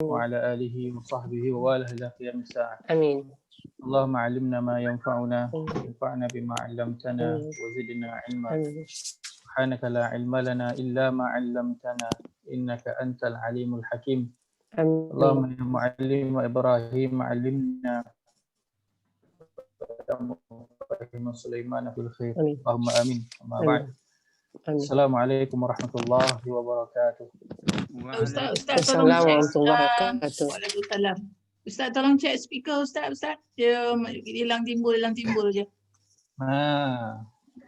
وعلى آله وصحبه وآله إلى قيام الساعة. آمين. اللهم علمنا ما ينفعنا آمين. وانفعنا بما علمتنا آمين. وزدنا علما. آمين. سبحانك لا علم لنا إلا ما علمتنا إنك أنت العليم الحكيم. اللهم آمين. يا معلم إبراهيم علمنا إبراهيم سليمان في الخير. آمين. اللهم آمين. أما بعد. آمين. آمين. السلام عليكم ورحمة الله وبركاته. Ustaz tolong Assalamualaikum check. warahmatullahi wabarakatuh. Waalaikumsalam. Ustaz tolong check speaker Ustaz. Dia hilang timbul je.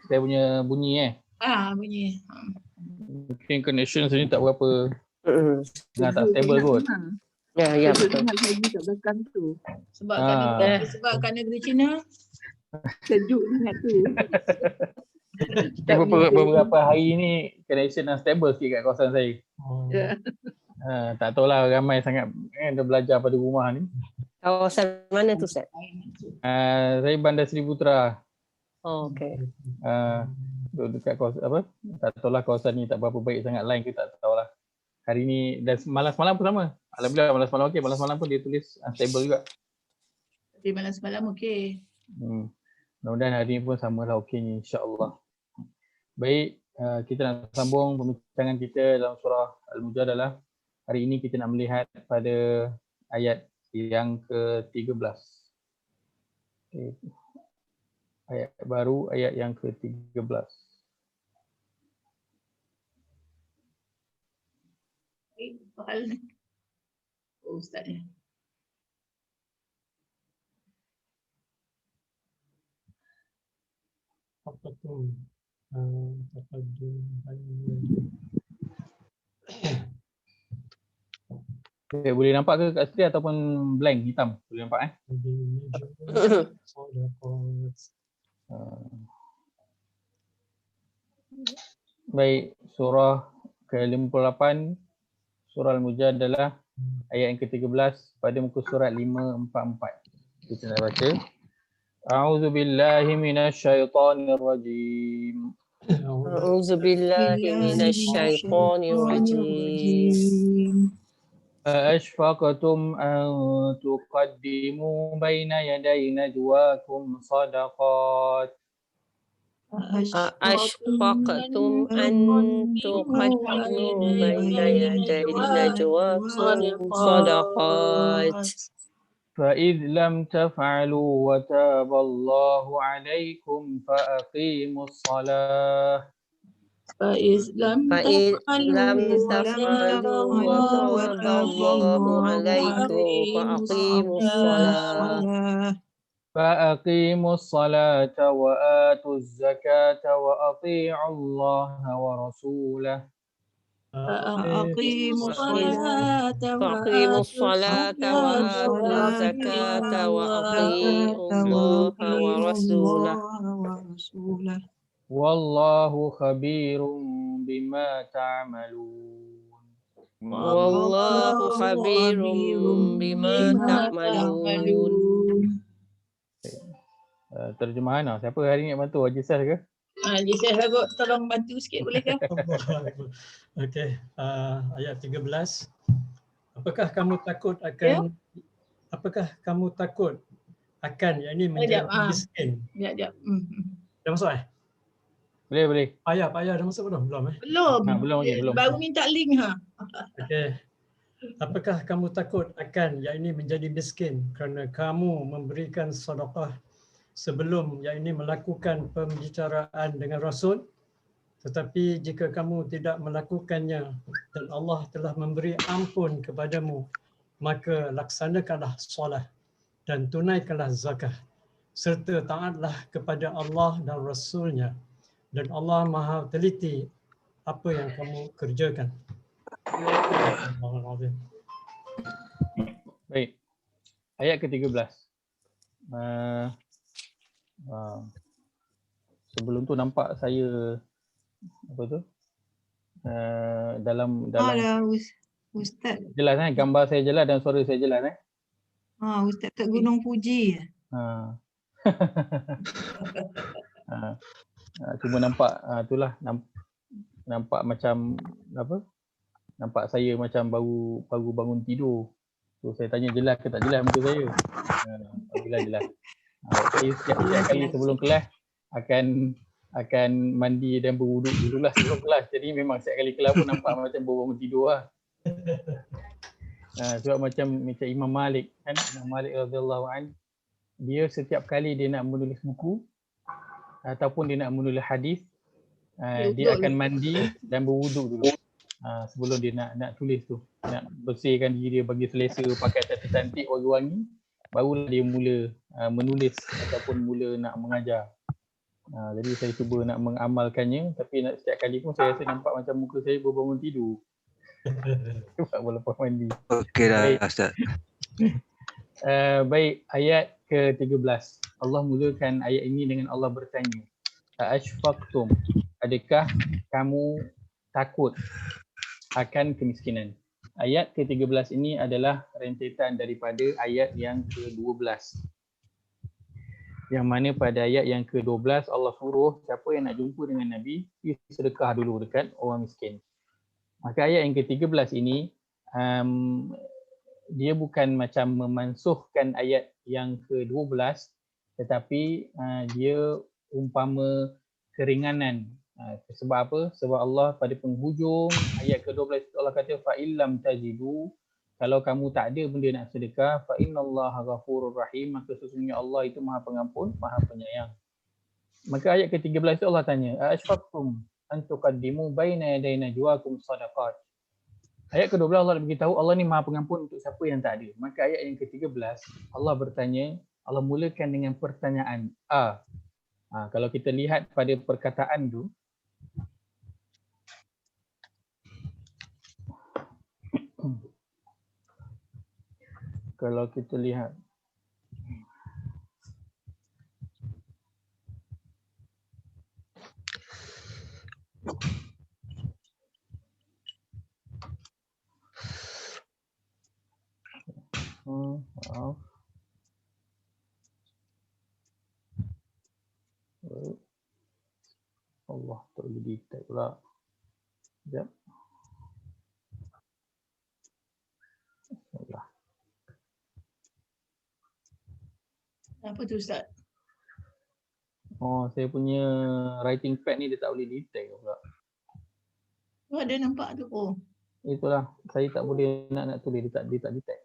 Saya punya bunyi Bunyi. mungkin connection sini tak berapa tak stable kot. Ya, betul. Lagi kat belakang tu. Sebab kan negeri Cina Sejuk sangat tu. Beberapa hari ni connection dah stable sikit kat kawasan saya. Ya. Tak tahulah ramai sangat dah belajar pada rumah ni. Kawasan mana tu, Ustaz? Saya Bandar Seri Putera. Oh, okey. Dekat kawasan apa? Tak tahulah kawasan ni tak berapa baik sangat line ke tak tahulah. Hari ni dan malam semalam pun sama. Alhamdulillah malam semalam okey, malam semalam pun dia tulis unstable juga. Tapi malam semalam okey. Mudah-mudahan hari ni pun samalah okeynya insya-Allah. Baik, kita nak sambung pembincangan kita dalam surah Al-Mujadalah. Hari ini kita nak melihat pada ayat yang ke-13. Okay. Ayat baru, ayat yang ke-13. Hal ni. Ustaz ni. Apa tu? Okay, boleh nampak ke kat skrin ataupun blank hitam? Boleh nampak Baik, surah ke-58 surah Al-Mujadalah ayat yang ke-13 pada muka surat 544. Kita nak baca. A'udzu billahi minasyaitonir rajim. A'udzu billahi minasyaitonir rajim. أأشفقتم أن تقدموا بين يدي نجواكم صدقات أأشفقتم أن تقدموا بين يدي نجواكم صدقات فإذ لم تفعلوا وتاب الله عليكم فأقيموا الصلاة فإذ لم تفعلوا وتاب الله عليكم فأقيموا الصلاة وآتوا الزكاة وأطيعوا الله ورسوله فأقيموا الصلاة وآتوا الزكاة وأطيعوا الله ورسوله والله خبير بما تعملون والله خبير بما تعملون. Terjemahan siapa hari ni nak bantu? Haji Sas ke? Haji Sas kot, tolong bantu sikit boleh ke? Okey, ayat 13. Apakah kamu takut akan yakni menjadi miskin? Sekejap. Dah masuk Boleh. Payah dah masuk belum? Belum. Belum. Baru minta link Okey. Apakah kamu takut akan yakni menjadi miskin kerana kamu memberikan sedekah sebelum yakni melakukan pembicaraan dengan Rasul? Tetapi jika kamu tidak melakukannya dan Allah telah memberi ampun kepadamu, maka laksanakanlah solat dan tunaikanlah zakat serta taatlah kepada Allah dan Rasulnya, dan Allah Maha teliti apa yang kamu kerjakan. Baik. Ayat ke-13. Sebelum tu nampak saya dalam Ustaz. jelas gambar saya jelas dan suara saya jelas Ustaz kat Gunung Fuji. Cuma nampak itulah nampak macam nampak saya macam baru bangun tidur. So saya tanya jelas ke tak jelas muka saya. Jelas. Saya setiap kali sebelum kelas akan mandi dan berwuduk dululah sebelum kelas. Jadi memang setiap kali kelas pun nampak macam baru tidur lah. Sebab macam Imam Malik kan, Imam Malik radhiyallahu an, dia setiap kali dia nak menulis buku ataupun dia nak menulis hadis, dia akan mandi dan berwuduk dulu. Sebelum dia nak tulis tu, nak bersihkan diri dia bagi selesa, pakai cantik-cantik wangi-wangi, barulah dia mula menulis ataupun mula nak mengajar. Jadi saya cuba nak mengamalkannya, tapi setiap kali pun saya rasa nampak macam muka saya baru bangun tidur. Sebab lepas mandi. Okey dah Ustaz. Baik, ayat ke-13. Allah mulakan ayat ini dengan Allah bertanya, Ashfaqtum, adakah kamu takut akan kemiskinan? Ayat ke-13 ini adalah rentetan daripada ayat yang ke-12. Yang mana pada ayat yang ke-12 Allah suruh siapa yang nak jumpa dengan Nabi, sedekah dulu dekat orang miskin. Maka ayat yang ke-13 ini dia bukan macam memansuhkan ayat yang ke-12, tetapi dia umpama keringanan. Sebab apa? Sebab Allah pada penghujung ayat ke-12 Allah kata fa illam tajidu, kalau kamu tak ada benda nak sedekah, fa innallaha ghafurur rahim, maka sesungguhnya Allah itu Maha Pengampun, Maha Penyayang. Maka ayat ke-13 itu Allah tanya, ashfaqtum an tuqaddimu baina yaday najwaakum sadaqat. Ayat ke-12 Allah beritahu Allah ni Maha Pengampun untuk siapa yang tak ada. Maka ayat yang ke-13 Allah bertanya, Allah mulakan dengan pertanyaan kalau kita lihat pada perkataan tu, kalau kita lihat maaf. Allah tak boleh detect pula. Sekejap. Allah. Apa tu Ustaz? Saya punya writing pad ni dia tak boleh detect pula. Ada nampak tu. Itulah, saya tak boleh nak tulis, dia tak detect.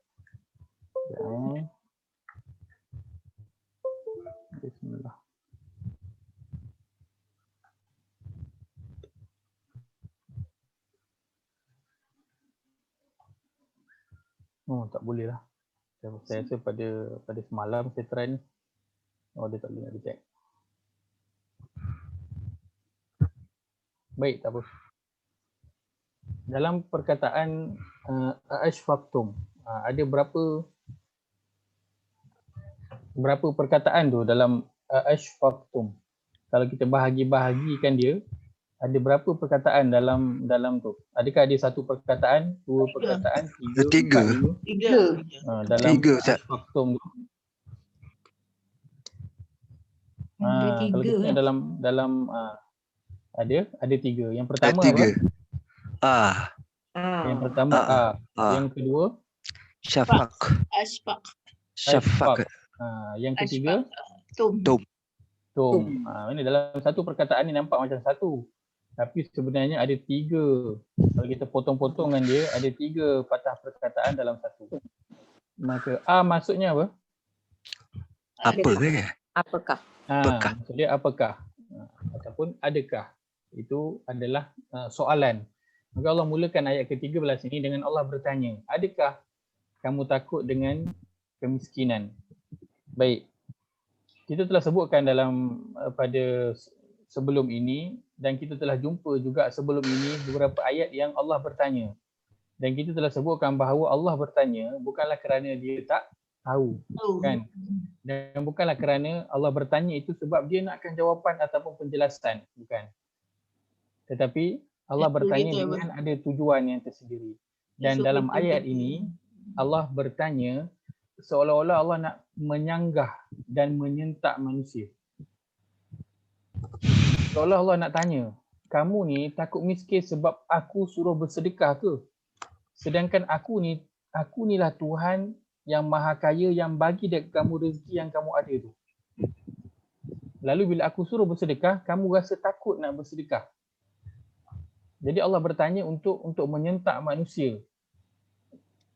Bismillah. Tak boleh lah. Saya rasa pada semalam saya try ni. Dia tak boleh nak detect. Baik, tak apa. Dalam perkataan ashfaqtum, ada berapa perkataan tu dalam ashfaqtum? Kalau kita bahagi-bahagikan dia, ada berapa perkataan dalam tu? Adakah ada satu perkataan, dua perkataan, tiga? Dalam ashfaqtum tu. Kalau kita tengok dalam ada tiga. Yang pertama apa? Yang pertama yang kedua Syafaq. Yang ketiga Tum. Ini dalam satu perkataan ni nampak macam satu, tapi sebenarnya ada tiga. Kalau kita potong-potongkan dia, ada tiga patah perkataan dalam satu. Maka maksudnya apa? Apakah? Maksud dia apakah? Ataupun adakah? Itu adalah soalan. Maka Allah mulakan ayat ke-13 ini dengan Allah bertanya, adakah kamu takut dengan kemiskinan? Baik. Kita telah sebutkan pada sebelum ini, dan kita telah jumpa juga sebelum ini beberapa ayat yang Allah bertanya. Dan kita telah sebutkan bahawa Allah bertanya bukanlah kerana dia tak tahu, kan? Dan bukanlah kerana Allah bertanya itu sebab dia nakkan jawapan ataupun penjelasan, bukan. Tetapi Allah bertanya dengan ada tujuan yang tersendiri. Dan dalam ayat ini Allah bertanya seolah-olah Allah nak menyanggah dan menyentak manusia. Seolah Allah nak tanya, kamu ni takut miskin sebab aku suruh bersedekah ke? Sedangkan aku ni aku ni lah Tuhan yang maha kaya yang bagi dekat kamu rezeki yang kamu ada tu. Lalu bila aku suruh bersedekah, kamu rasa takut nak bersedekah. Jadi Allah bertanya untuk menyentak manusia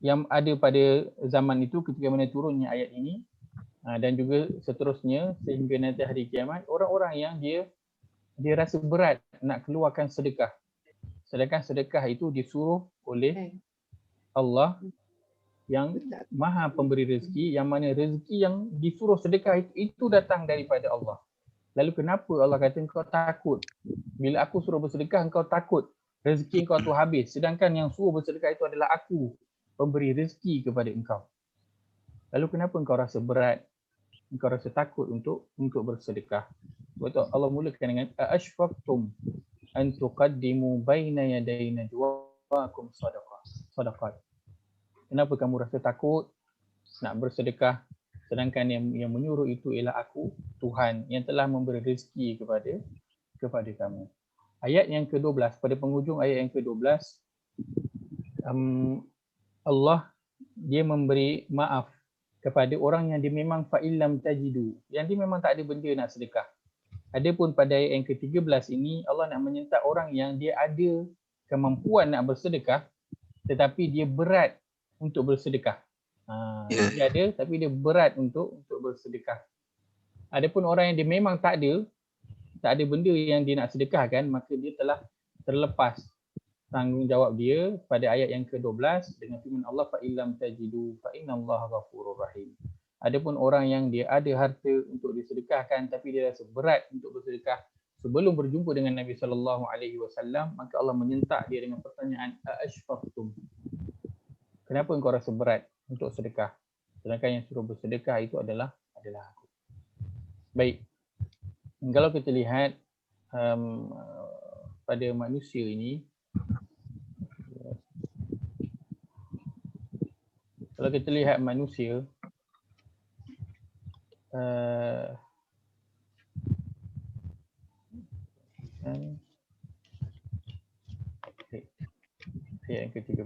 yang ada pada zaman itu ketika mana turunnya ayat ini, dan juga seterusnya sehingga nanti hari kiamat, orang-orang yang dia rasa berat nak keluarkan sedekah. Sedangkan sedekah itu disuruh oleh Allah yang maha pemberi rezeki, yang mana rezeki yang disuruh sedekah itu datang daripada Allah. Lalu kenapa Allah kata engkau takut? Bila aku suruh bersedekah engkau takut rezeki engkau tu habis, sedangkan yang suruh bersedekah itu adalah aku, pemberi rezeki kepada engkau. Lalu kenapa engkau rasa berat? Engkau rasa takut untuk bersedekah. Sebab Allah mulakan dengan ashfaqtum an tuqaddimu baina yaday najwaakum sadaqat. Kenapa kamu rasa takut nak bersedekah sedangkan yang menyuruh itu ialah aku, Tuhan yang telah memberi rezeki kepada kamu. Ayat yang ke-12, pada penghujung ayat yang ke-12, Allah dia memberi maaf kepada orang yang dia memang fa'illam tajidu, yang dia memang tak ada benda nak sedekah. Adapun pada ayat yang ke-13 ini Allah nak menyentak orang yang dia ada kemampuan nak bersedekah tetapi dia berat untuk bersedekah. Dia ada tapi dia berat untuk bersedekah. Adapun orang yang dia memang tak ada benda yang dia nak sedekahkan, maka dia telah terlepas tanggungjawab dia pada ayat yang ke-12 dengan firman Allah fa illam tajidu fa innallaha ghafurur rahim. Adapun orang yang dia ada harta untuk disedekahkan tapi dia rasa berat untuk bersedekah sebelum berjumpa dengan Nabi sallallahu alaihi wasallam, maka Allah menyentak dia dengan pertanyaan ashfaqtum. Kenapa engkau rasa berat untuk sedekah? Sedangkan yang suruh bersedekah itu adalah aku. Baik. Kalau kita lihat pada manusia ini, kalau kita lihat manusia, ayat yang ke-13.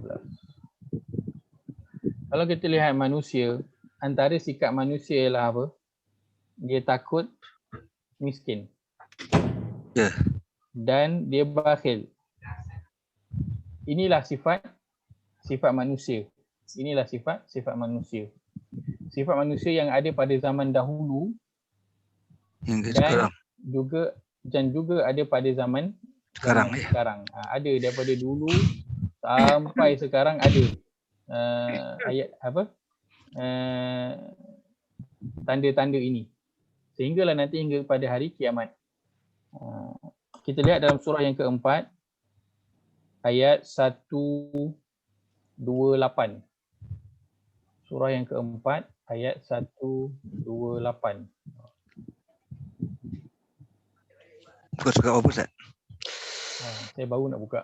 Kalau kita lihat manusia, antara sikap manusia ialah apa? Dia takut miskin. Dan dia bakhil. Inilah sifat manusia. Inilah sifat manusia. Sifat manusia yang ada pada zaman dahulu dan juga ada pada zaman sekarang. Ada daripada dulu sampai sekarang ada. Tanda-tanda ini sehinggalah nanti hingga pada hari kiamat. Kita lihat dalam surah yang keempat ayat 128. Surah yang keempat ayat 128. Buka surat apa Ustaz? Saya baru nak buka.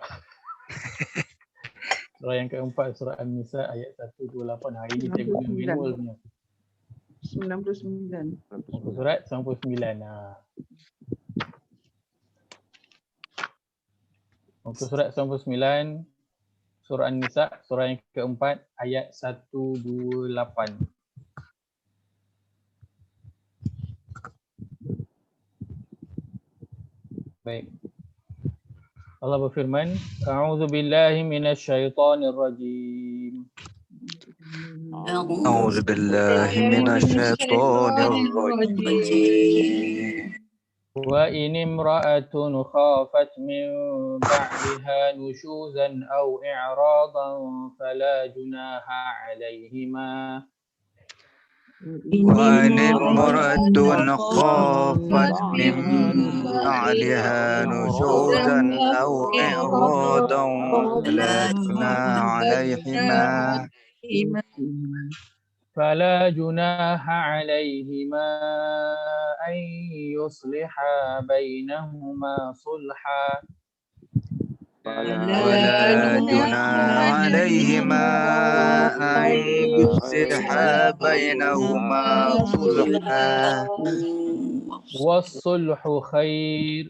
Surah yang keempat, surah An-Nisa ayat 128. Hari ini saya guna manual punya. 99. Muka surat 99. Muka surat 99, surah An-Nisa, surah yang keempat ayat 128. Baik. Allah berfirman, A'udzu billahi minasyaitonir rajim. A'udzu billahi minasyaitonir rajim. Wa in imra'atun khafat min ba'liha nushuzan aw i'radan fala junaha 'alayhima. وإن امرأة خافت من بعلها نشوزا أو إعراضا فلا جناح عليهما أن يصلحا بينهما صلحا ولا جناح عليهما أن يصلحا بينهما صلحا والصلح خير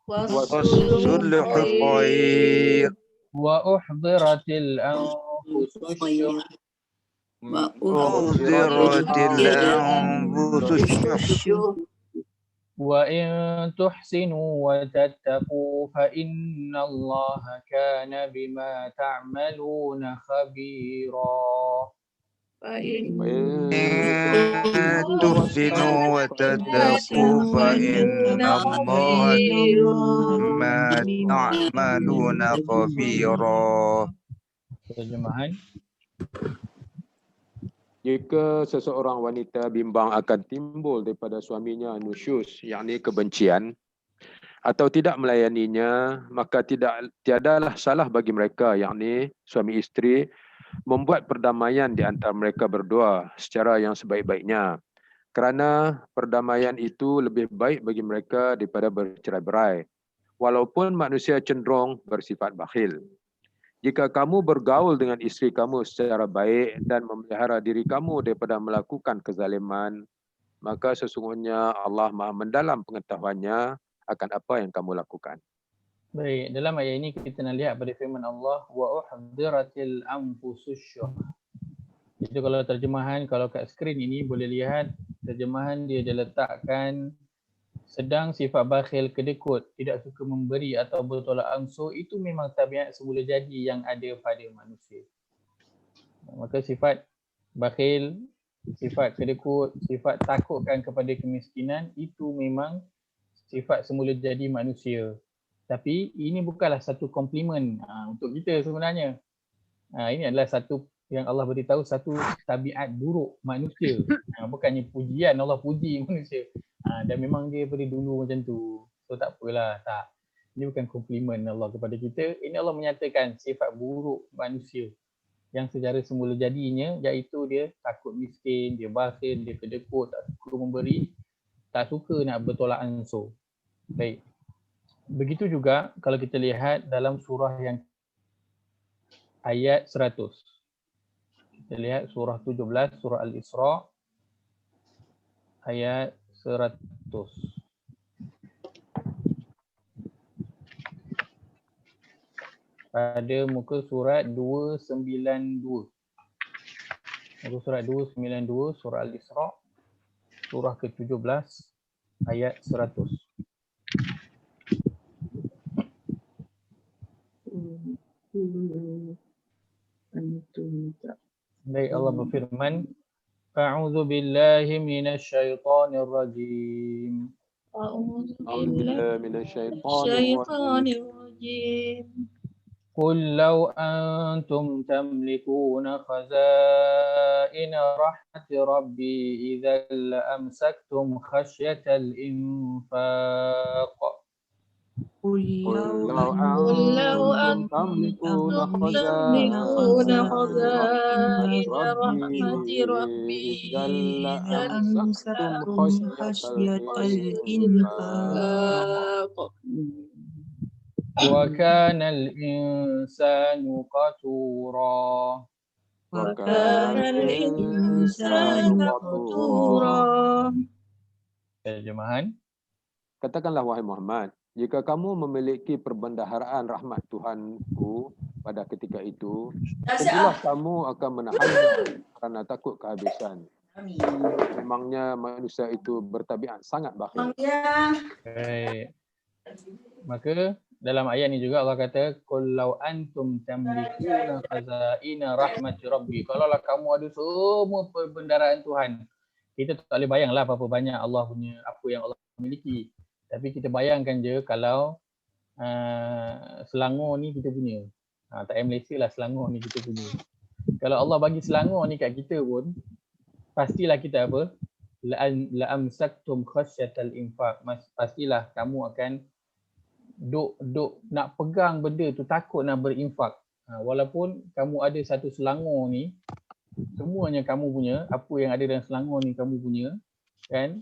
والصلح خير وأحضرت الأنفس الأنفس الشح أحضرت الأنفس الشح وإن تحسنوا وتتقوا فإن الله كان بما تعملون خبيرا. إن تحسنوا وتتقوا فإن الله بما تعملون خبيرا. Terjemahan. Jika seseorang wanita bimbang akan timbul daripada suaminya nusyus, yakni kebencian, atau tidak melayaninya, maka tiadalah salah bagi mereka, yakni suami isteri, membuat perdamaian di antara mereka berdua secara yang sebaik-baiknya. Kerana perdamaian itu lebih baik bagi mereka daripada bercerai-berai, walaupun manusia cenderung bersifat bakhil. Jika kamu bergaul dengan isteri kamu secara baik dan memelihara diri kamu daripada melakukan kezaliman, maka sesungguhnya Allah Maha mendalam pengetahuannya akan apa yang kamu lakukan. Baik, dalam ayat ini kita nak lihat pada firman Allah wa uhdiratil anfusus syuh. Itu kalau terjemahan, kalau kat skrin ini boleh lihat terjemahan dia letakkan sedang sifat bakhil, kedekut, tidak suka memberi atau bertolak ansur, itu memang tabiat semula jadi yang ada pada manusia. Maka sifat bakhil, sifat kedekut, sifat takutkan kepada kemiskinan, itu memang sifat semula jadi manusia. Tapi ini bukanlah satu komplimen untuk kita sebenarnya. Ini adalah satu yang Allah beritahu, satu tabiat buruk manusia. Bukannya pujian, Allah puji manusia. Dan memang dia dari dulu macam tu. So tak apalah, tak. Ini bukan komplimen Allah kepada kita. Ini Allah menyatakan sifat buruk manusia yang secara semula jadinya, iaitu dia takut miskin, dia bakhil, dia kedekut, tak suka memberi, tak suka nak bertolak ansur. Baik. Begitu juga kalau kita lihat dalam surah yang ayat 100. Kita lihat surah 17, surah Al-Isra, ayat 100. Pada muka surat 292. Muka surat 292, surah Al-Isra, surah ke-17, ayat 100. Baik, Allah berfirman, A'udzu billahi minasy syaithanir rajim. A'udzu billahi minasyaitonir rajim. Qul law antum tamlikuna khazaina rahmati rabbi idzal amsaktum khasyatal infaq. قل لو أنتم تملكون خزائن رحمة ربي لأمسكتم خشية الإنفاق وكان الإنسان قتورا. وكان الإنسان قتورا. Terjemahan. Katakanlah wahai Muhammad, jika kamu memiliki perbendaharaan rahmat Tuhanku pada ketika itu, tentulah kamu akan menahannya kerana takut kehabisan. Memangnya manusia itu bertabiat sangat bakhil. Baik. Maka dalam ayat ni juga Allah kata, Qul law antum tamlikuna khazaina rahmati rabbi. Kalaulah kamu ada semua perbendaharaan Tuhan, kita tak boleh bayanglah berapa banyak Allah punya, apa yang Allah miliki. Tapi kita bayangkan je kalau Selangor ni kita punya. Tak payah Malaysia lah, Selangor ni kita punya. Kalau Allah bagi Selangor ni kat kita pun, pastilah kita apa? La'amsaktum khasyatal infaq. Pastilah kamu akan duk nak pegang benda tu, takut nak berinfak. Walaupun kamu ada satu Selangor ni, semuanya kamu punya, apa yang ada dalam Selangor ni kamu punya, kan?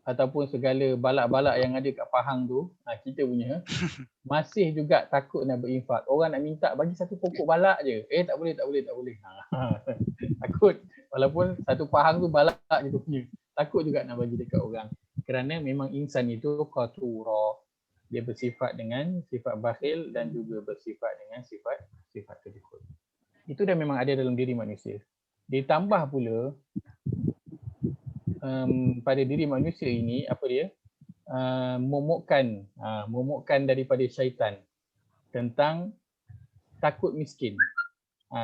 Ataupun segala balak-balak yang ada kat Pahang tu, kita punya, masih juga takut nak berinfak. Orang nak minta bagi satu pokok balak je. Tak boleh. Takut. Walaupun satu Pahang tu balak je tu punya. Takut juga nak bagi dekat orang. Kerana memang insan itu qatura. Dia bersifat dengan sifat bakhil dan juga bersifat dengan sifat kedekut. itu dah memang ada dalam diri manusia. Ditambah pula pada diri manusia ini apa dia? Momokkan daripada syaitan tentang takut miskin.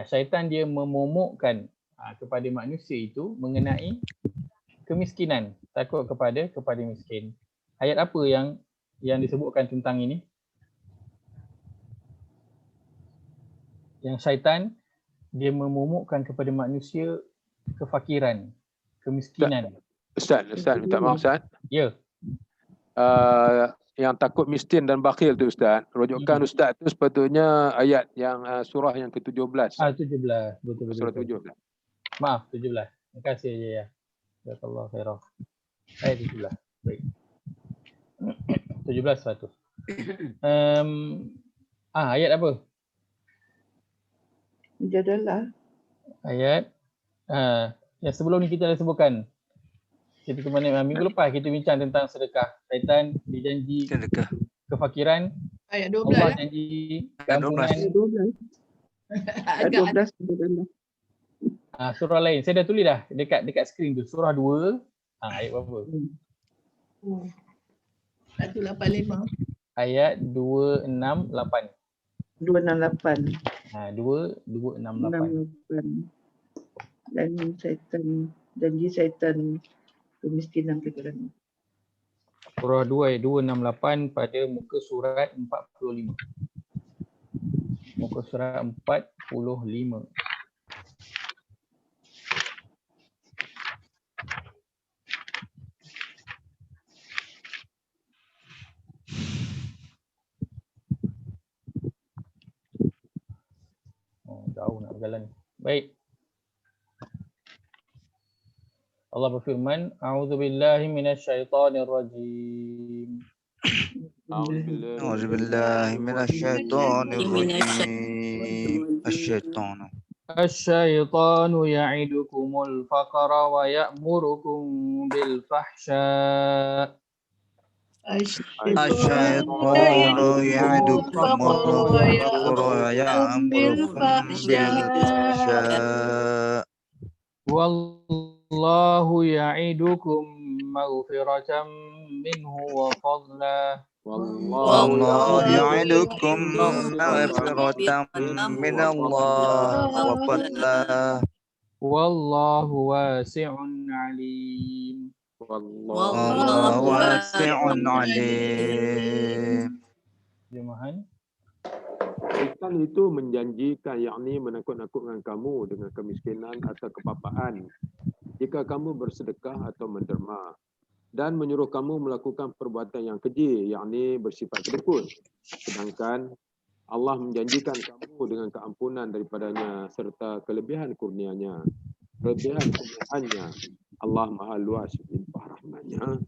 Syaitan dia memomokkan kepada manusia itu mengenai kemiskinan, takut kepada miskin. Ayat apa yang disebutkan tentang ini? Yang syaitan dia memomokkan kepada manusia kefakiran, kemiskinan. Ustaz minta maaf Ustaz. Ya. Yang takut miskin dan bakhil tu Ustaz. Rujukan Ustaz tu sepatutnya ayat yang surah yang ke-17. 17. Betul. Surah 7. Maaf, 17. Terima kasih ya. Jazakallahu khairan. Ayat 17. Baik. 17 100. Ayat apa? Mujadalah. Ayat yang sebelum ni kita dah sebutkan. Kita minggu lepas kita bincang tentang sedekah. Syaitan dijanji Sedekah. kefakiran. Ayat Allah 12. janji Ayat keampunan. 12. Surah lain. Saya dah tulis dah dekat skrin tu. Surah 2. Ayat berapa? 185. Ayat 268. 268. 268. Dan janji syaitan kemiskinan kekurangan. Surah 2 ayat 268 pada muka surat 45. Muka surat 45. Jauh nak berjalan. Baik. Allah berfirman, A'udzubillahi minasyaitonirrajim. A'udzubillahi minasyaitonirrajim. Asyaitonu. Asyaitanu ya'idukumul faqra wa ya'murukum bil fahsya. Asyaitonu ya'idukumul faqra wa ya'murukum bil fahsya. Wallahu ya'idukum maghfiratan minhu wa fadla. Wallahu ya'idukum maghfiratan minallah wa fadla. Wallahu wasi'un alim. Wallahu wasi'un alim. Terjemahan. Syaitan itu menjanjikan, yakni menakut-nakutkan kamu dengan kemiskinan atau kepapaan jika kamu bersedekah atau menderma, dan menyuruh kamu melakukan perbuatan yang keji, yakni bersifat kedekut. Sedangkan Allah menjanjikan kamu dengan keampunan daripadanya serta kelebihan kurnianya. Kelebihan kurnianya, Allah Maha Luas limpah rahmatnya.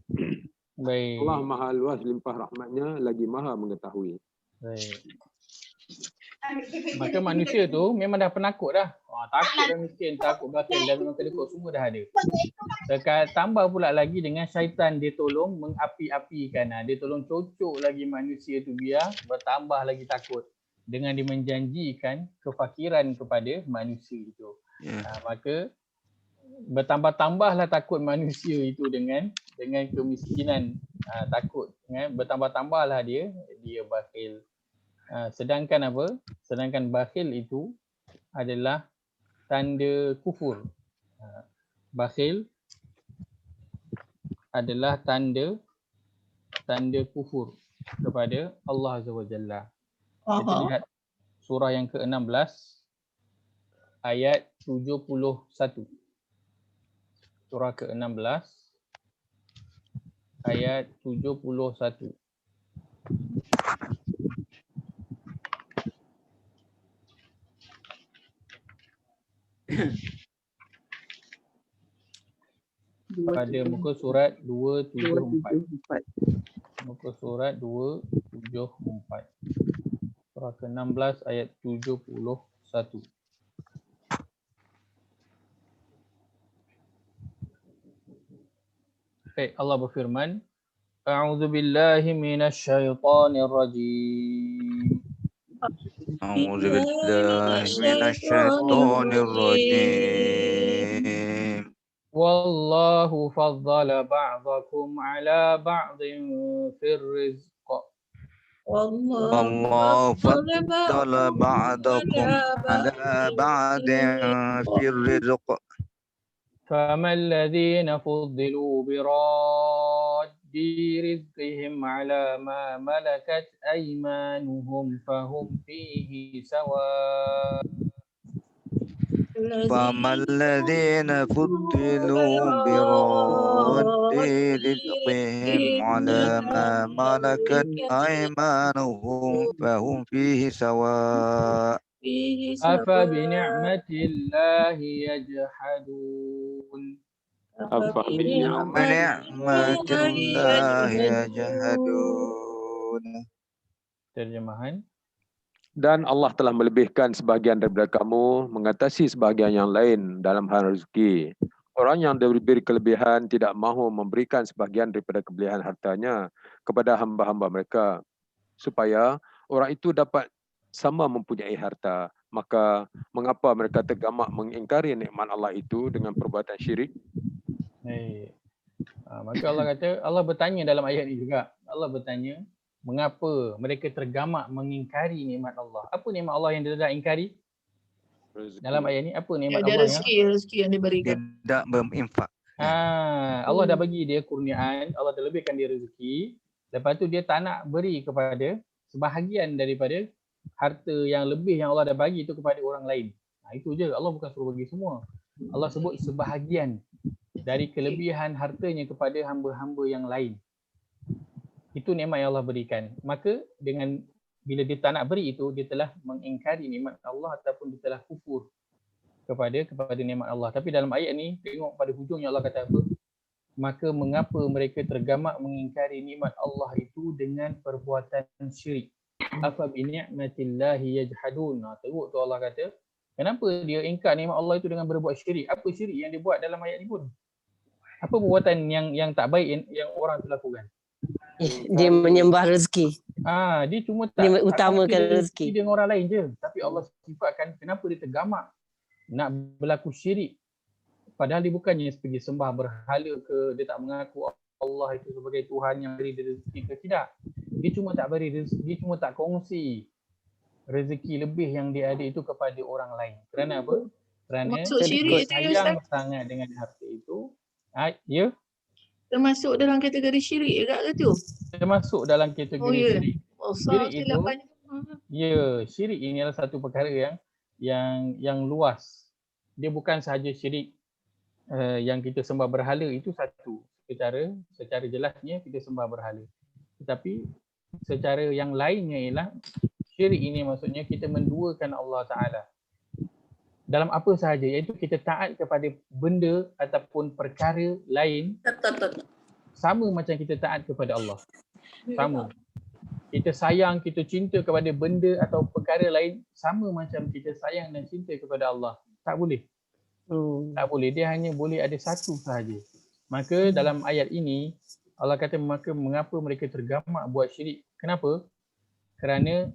Baik. Allah Maha Luas limpah rahmatnya, lagi Maha mengetahui. Baik. Maka manusia tu memang dah penakut dah. Takut dah miskin, takut bakhil, dan memang kedekut, semua dah ada. Dekat tambah pula lagi dengan syaitan dia tolong mengapi-apikan. Dia tolong cocok lagi manusia tu biar bertambah lagi takut. Dengan dia menjanjikan kefakiran kepada manusia itu. Maka bertambah-tambahlah takut manusia itu dengan kemiskinan. Takut. Bertambah-tambahlah dia bakhil. Sedangkan apa? Sedangkan bakhil itu adalah tanda kufur. Bakhil adalah tanda kufur kepada Allah Azza wa Jalla. Kita lihat surah yang ke-16 ayat 71. Surah ke-16 ayat 71. Pada muka surat 274. Muka surat 274. Surah ke-16 ayat 71. Baik, Allah berfirman, A'udzu billahi minasyaitonir rajim. أعوذ بالله من الشيطان الرجيم. Wallahu faddala ba'dakum ala ba'din fir rizq. والله فضل بعضكم على بعض في الرزق. فما الذين فضلوا براد رزقهم على ما ملكت أيمانهم فهم فيه سواء. فما الذين فضلوا براد رزقهم على ما ملكت أيمانهم فهم فيه سواء. أفبنعمة الله يجحدون. بنعمة الله يجحدون. Terjemahan. Dan Allah telah melebihkan sebahagian daripada kamu mengatasi sebahagian yang lain dalam hal rezeki. Orang yang diberi kelebihan tidak mahu memberikan sebahagian daripada kelebihan hartanya kepada hamba-hamba mereka supaya orang itu dapat sama mempunyai harta. Maka mengapa mereka tergamak mengingkari nikmat Allah itu dengan perbuatan syirik? Maka Allah kata, Allah bertanya dalam ayat ini juga. Allah bertanya, mengapa mereka tergamak mengingkari nikmat Allah? Apa nikmat Allah yang dia tak ingkari? Dalam ayat ini apa nikmat Ada Allah yang rezeki yang diberikan. Tidak berinfak. Allah dah bagi dia kurniaan, Allah dah lebihkan dia rezeki. Lepas tu dia tak nak beri kepada sebahagian daripada harta yang lebih yang Allah dah bagi itu kepada orang lain. Itu je, Allah bukan suruh bagi semua. Allah sebut sebahagian dari kelebihan hartanya kepada hamba-hamba yang lain. Itu nikmat yang Allah berikan. Maka dengan bila dia tak nak beri itu, dia telah mengingkari nikmat Allah ataupun dia telah kufur kepada nikmat Allah. Tapi dalam ayat ni, tengok pada hujungnya Allah kata apa? Maka mengapa mereka tergamak mengingkari nikmat Allah itu dengan perbuatan syirik? Afa bi ni'matillahi yajhadun. Teruk tu Allah kata, kenapa dia ingkar nikmat Allah itu dengan berbuat syirik? Apa syirik yang dia buat dalam ayat ni pun? Apa perbuatan yang tak baik yang orang tu lakukan? Dia menyembah rezeki. Dia cuma tak Dia utamakan tak rezeki. dengan orang lain je. Tapi Allah sifatkan kenapa dia tergamak nak berlaku syirik. Padahal dia bukannya pergi sembah berhala ke, dia tak mengaku Allah itu sebagai Tuhan yang beri rezeki ke, tidak. Dia cuma tak beri rezeki, dia cuma tak kongsi rezeki lebih yang dia ada itu kepada orang lain. Kerana apa? Kerana Maksud syirik tu ya sayang Ustaz? sangat dengan harta itu. Ya, Termasuk dalam kategori syirik juga ke tu? termasuk dalam kategori ya. syirik. Besar Syirik itu, kesilapannya. ya, syirik ini adalah satu perkara yang luas. Dia bukan sahaja syirik yang kita sembah berhala, itu satu. Secara jelasnya kita sembah berhala. Tetapi secara yang lainnya ialah syirik ini maksudnya kita menduakan Allah Ta'ala dalam apa sahaja, iaitu kita taat kepada benda ataupun perkara lain sama macam kita taat kepada Allah. Sama. Kita sayang, kita cinta kepada benda atau perkara lain sama macam kita sayang dan cinta kepada Allah. Tak boleh. Tak boleh. Dia hanya boleh ada satu sahaja. Maka dalam ayat ini Allah kata mengapa mereka tergamak buat syirik. Kenapa? Kerana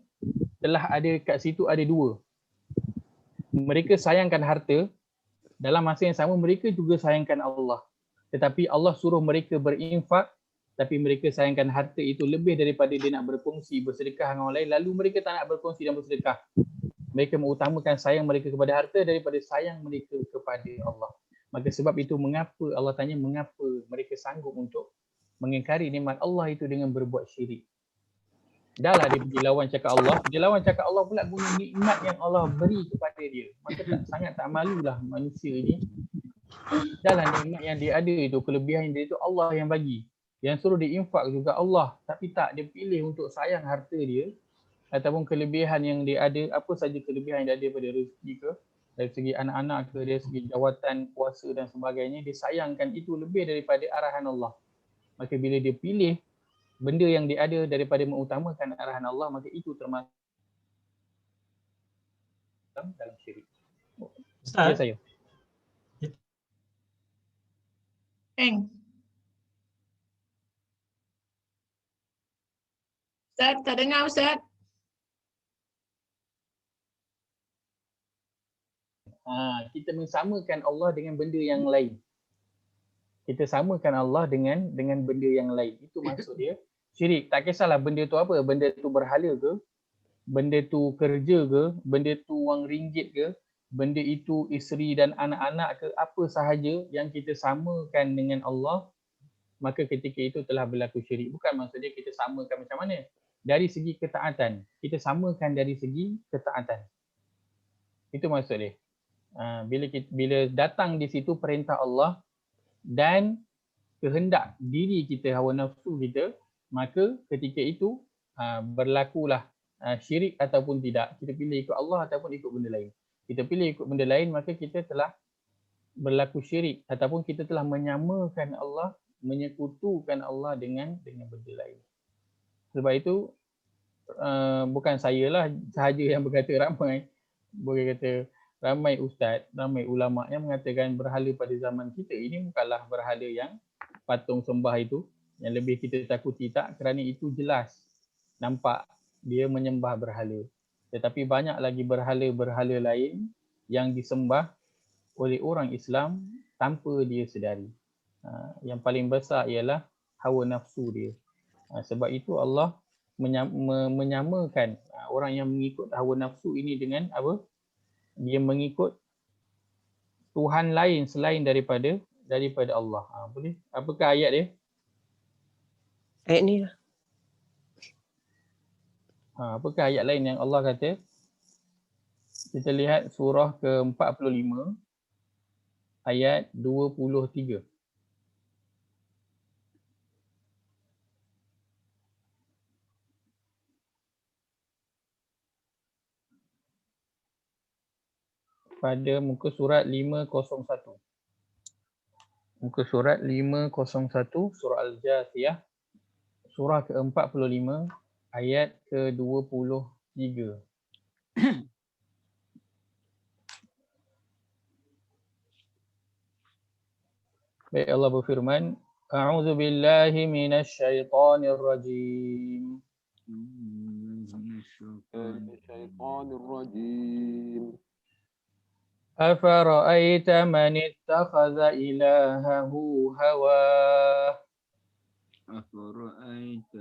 telah ada kat situ ada dua. Mereka sayangkan harta, dalam masa yang sama mereka juga sayangkan Allah. Tetapi Allah suruh mereka berinfak, tapi mereka sayangkan harta itu lebih daripada dia nak berkongsi, bersedekah dengan orang lain, lalu mereka tak nak berkongsi dan bersedekah. Mereka mengutamakan sayang mereka kepada harta daripada sayang mereka kepada Allah. Maka sebab itu mengapa Allah tanya mengapa mereka sanggup untuk mengingkari nikmat Allah itu dengan berbuat syirik. Dah lah dia pergi lawan cakap Allah, dia lawan cakap Allah pula guna nikmat yang Allah beri kepada dia. Maka sangat tak malulah manusia ni. Dah lah nikmat yang dia ada itu, kelebihan yang dia itu Allah yang bagi. Yang suruh diinfak juga Allah, tapi tak, dia pilih untuk sayang harta dia ataupun kelebihan yang dia ada, apa saja kelebihan yang dia ada daripada rezeki ke, dari segi anak-anak ke, dari segi jawatan, kuasa dan sebagainya, dia sayangkan itu lebih daripada arahan Allah. Maka bila dia pilih benda yang dia ada daripada mengutamakan arahan Allah, maka itu termasuk dalam syirik. Ya Ustaz, saya. Ustaz, tak dengar Ustaz? kita mensamakan Allah dengan benda yang lain. Kita samakan Allah dengan benda yang lain. Itu maksud dia syirik. Tak kisahlah benda tu apa, benda tu berhala ke, benda tu kerja ke, benda tu wang ringgit ke, benda itu isteri dan anak-anak ke, apa sahaja yang kita samakan dengan Allah, maka ketika itu telah berlaku syirik. Bukan maksudnya kita samakan macam mana? Dari segi ketaatan. Kita samakan dari segi ketaatan. Itu maksud dia. Bila datang di situ perintah Allah dan kehendak diri kita, hawa nafsu kita, maka ketika itu berlakulah syirik ataupun tidak. Kita pilih ikut Allah ataupun ikut benda lain. Kita pilih ikut benda lain, maka kita telah berlaku syirik ataupun kita telah menyamakan Allah, menyekutukan Allah dengan benda lain. Sebab itu bukan saya lah sahaja yang berkata, ramai, boleh kata ramai ustaz, ramai ulama yang mengatakan berhala pada zaman kita ini bukanlah berhala yang patung sembah itu, yang lebih kita takuti, tak, kerana itu jelas nampak dia menyembah berhala. Tetapi banyak lagi berhala-berhala lain yang disembah oleh orang Islam tanpa dia sedari. Yang paling besar ialah hawa nafsu dia. Sebab itu Allah menyamakan orang yang mengikut hawa nafsu ini dengan apa? Dia mengikut Tuhan lain selain daripada Allah. Boleh? Apakah ayat dia? Ayat ni lah. Apakah ayat lain yang Allah kata? Kita lihat surah ke-45 ayat 23. Pada muka surat 501. Muka surat 501 surah Al-Jathiyah, surah ke-45 ayat ke-23. Baik, Allah berfirman, A'udzu billahi minasy syaithanir rajim. أفرأيت من اتخذ إلهه هواه أفرأيت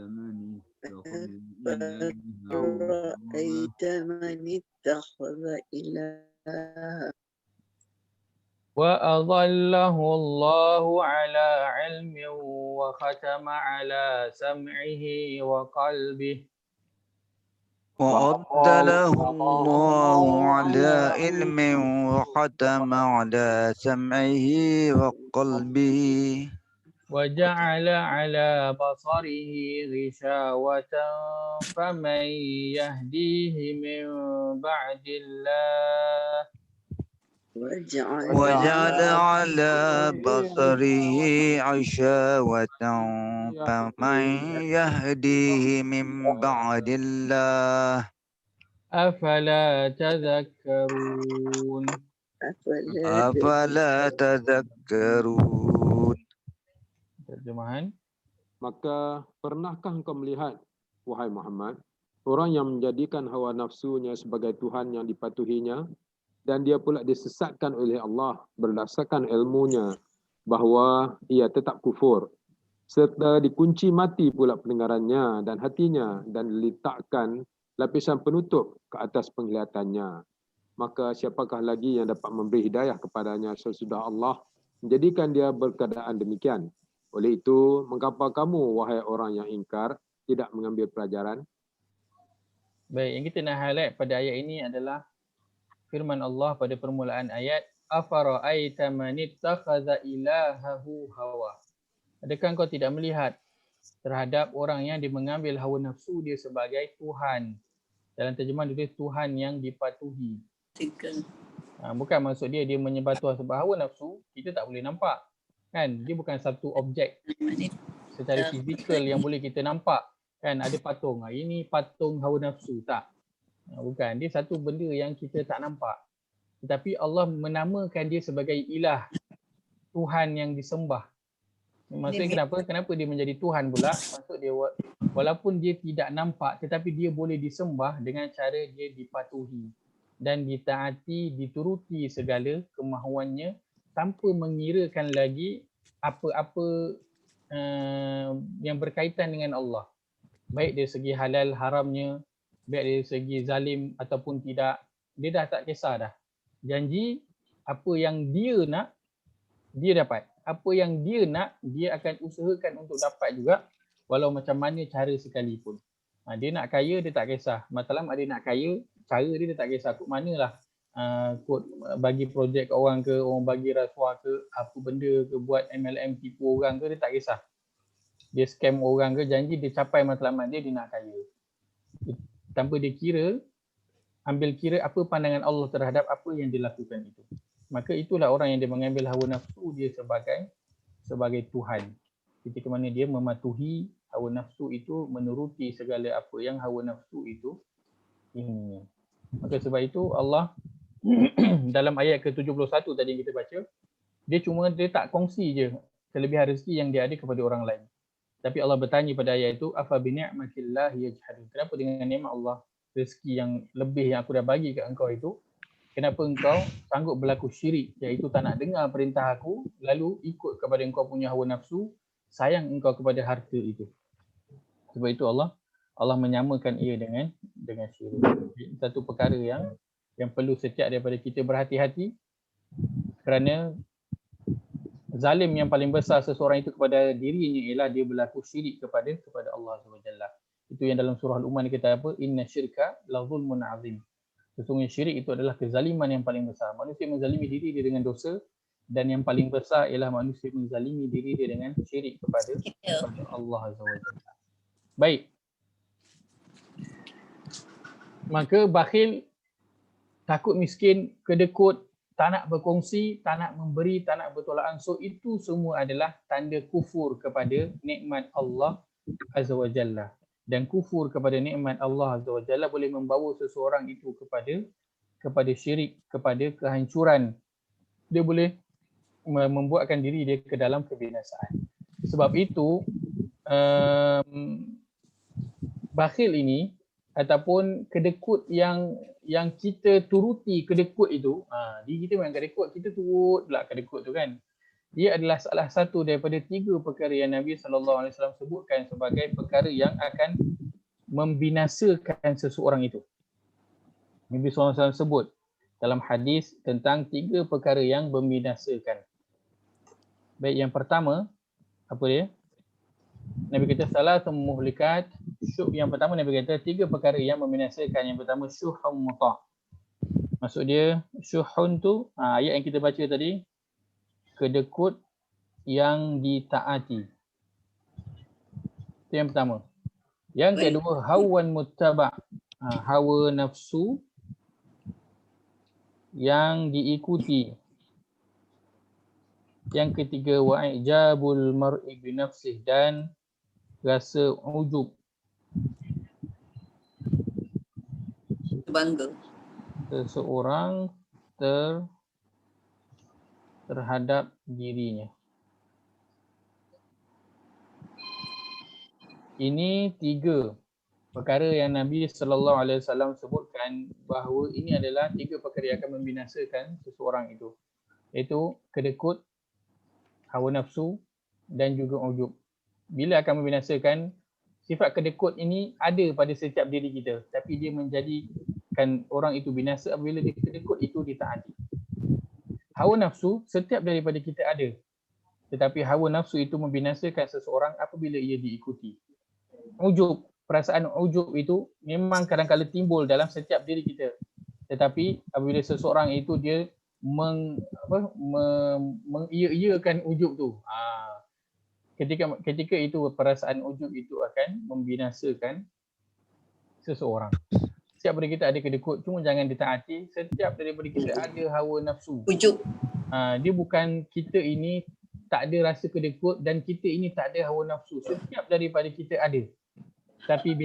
من اتخذ إلهه وأضله الله على علم وختم على سمعه وقلبه وأضله الله على علم وختم على سمعه وقلبه وجعل على بصره غشاوة فمن يهديه من بعد الله وجعل على بصره غشاوة فمن يهديه من بعد الله أفلا تذكرون أفلا تذكرون. Terjemahan. Maka pernahkah engkau melihat, wahai Muhammad, orang yang menjadikan hawa nafsunya sebagai Tuhan yang dipatuhinya, dan dia pula disesatkan oleh Allah berdasarkan ilmunya bahawa ia tetap kufur, serta dikunci mati pula pendengarannya dan hatinya dan diletakkan lapisan penutup ke atas penglihatannya. Maka siapakah lagi yang dapat memberi hidayah kepadanya sesudah Allah menjadikan dia berkeadaan demikian? Oleh itu, mengapa kamu, wahai orang yang ingkar, tidak mengambil pelajaran? Baik, yang kita nak highlight pada ayat ini adalah firman Allah pada permulaan ayat, Afara'aita man ittakhadha ilahahu hawa. Adakah engkau tidak melihat terhadap orang yang dia mengambil hawa nafsu dia sebagai Tuhan? Dalam terjemahan dia Tuhan yang dipatuhi. Bukan maksud dia menyembah Tuhan sebab hawa nafsu kita tak boleh nampak. Kan? Dia bukan satu objek secara fizikal yang boleh kita nampak. Kan ada patung. Ini patung hawa nafsu, tak? Bukan, dia satu benda yang kita tak nampak. Tetapi Allah menamakan dia sebagai ilah, Tuhan yang disembah. Maksudnya kenapa? Kenapa dia menjadi Tuhan pula? Maksud dia walaupun dia tidak nampak tetapi dia boleh disembah dengan cara dia dipatuhi. dan ditaati, dituruti segala kemahuannya tanpa mengirakan lagi apa-apa yang berkaitan dengan Allah. Baik dari segi halal haramnya, baik dari segi zalim ataupun tidak, dia dah tak kisah dah. Janji apa yang dia nak, dia dapat. Apa yang dia nak, dia akan usahakan untuk dapat juga walau macam mana cara sekalipun. Dia nak kaya, dia tak kisah. Masalah dia nak kaya, cara dia tak kisah. Kod manalah. Kod bagi projek ke orang ke, orang bagi rasuah ke, apa benda ke, buat MLM tipu orang ke, dia tak kisah. Dia scam orang ke, janji dia capai matlamat dia nak kaya. Tanpa dia ambil kira apa pandangan Allah terhadap apa yang dilakukan itu. Maka itulah orang yang dia mengambil hawa nafsu dia sebagai Tuhan. Ketika mana dia mematuhi hawa nafsu itu, menuruti segala apa yang hawa nafsu itu inginnya. Maka sebab itu Allah dalam ayat ke-71 tadi yang kita baca, dia tak kongsi je kelebihan rezeki yang dia ada kepada orang lain. Tapi Allah bertanya pada ayat itu, afa bi ni'matillahi yajhadun. Kenapa dengan nikmat Allah, rezeki yang lebih yang aku dah bagi kat engkau itu, kenapa engkau sanggup berlaku syirik, iaitu tak nak dengar perintah aku, lalu ikut kepada engkau punya hawa nafsu, sayang engkau kepada harta itu. Sebab itu Allah menyamakan ia dengan syirik. Satu perkara yang perlu setiap daripada kita berhati-hati, kerana zalim yang paling besar seseorang itu kepada dirinya ialah dia berlaku syirik kepada Allah SWT. Itu yang dalam surah Al-Umar kita apa? Inna syirka la zulmun azim. Sesungguhnya syirik itu adalah kezaliman yang paling besar. Manusia menzalimi diri dia dengan dosa, dan yang paling besar ialah manusia menzalimi diri dia dengan syirik kepada Allah SWT. Baik. Maka bakhil, takut miskin, kedekut, tak nak berkongsi, tak nak memberi, tak nak bertolak ansur, itu semua adalah tanda kufur kepada nikmat Allah Azza wa Jalla. Dan kufur kepada nikmat Allah Azza wa Jalla boleh membawa seseorang itu kepada syirik, kepada kehancuran. Dia boleh membuatkan diri dia ke dalam kebinasaan. Sebab itu bakhil ini ataupun kedekut yang kita turuti kedekut itu, diri kita memang kedekut, kita turut pula kedekut tu kan. Dia adalah salah satu daripada 3 perkara yang Nabi SAW sebutkan sebagai perkara yang akan membinasakan seseorang itu. Nabi SAW sebut dalam hadis tentang 3 perkara yang membinasakan. Baik, yang pertama, apa dia? Nabi kata salatun muhlikat. Yang pertama Nabi kata 3 perkara yang membinasakan. Yang pertama syuhun muta'. Maksud dia syuhun tu ayat yang kita baca tadi, kedekut yang ditaati. Itu yang pertama. Yang kedua hawan muttaba', hawa nafsu yang diikuti. Yang ketiga wa'ijabul mar'i bi nafsih, dan rasa ujub, Bangga. seseorang terhadap dirinya. Ini 3 perkara yang Nabi SAW sebutkan bahawa ini adalah 3 perkara yang akan membinasakan seseorang itu. Iaitu kedekut, hawa nafsu dan juga ujub. Bila akan membinasakan, sifat kedekut ini ada pada setiap diri kita, tapi dia menjadikan orang itu binasa apabila dia kedekut itu ditaati. Hawa nafsu setiap daripada kita ada, tetapi hawa nafsu itu membinasakan seseorang apabila ia diikuti. Ujub, perasaan ujub itu memang kadang-kadang timbul dalam setiap diri kita, tetapi apabila seseorang itu dia mengiya-iyakan ujub tu, ketika itu perasaan ujub itu akan membinasakan seseorang. Setiap daripada kita ada kedekut, cuma jangan ditaati. Setiap daripada kita ada hawa nafsu. Ujub. Dia bukan kita ini tak ada rasa kedekut dan kita ini tak ada hawa nafsu. Setiap daripada kita ada. Tapi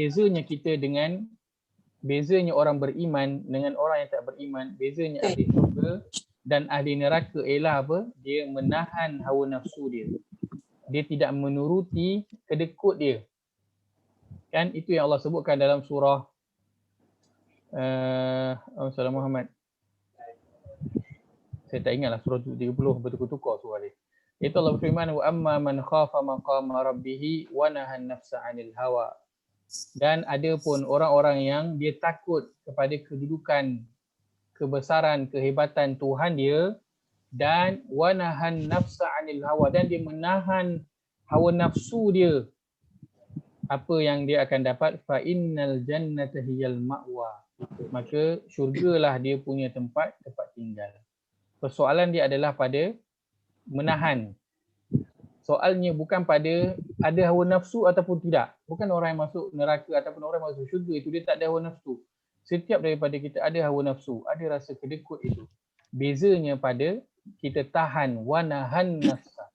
bezanya orang beriman dengan orang yang tak beriman, bezanya ahli syurga dan ahli neraka ialah apa? Dia menahan hawa nafsu dia. Dia tidak menuruti kedekut dia. Kan itu yang Allah sebutkan dalam surah Salam Muhammad. Saya tak ingatlah surah 30 bertukar-tukar surah dia. Itu Allah berfirman wa amma man khafa maqama rabbih wa nahan nafsa 'anil hawa. Dan ada pun orang-orang yang dia takut kepada kedudukan, kebesaran, kehebatan Tuhan dia, dan wa nahan nafsa 'anil hawa, dan dia menahan hawa nafsu dia. Apa yang dia akan dapat, fa innal jannata hiyal ma'wa. Maka syurgalah dia punya tempat tinggal. Persoalan dia adalah pada menahan. Soalnya bukan pada ada hawa nafsu ataupun tidak. Bukan orang yang masuk neraka ataupun orang yang masuk syurga itu dia tak ada hawa nafsu. Setiap daripada kita ada hawa nafsu, ada rasa kedekut itu. Bezanya pada kita tahan wa nahan nafsa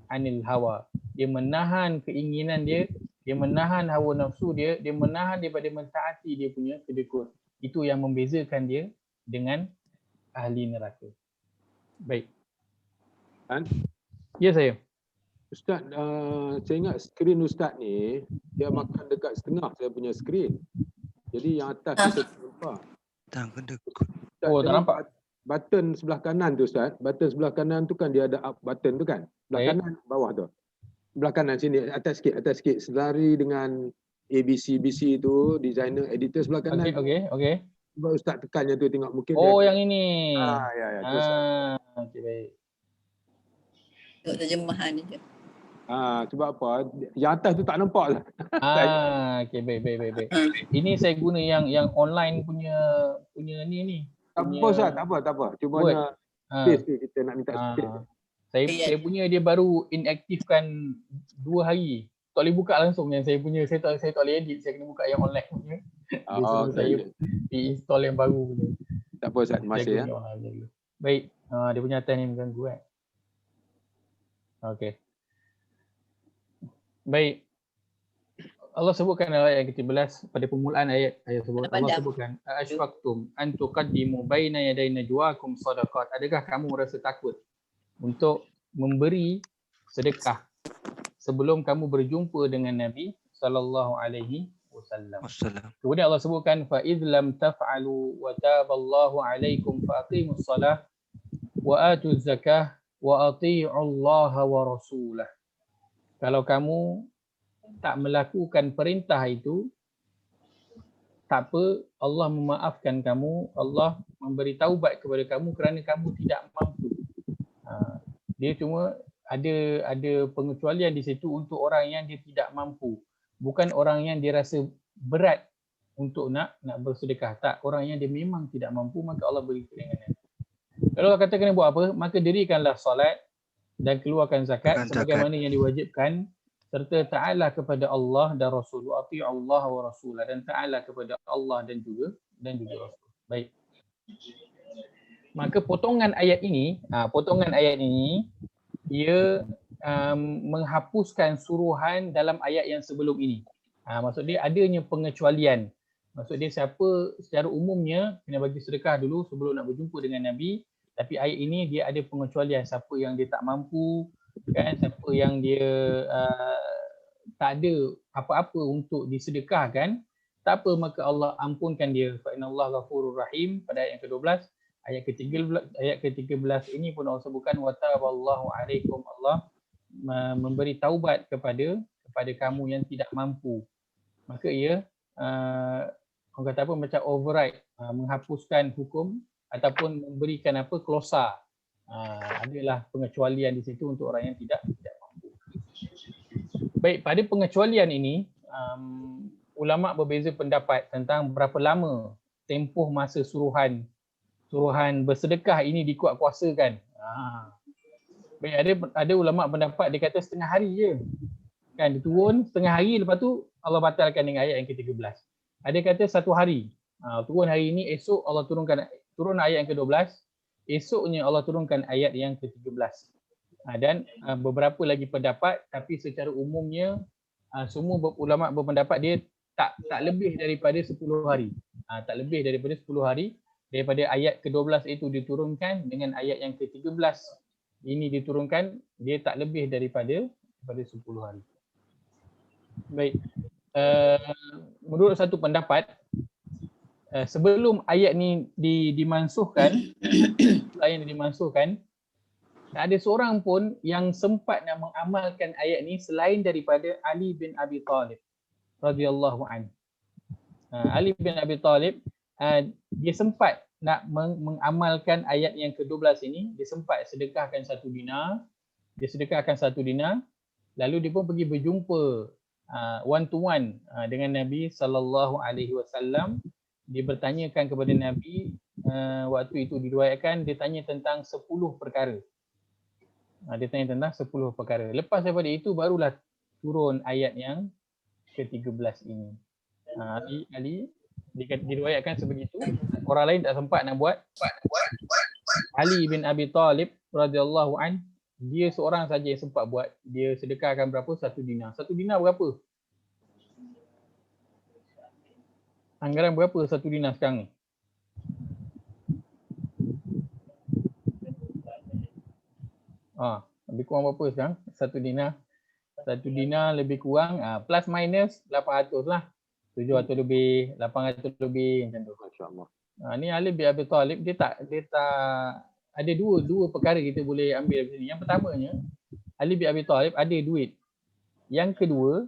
'anil hawa. Dia menahan keinginan dia, dia menahan hawa nafsu dia, dia menahan daripada mentaati dia punya kedekut. Itu yang membezakan dia dengan ahli neraka. Baik. Ya saya. Ustaz, saya ingat skrin Ustaz ni, dia makan dekat setengah saya punya skrin. Jadi yang atas tu saya tak nampak. Tak kedekut. Ustaz, Oh, tak tengok nampak. Button sebelah kanan tu Ustaz. Button sebelah kanan tu kan dia ada up button tu kan. Sebelah Baik. kanan bawah tu. Sebelah kanan sini, atas sikit. Selari dengan ABC tu, designer, editor sebelah kanan. Okey. Cuba Ustaz tekannya tu tengok mungkin Oh, dia. yang ini. Ya. Tu, Ustaz. Okey baik. Untuk terjemahan je. Sebab apa? Yang atas tu tak nampak lah. Okey baik. Ini saya guna yang online punya ni. Tak apa Ustaz, tak apa. Cuma Word. nak space tu kita nak minta space. Saya punya dia baru inaktifkan 2 hari. Tak boleh buka langsung yang saya punya. Saya tak boleh edit, saya kena buka yang online punya. Dia suruh saya install yang baru punya. Tak apa Ustaz, masih ya. Baik, dia punya atas ni mengganggu kan. Okey. Baik. Allah sebutkan dalam ayat ke-13 pada permulaan ayat sebut Allah sebutkan ashfaqtum an tuqaddimu baina yaday najwaakum sadaqat. Adakah kamu merasa takut untuk memberi sedekah sebelum kamu berjumpa dengan Nabi sallallahu alaihi wasallam. Kemudian Allah sebutkan fa idz lam taf'alu wa taballahu alaikum fa aqimus salah wa atuz zakah wa ati'u Allah wa rasulah. Kalau kamu tak melakukan perintah itu, tak apa, Allah memaafkan kamu, Allah memberi taubat kepada kamu kerana kamu tidak mampu. Dia cuma ada pengecualian di situ untuk orang yang dia tidak mampu. Bukan orang yang dia rasa berat untuk nak bersedekah. Tak, orang yang dia memang tidak mampu, maka Allah beri keringanan. Kalau Allah kata kena buat apa, maka dirikanlah solat dan keluarkan zakat sebagaimana yang diwajibkan, serta ta'ala kepada Allah dan Rasul, ati'u Allah wa rasulah, dan ta'ala kepada Allah dan juga Rasul. Baik. Maka potongan ayat ini ia menghapuskan suruhan dalam ayat yang sebelum ini. Maksud dia adanya pengecualian. Maksud dia siapa secara umumnya kena bagi sedekah dulu sebelum nak berjumpa dengan Nabi, tapi ayat ini dia ada pengecualian, siapa yang dia tak mampu kan, siapa yang dia tak ada apa-apa untuk disedekahkan, tak apa, maka Allah ampunkan dia. Fa innallaha ghafurur rahim pada ayat yang ke-12. Ayat ke-13 ini pun Allah sebutkan wa taballahu alaikum, Allah memberi taubat kepada kamu yang tidak mampu. Maka ia orang kata apa, macam override, menghapuskan hukum ataupun memberikan klausa. Adalah pengecualian di situ untuk orang yang tidak mampu. Baik, pada pengecualian ini ulama berbeza pendapat tentang berapa lama tempoh masa suruhan bersedekah ini dikuat-kuasakan. Baik, ada ulama pendapat dia kata setengah hari je. Kan dia turun setengah hari, lepas tu Allah batalkan dengan ayat yang ke-13. Ada kata 1 hari. Turun hari ini, esok Allah turun ayat yang ke-12. Esoknya Allah turunkan ayat yang ke-13. Dan beberapa lagi pendapat, tapi secara umumnya semua ulama berpendapat dia tak lebih daripada 10 hari. Tak lebih daripada 10 hari daripada ayat ke-12 itu diturunkan dengan ayat yang ke-13 ini diturunkan, dia tak lebih daripada 10 hari. Baik. Menurut satu pendapat, sebelum ayat ni dimansuhkan, ayat ni dimansuhkan, tak ada seorang pun yang sempat nak mengamalkan ayat ni selain daripada Ali bin Abi Talib radhiyallahu anhu. Ali bin Abi Talib dia sempat nak mengamalkan ayat yang ke-12 ini, dia sempat sedekahkan 1 dinar. Dia sedekahkan 1 dinar, lalu dia pun pergi berjumpa one to one dengan Nabi sallallahu alaihi wasallam. Dia bertanyakan kepada Nabi, waktu itu diriwayatkan dia tanya tentang 10 perkara. Dia tanya tentang 10 perkara. Lepas daripada itu barulah turun ayat yang ke-13 ini. Ali diriwayatkan sebegitu. Orang lain tak sempat nak buat. Ali bin Abi Talib radhiyallahu an, dia seorang saja yang sempat buat. Dia sedekahkan berapa? 1 dinar. 1 dinar berapa? Anggaran berapa 1 dinar sekarang ni? Lebih kurang berapa sekarang? 1 dinar. 1 dinar lebih kurang plus minus 800 lah. 700 lebih, 800 lebih macam tu. Masya-Allah. Ni Ali bin Abi Talib dia tak ada dua perkara kita boleh ambil dari sini. Yang pertamanya, Ali bin Abi Talib ada duit. Yang kedua,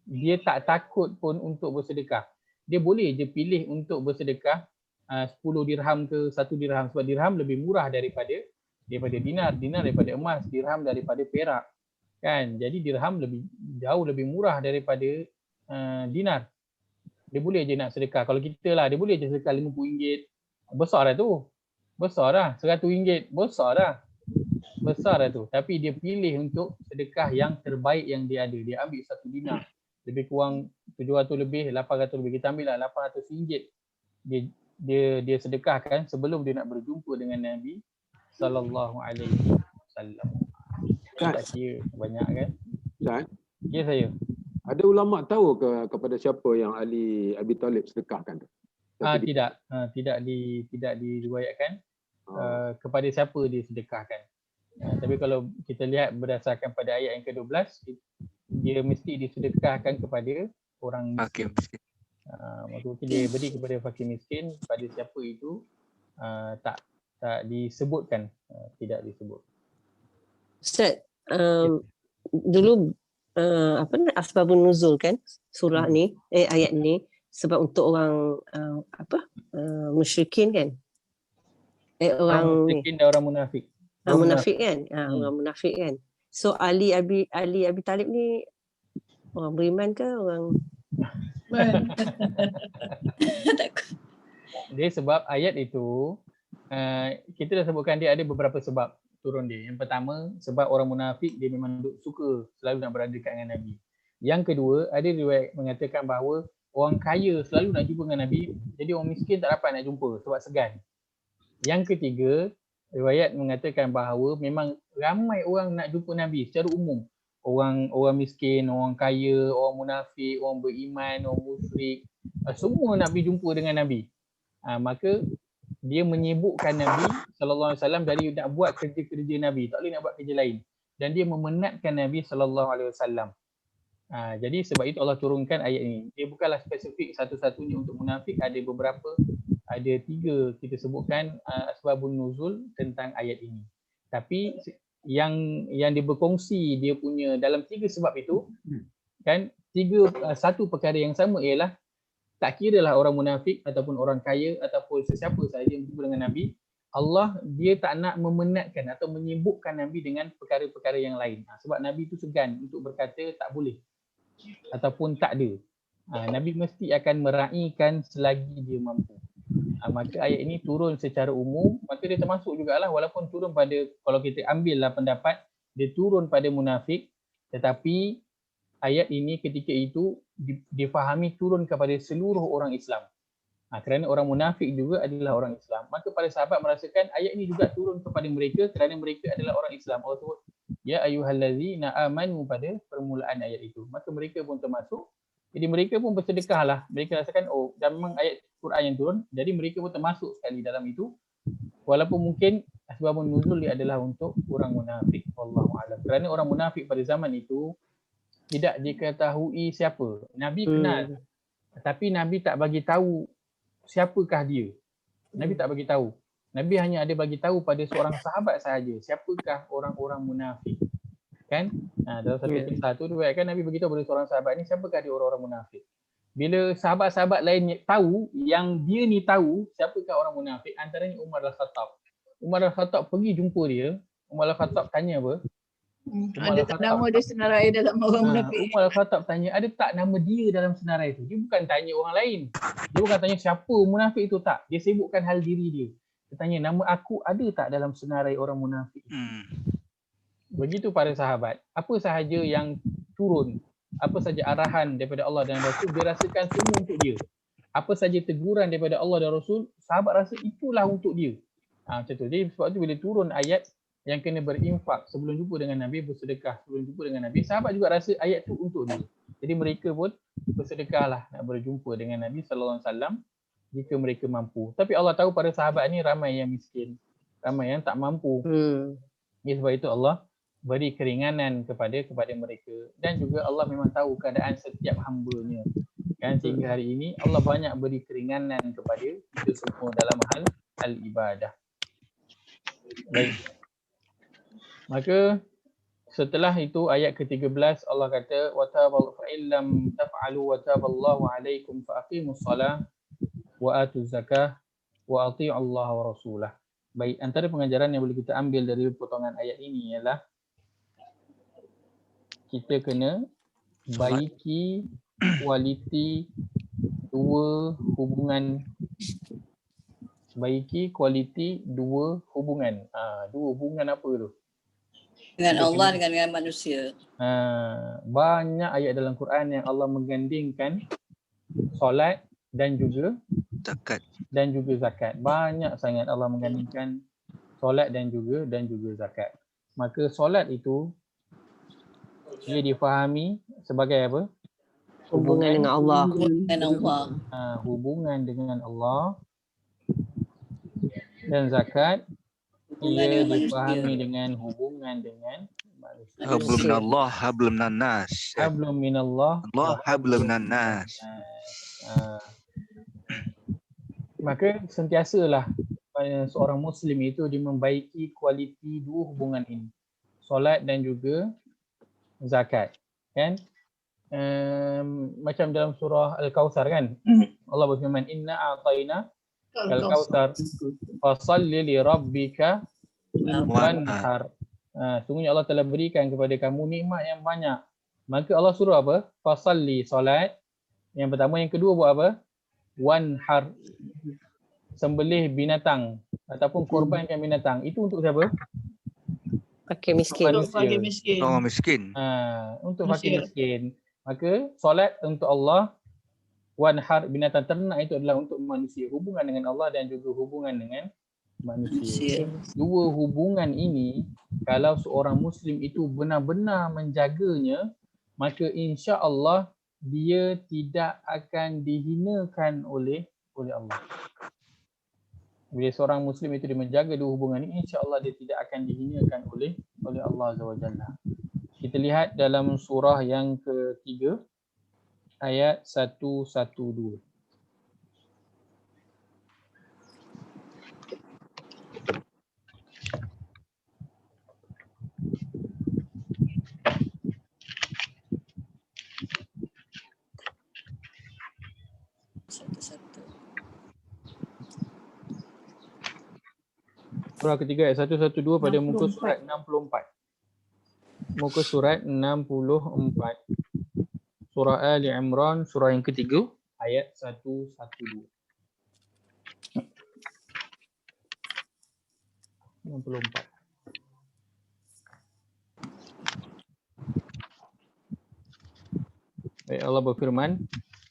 dia tak takut pun untuk bersedekah. Dia boleh je pilih untuk bersedekah 10 dirham ke 1 dirham, sebab dirham lebih murah daripada dinar, dinar daripada emas, dirham daripada perak. Kan? Jadi dirham jauh lebih murah daripada dinar. Dia boleh je nak sedekah. Kalau kita lah, dia boleh je sedekah RM50. Besar dah tu. Besar dah. RM100. Besar dah. Besar dah tu. Tapi dia pilih untuk sedekah yang terbaik yang dia ada. Dia ambil 1 dinar. Lebih kurang 700 lebih, 800 lebih. Kita ambil lah RM800. Dia sedekahkan sebelum dia nak berjumpa dengan Nabi sallallahu alaihi wasallam. Tak kira banyak kan? Ustaz, Ya saya. ada ulama tahu kepada siapa yang Ali Abi Talib sedekahkan tu? Tidak diriwayatkan kepada siapa dia sedekahkan. Tapi kalau kita lihat berdasarkan pada ayat yang ke-12, dia mesti disedekahkan kepada orang miskin. Maksudnya dia beri kepada fakir miskin, pada siapa itu tak disebutkan, tidak disebut. Ustaz, dulu asbabun nuzul kan surah ni, ayat ni sebab untuk orang musyrikin kan, orang musyrikin dan orang munafik. Munafik kan, orang munafik kan. So Ali Abi Talib ni orang beriman ke orang? Dia sebab ayat itu kita dah sebutkan dia ada beberapa sebab turun dia. Yang pertama, sebab orang munafik dia memang suka selalu nak berada dekat dengan Nabi. Yang kedua, ada riwayat mengatakan bahawa orang kaya selalu nak jumpa dengan Nabi, jadi orang miskin tak dapat nak jumpa sebab segan. Yang ketiga, riwayat mengatakan bahawa memang ramai orang nak jumpa Nabi secara umum. Orang miskin, orang kaya, orang munafik, orang beriman, orang musyrik, semua nak pergi jumpa dengan Nabi. Maka dia menyibukkan Nabi sallallahu alaihi wasallam dari nak buat kerja-kerja Nabi, tak boleh nak buat kerja lain. Dan dia memenatkan Nabi sallallahu alaihi wasallam. Jadi sebab itu Allah turunkan ayat ini. Dia bukanlah spesifik satu-satunya untuk munafik, ada beberapa, ada 3 kita sebutkan asbabun nuzul tentang ayat ini. Tapi yang dia berkongsi dia punya dalam 3 sebab itu kan, satu perkara yang sama ialah tak kira lah orang munafik ataupun orang kaya ataupun sesiapa sahaja yang berjumpa dengan Nabi, Allah dia tak nak memenatkan atau menyibukkan Nabi dengan perkara-perkara yang lain. Sebab Nabi itu segan untuk berkata tak boleh ataupun tak ada. Nabi mesti akan meraihkan selagi dia mampu. Maka ayat ini turun secara umum, maka dia termasuk jugalah walaupun turun pada, kalau kita ambillah pendapat dia turun pada munafik, tetapi ayat ini ketika itu difahami turun kepada seluruh orang Islam. Kerana orang munafik juga adalah orang Islam. Maka para sahabat merasakan ayat ini juga turun kepada mereka kerana mereka adalah orang Islam. Allah sebut ya ayyuhallazina amanu pada permulaan ayat itu. Maka mereka pun termasuk. Jadi mereka pun bersedekahlah. Mereka rasakan dan memang ayat Quran yang turun. Jadi mereka pun termasuk sekali dalam itu. Walaupun mungkin asbabun nuzul dia adalah untuk orang munafik. Wallahu a'lam. Kerana orang munafik pada zaman itu tidak diketahui siapa. Nabi kenal. Tapi Nabi tak bagi tahu siapakah dia. Nabi tak bagi tahu. Nabi hanya ada bagi tahu pada seorang sahabat sahaja siapakah orang-orang munafik. Kan? Dalam satu kisah tu diriwayatkan Nabi beritahu pada seorang sahabat ni siapakah dia orang-orang munafik. Bila sahabat-sahabat lain tahu yang dia ni tahu siapakah orang munafik, antaranya Umar Al-Khattab. Umar Al-Khattab pergi jumpa dia. Umar Al-Khattab tanya apa? Ada tak nama dia senarai dalam orang munafik? Umar Al-Khattab tanya, ada tak nama dia dalam senarai tu? Dia bukan tanya orang lain. Dia bukan tanya siapa munafik itu, tak. Dia sibukkan hal diri dia. Dia tanya, nama aku ada tak dalam senarai orang munafik? Begitu para sahabat. Apa sahaja yang turun, apa saja arahan daripada Allah dan Rasul, dia rasakan semua untuk dia. Apa saja teguran daripada Allah dan Rasul, sahabat rasa itulah untuk dia. Macam tu. Jadi sebab tu bila turun ayat yang kena berinfak sebelum jumpa dengan Nabi, bersedekah sebelum jumpa dengan Nabi, sahabat juga rasa ayat tu untuk dia. Jadi mereka pun bersedekahlah nak berjumpa dengan Nabi SAW jika mereka mampu. Tapi Allah tahu pada sahabat ni ramai yang miskin, ramai yang tak mampu. Sebab itu Allah beri keringanan kepada mereka. Dan juga Allah memang tahu keadaan setiap hamba-Nya. Kan, sehingga hari ini Allah banyak beri keringanan kepada kita semua dalam hal al-ibadah. Baik. Maka setelah itu ayat ke-13 Allah kata wa tabal fa illam taf'alu wa taballahu alaikum fa aqimus salah wa atuz zakah wa ati'u Allah wa rasulah. Baik, antara pengajaran yang boleh kita ambil dari potongan ayat ini ialah kita kena baiki kualiti dua hubungan. Baiki kualiti dua hubungan. Dua hubungan apa tu? Dengan Allah dengan manusia. Banyak ayat dalam Quran yang Allah menggandingkan solat dan juga zakat. Banyak sangat Allah menggandingkan solat dan juga zakat. Maka solat itu dia difahami sebagai apa? Hubungan dengan Allah. Hubungan dengan Allah. Dan zakat ia difahami dengan hubungan dengan manusia. Hablum minallah, hablum minan nas. Hablum minallah, Allah hablum minan nas. Maka sentiasalah seorang Muslim itu dia membaiki kualiti dua hubungan ini. Solat dan juga zakat. Kan? Macam dalam surah Al-Kautsar kan? Allah berfirman, Inna a'tayna Al-Kautsar fasalli li rabbika wanhar. Sungguhnya Allah telah berikan kepada kamu nikmat yang banyak. Maka Allah suruh apa? Fasalli, solat. Yang pertama, yang kedua buat apa? Wanhar, sembelih binatang ataupun korbankan binatang. Itu untuk siapa? Fakir miskin. Untuk fakir miskin. Orang miskin. Untuk fakir miskin. Maka solat untuk Allah, wanhar binatang ternak itu adalah untuk manusia. Hubungan dengan Allah dan juga hubungan dengan manusia. Dua hubungan ini kalau seorang Muslim itu benar-benar menjaganya, maka insya-Allah dia tidak akan dihinakan oleh Allah. Bila seorang Muslim itu dia menjaga dua hubungan ini, insya-Allah dia tidak akan dihinakan oleh Allah Azza wa Jalla. Kita lihat dalam surah yang ketiga ayat 112. Surah ketiga ayat 112 pada muka surat 64. Muka surat 64. Surah Ali Imran, surah yang ketiga, ayat 112. Baik, Allah berfirman,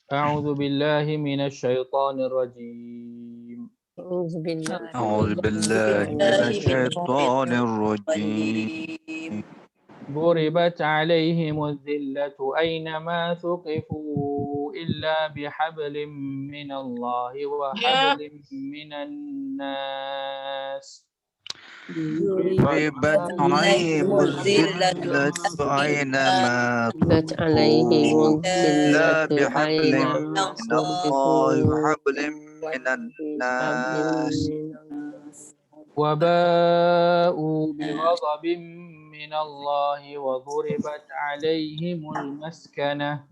A'udzu billahi minasyaitonir rajim. A'udzu billahi minasyaitonir rajim. ضربت عليهم الذلة أينما ثقفوا إلا بحبل من الله وحبل من الناس ضربت عليهم الذلة أينما عليهم تقفوا إلا الذلة بحبل أينما من الله وحبل ثقفوا من الناس وباءوا بغضب من الله وضربت عليهم المسكنة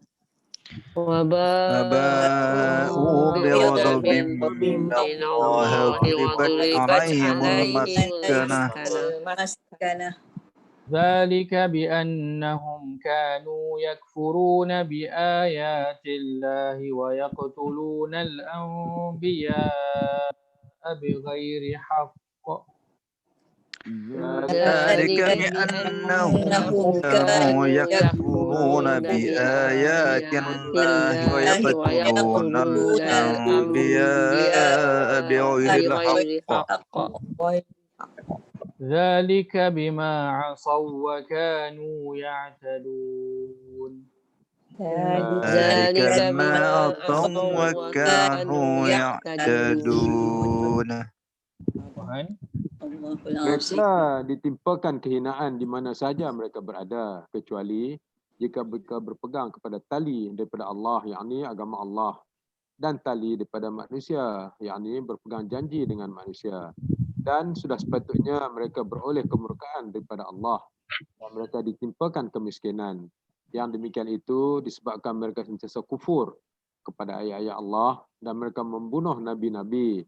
وباءوا بغضب من الله وضربت عليهم المسكنة مسكنة ذلك بأنهم كانوا يكفرون بآيات الله ويقتلون الأنبياء بغير حق ذلك بأنهم كانوا يكفرون بآيات الله ويقتلون الأنبياء بغير الحق ذلك بما عصوا وكانوا يعتدون ذلك بما عصوا وكانوا يعتدون. Mereka ditimpakan kehinaan di mana saja mereka berada, kecuali jika mereka berpegang kepada tali daripada Allah, yakni agama Allah, dan tali daripada manusia, yakni berpegang janji dengan manusia. Dan sudah sepatutnya mereka beroleh kemurkaan daripada Allah dan mereka ditimpakan kemiskinan. Yang demikian itu disebabkan mereka sentiasa kufur kepada ayat-ayat Allah dan mereka membunuh nabi-nabi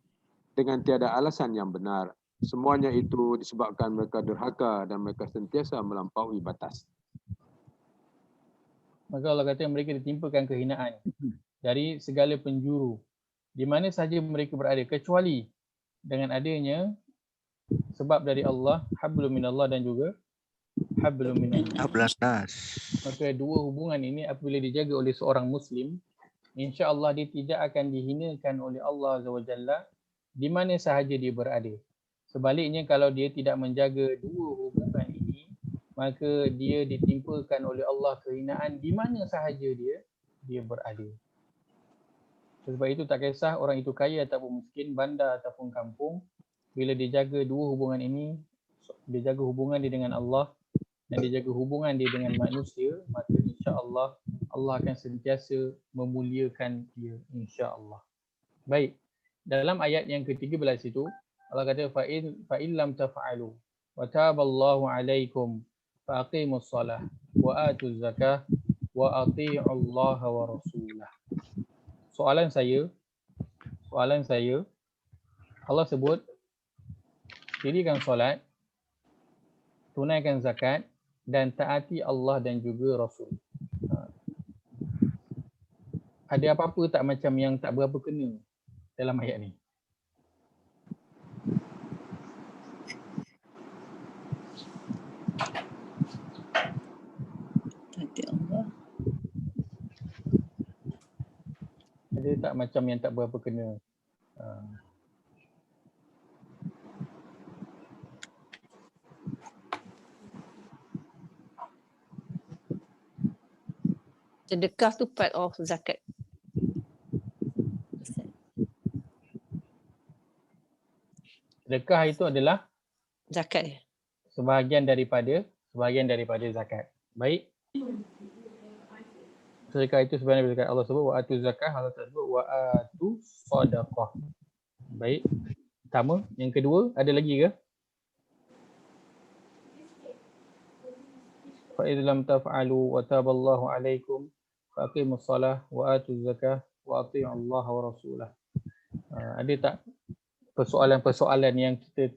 dengan tiada alasan yang benar. Semuanya itu disebabkan mereka derhaka dan mereka sentiasa melampaui batas. Maka Allah kata mereka ditimpakan kehinaan dari segala penjuru di mana saja mereka berada, kecuali dengan adanya sebab dari Allah, hablum minallah dan juga hablum minannas. Maka dua hubungan ini apabila dijaga oleh seorang Muslim, insya-Allah dia tidak akan dihinakan oleh Allah Azza wa Jalla di mana sahaja dia berada. Sebaliknya kalau dia tidak menjaga dua hubungan ini, maka dia ditimpakan oleh Allah kehinaan di mana sahaja dia berada. Sebab itu tak kisah orang itu kaya ataupun miskin, bandar ataupun kampung, bila dia jaga dua hubungan ini, dia jaga hubungan dia dengan Allah dan dia jaga hubungan dia dengan manusia, maka insya-Allah Allah akan sentiasa memuliakan dia, insya-Allah. Baik. Dalam ayat yang ke-13 itu Allah kata fa in lam taf'alu wa taballahu alaikum fa aqimus salah wa atuz zakah wa ati'u Allah wa rasulah. Soalan saya Allah sebut dirikan solat, tunaikan zakat dan taati Allah dan juga Rasul. Ada apa-apa tak macam yang tak berapa kena dalam ayat ni? Ada tak macam yang tak berapa kena? Sedekah tu part of zakat. Sedekah itu adalah Zakat. Sebahagian daripada zakat. Baik. Sedekah itu sebenarnya zakat. Allah sebut wa atu zakah, Allah tak sebut wa atu sadaqah. Baik. Pertama, yang kedua ada lagi ke? Fa idh lam taf'alu wa taballahu alaikum fa aqimus salah wa atu zakah wa ati'u Allah wa rasulah. Ada tak persoalan-persoalan yang kita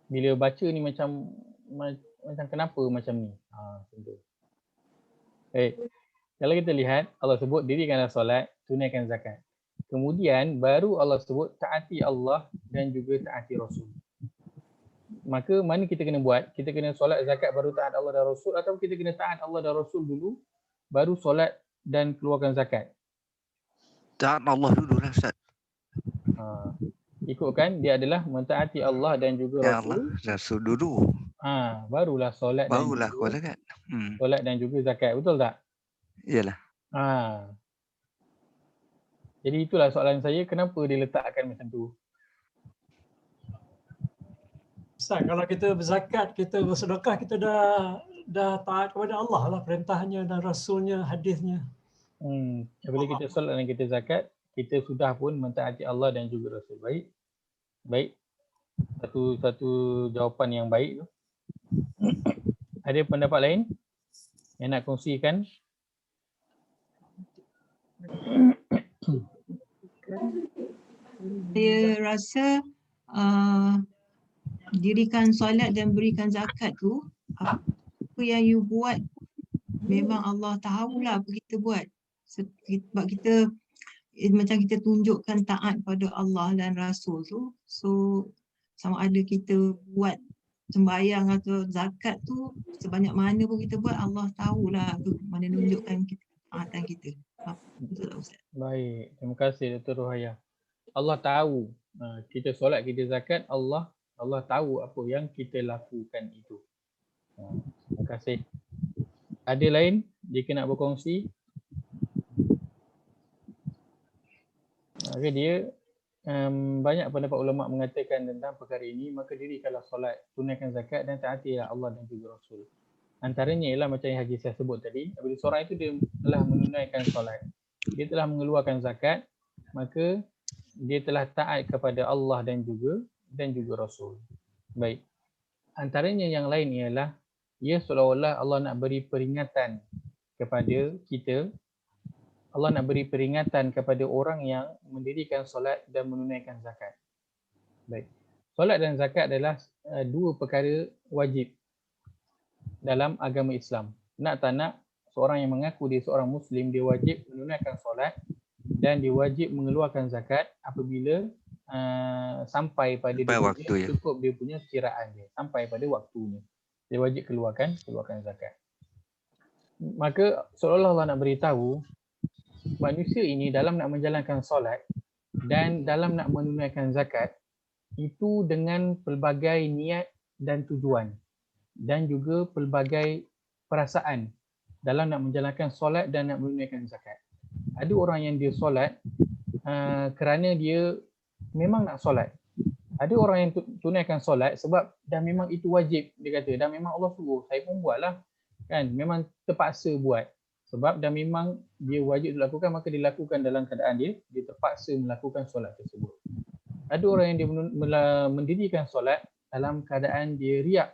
bila baca ni macam kenapa macam ni? Tentu. Baik. Kalau kita lihat Allah sebut dirikanlah solat, tunaikan zakat. Kemudian baru Allah sebut taati Allah dan juga taati Rasul. Maka mana kita kena buat? Kita kena solat, zakat baru taat Allah dan Rasul, atau kita kena taat Allah dan Rasul dulu baru solat dan keluarkan zakat? Taat Allah dulu lah Ustaz. Ikutkan dia adalah mentaati Allah dan juga Ya Rasul. Allah, Rasul dulu. Barulah solat dan juga zakat. Solat dan juga zakat, betul tak? Iyalah. Jadi itulah soalan saya, kenapa diletakkan macam tu? Ustaz, kalau kita berzakat, kita bersedekah, kita dah taat kepada Allah lah, perintahnya dan rasulnya, hadisnya. Bila kita solat dan kita zakat, kita sudah pun mentaati Allah dan juga Rasul. Baik. Satu jawapan yang baik tu. Ada pendapat lain yang nak kongsikan? Saya rasa dirikan solat dan berikan zakat tu, apa yang you buat memang Allah tahulah apa kita buat. Sebab kita macam kita tunjukkan taat pada Allah dan Rasul tu. So sama ada kita buat sembahyang atau zakat tu, sebanyak mana pun kita buat, Allah tahulah mana nunjukkan kita taatan kita. Betul tak Ustaz? Baik, terima kasih Dr. Rohaya. Allah tahu kita solat, kita zakat, Allah tahu apa yang kita lakukan itu. Terima kasih. Ada lain jika nak berkongsi? Okay, dia banyak pendapat ulama mengatakan tentang perkara ini, maka dirikanlah solat, tunaikan zakat dan taatilah Allah dan juga Rasul. Antaranya ialah macam yang Haji saya sebut tadi, apabila seorang itu dia telah menunaikan solat, dia telah mengeluarkan zakat, maka dia telah taat kepada Allah dan juga Rasul. Baik. Antaranya yang lain ialah ia seolah-olah Allah nak beri peringatan kepada kita. Allah nak beri peringatan kepada orang yang mendirikan solat dan menunaikan zakat. Baik. Solat dan zakat adalah dua perkara wajib dalam agama Islam. Nak tak nak, seorang yang mengaku dia seorang Muslim, dia wajib menunaikan solat dan dia wajib mengeluarkan zakat apabila sampai pada dia cukup dia punya kiraan dia, sampai pada waktunya. Dia wajib keluarkan zakat. Maka seolah-olah Allah nak beritahu manusia ini dalam nak menjalankan solat dan dalam nak menunaikan zakat itu dengan pelbagai niat dan tujuan dan juga pelbagai perasaan dalam nak menjalankan solat dan nak menunaikan zakat. Ada orang yang dia solat kerana dia memang nak solat. Ada orang yang tunaikan solat sebab dah memang itu wajib, dia kata dah memang Allah suruh, saya pun buatlah. Kan, memang terpaksa buat. Sebab dah memang dia wajib dilakukan, maka dilakukan dalam keadaan dia terpaksa melakukan solat tersebut. Ada orang yang dia mendirikan solat dalam keadaan dia riak.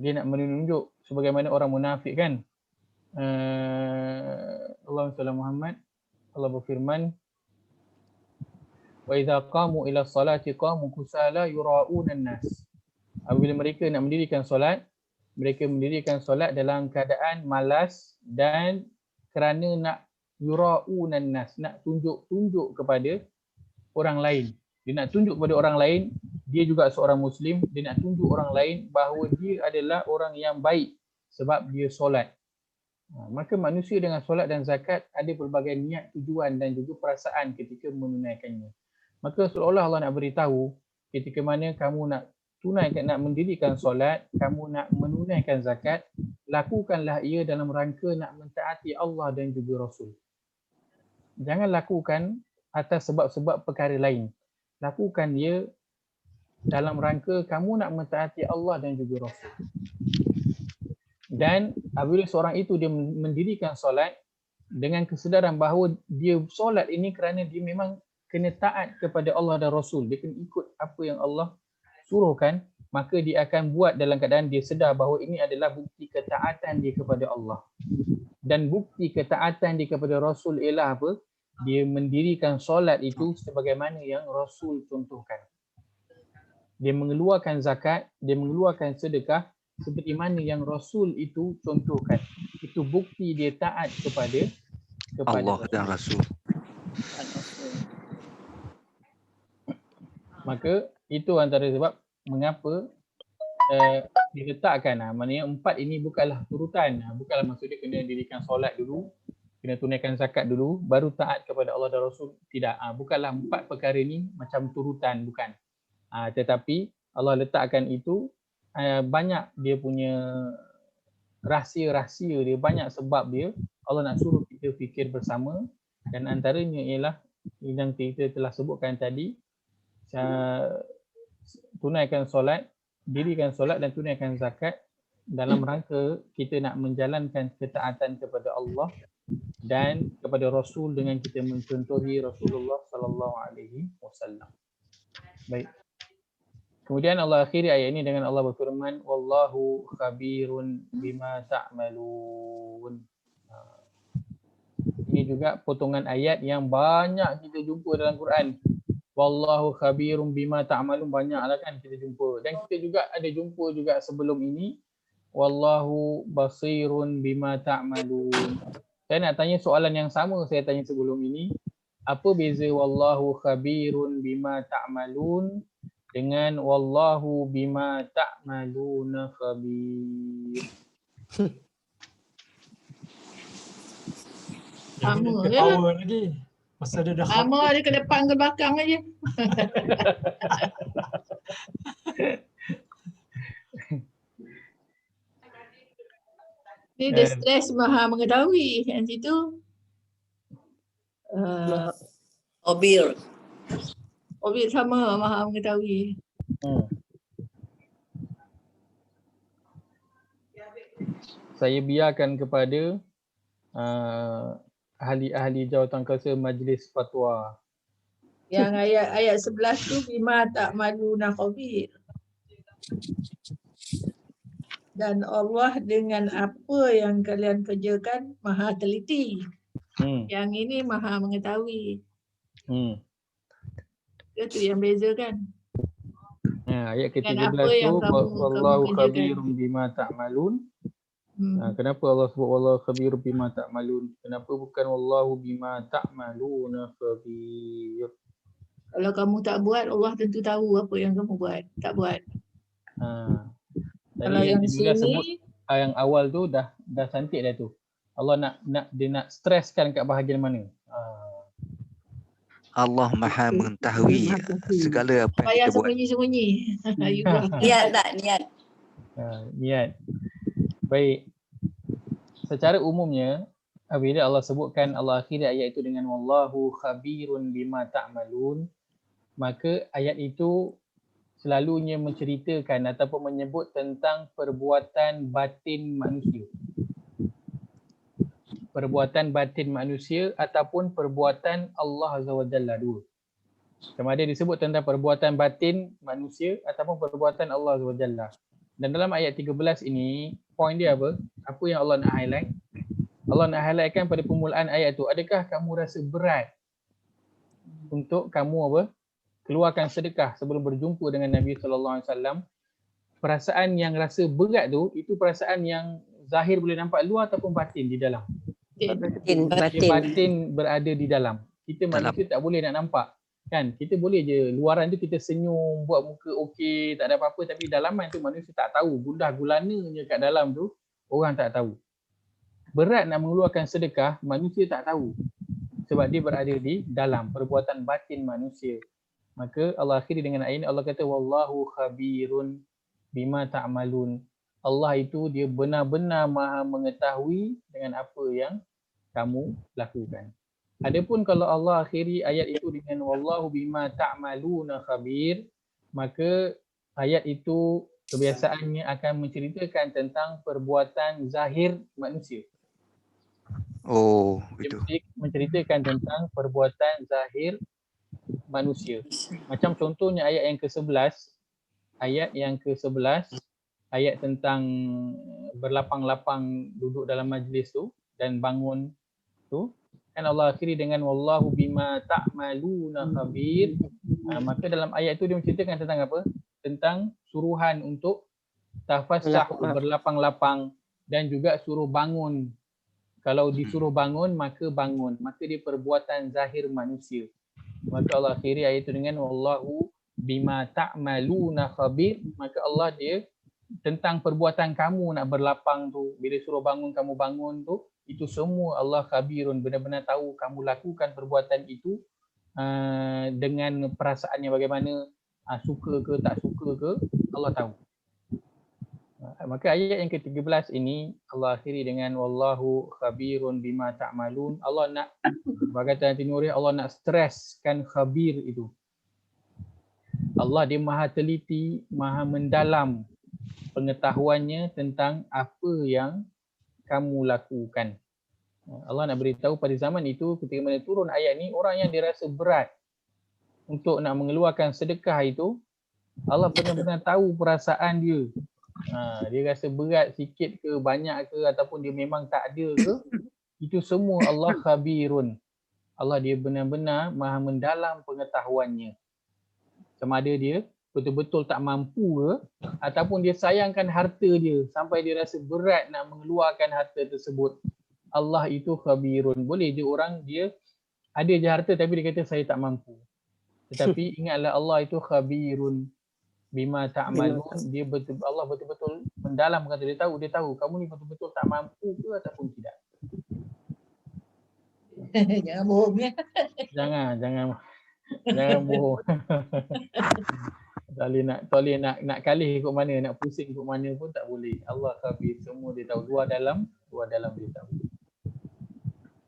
Dia nak menunjuk sebagaimana orang munafik kan. Allahumma salli Muhammad, Allah berfirman, wa idza qamu ila salati qamu kusala yura'unan nas. Apabila mereka nak mendirikan solat, mereka mendirikan solat dalam keadaan malas dan kerana nak yura'unan nas, nak tunjuk kepada orang lain. Dia nak tunjuk kepada orang lain, dia juga seorang Muslim, dia nak tunjuk orang lain bahawa dia adalah orang yang baik sebab dia solat. Maka manusia dengan solat dan zakat ada pelbagai niat, tujuan dan juga perasaan ketika menunaikannya. Maka seolah-olah Allah nak beritahu ketika mana kamu nak tunaikan, nak mendirikan solat, kamu nak menunaikan zakat, lakukanlah ia dalam rangka nak mentaati Allah dan juga Rasul. Jangan lakukan atas sebab-sebab perkara lain. Lakukan ia dalam rangka kamu nak mentaati Allah dan juga Rasul. Dan apabila seorang itu dia mendirikan solat dengan kesedaran bahawa dia solat ini kerana dia memang kena taat kepada Allah dan Rasul, dia kena ikut apa yang Allah suruhkan, maka dia akan buat dalam keadaan dia sedar bahawa ini adalah bukti ketaatan dia kepada Allah. Dan bukti ketaatan dia kepada Rasul ialah apa? Dia mendirikan solat itu sebagaimana yang Rasul contohkan. Dia mengeluarkan zakat, dia mengeluarkan sedekah seperti mana yang Rasul itu contohkan. Itu bukti dia taat kepada Allah dan Rasul. Maka itu antara sebab mengapa diletakkan, maknanya 4 ini bukanlah turutan, bukanlah maksudnya kena dirikan solat dulu, kena tunaikan zakat dulu, baru taat kepada Allah dan Rasul. Tidak, bukanlah 4 perkara ini macam turutan, bukan. Tetapi Allah letakkan itu banyak dia punya rahsia-rahsia dia, banyak sebab dia. Allah nak suruh kita fikir bersama dan antaranya ialah yang kita telah sebutkan tadi, tunaikan solat dirikan solat dan tunaikan zakat dalam rangka kita nak menjalankan ketaatan kepada Allah dan kepada Rasul dengan kita mencontohi Rasulullah sallallahu alaihi wasallam. Baik. Kemudian Allah akhiri ayat ini dengan Allah berfirman, wallahu khabirun bima ta'malun. Ini juga potongan ayat yang banyak kita jumpa dalam Quran. Wallahu khabirun bima ta'malun, banyaklah kan kita jumpa. Dan kita juga ada jumpa juga sebelum ini, wallahu basirun bima ta'malun. Saya nak tanya soalan yang sama saya tanya sebelum ini. Apa beza wallahu khabirun bima ta'malun dengan wallahu bima ta'maluna khabir? Sama Dia je. power lagi. Masa dia dah Sama dia ke depan ke belakang aja. Ni dia stres maha mengetahui yang situ. Obir. Obit sama maha mengetahui. Saya biarkan kepada ahli-ahli jawatan kuasa majlis fatwa. Yang ayat 11 tu bima tak malu nakhabir. Dan Allah dengan apa yang kalian kerjakan maha teliti. Yang ini maha mengetahui. Itu yang beza kan. Ayat Dan ke-13 apa yang tu kamu wallahu kerjakan. khabirum bima ta'malun. Kenapa Allah sebut wallahu khabirum bima ta'malun? Kenapa bukan wallahu bima ta'maluna khabir? Kalau kamu tak buat, Allah tentu tahu apa yang kamu buat. Tak buat. Kalau Tadi yang dia sebut sini, yang awal tu dah cantik dah tu. Allah dia nak streskan kat bahagian mana? Allah Maha mengetahui segala apa yang payah kita buat. sembunyi-sembunyi. You buat. Niat tak? Niat. Niat. Baik. Secara umumnya, bila Allah sebutkan Allah akhiri ayat itu dengan wallahu khabirun bima ta'malun, maka ayat itu selalunya menceritakan ataupun menyebut tentang perbuatan batin manusia. Perbuatan batin manusia ataupun perbuatan Allah Azza wa Jalla dua. Sama ada disebut tentang perbuatan batin manusia ataupun perbuatan Allah Azza wa Jalla. Dan dalam ayat 13 ini, poin dia apa? Apa yang Allah nak highlight? Allah nak highlightkan pada permulaan ayat tu, adakah kamu rasa berat untuk kamu apa? Keluarkan sedekah sebelum berjumpa dengan Nabi sallallahu alaihi wasallam? Perasaan yang rasa berat tu, itu perasaan yang zahir boleh nampak luar ataupun batin di dalam. Batin berada di dalam. Kita manusia tak boleh nak nampak. Kan? Kita boleh je luaran tu kita senyum, buat muka okey, tak ada apa-apa, tapi dalaman tu manusia tak tahu. Gundah gulananya kat dalam tu orang tak tahu. Berat nak mengeluarkan sedekah, manusia tak tahu. Sebab dia berada di dalam perbuatan batin manusia. Maka Allah akhiri dengan ayat ini, Allah kata wallahu khabirun bima ta'malun. Allah itu dia benar-benar maha mengetahui dengan apa yang kamu lakukan. Adapun kalau Allah akhiri ayat itu dengan wallahu bima ta'maluna khabir, maka ayat itu kebiasaannya akan menceritakan tentang perbuatan zahir manusia. Oh, itu. Dia menceritakan tentang perbuatan zahir manusia. Macam contohnya ayat yang ke-11, ayat tentang berlapang-lapang duduk dalam majlis tu dan bangun tu, kan Allah akhiri dengan wallahu bima ta'maluna khabir. Maka dalam ayat tu dia menceritakan tentang apa? Tentang suruhan untuk tafassahu, berlapang-lapang, dan juga suruh bangun. Kalau disuruh bangun, maka bangun. Maka dia perbuatan zahir manusia. Maka Allah akhiri ayat itu dengan wallahu bima ta'maluna khabir. Maka Allah dia tentang perbuatan kamu nak berlapang tu, bila suruh bangun kamu bangun tu, itu semua Allah khabirun, benar-benar tahu kamu lakukan perbuatan itu dengan perasaannya bagaimana, suka ke tak suka ke, Allah tahu. Maka ayat yang ke-13 ini Allah akhiri dengan wallahu khabirun bima ta'malun. Allah nak, berkata Nanti Nuriyah, Allah nak streskan khabir itu. Allah dia maha teliti, maha mendalam pengetahuannya tentang apa yang kamu lakukan. Allah nak beritahu pada zaman itu ketika mana turun ayat ni, orang yang dirasa berat untuk nak mengeluarkan sedekah itu, Allah benar-benar tahu perasaan dia. Dia rasa berat sikit ke, banyak ke, ataupun dia memang tak ada ke, itu semua Allah khabirun. Allah dia benar-benar maha mendalam pengetahuannya. Sama ada dia betul-betul tak mampu ke, ataupun dia sayangkan harta dia sampai dia rasa berat nak mengeluarkan harta tersebut. Allah itu khabirun. Boleh je orang dia ada je harta tapi dia kata saya tak mampu. Tetapi ingatlah Allah itu khabirun bima ta'malun. Dia Allah betul-betul mendalam kata dia tahu kamu ni betul-betul tak mampu ke ataupun tidak. Jangan bohong ya. Jangan bohong. Tak boleh nak kalih ikut mana, nak pusing ikut mana pun tak boleh. Allah khabir, semua dia tahu, luar dalam dia tahu.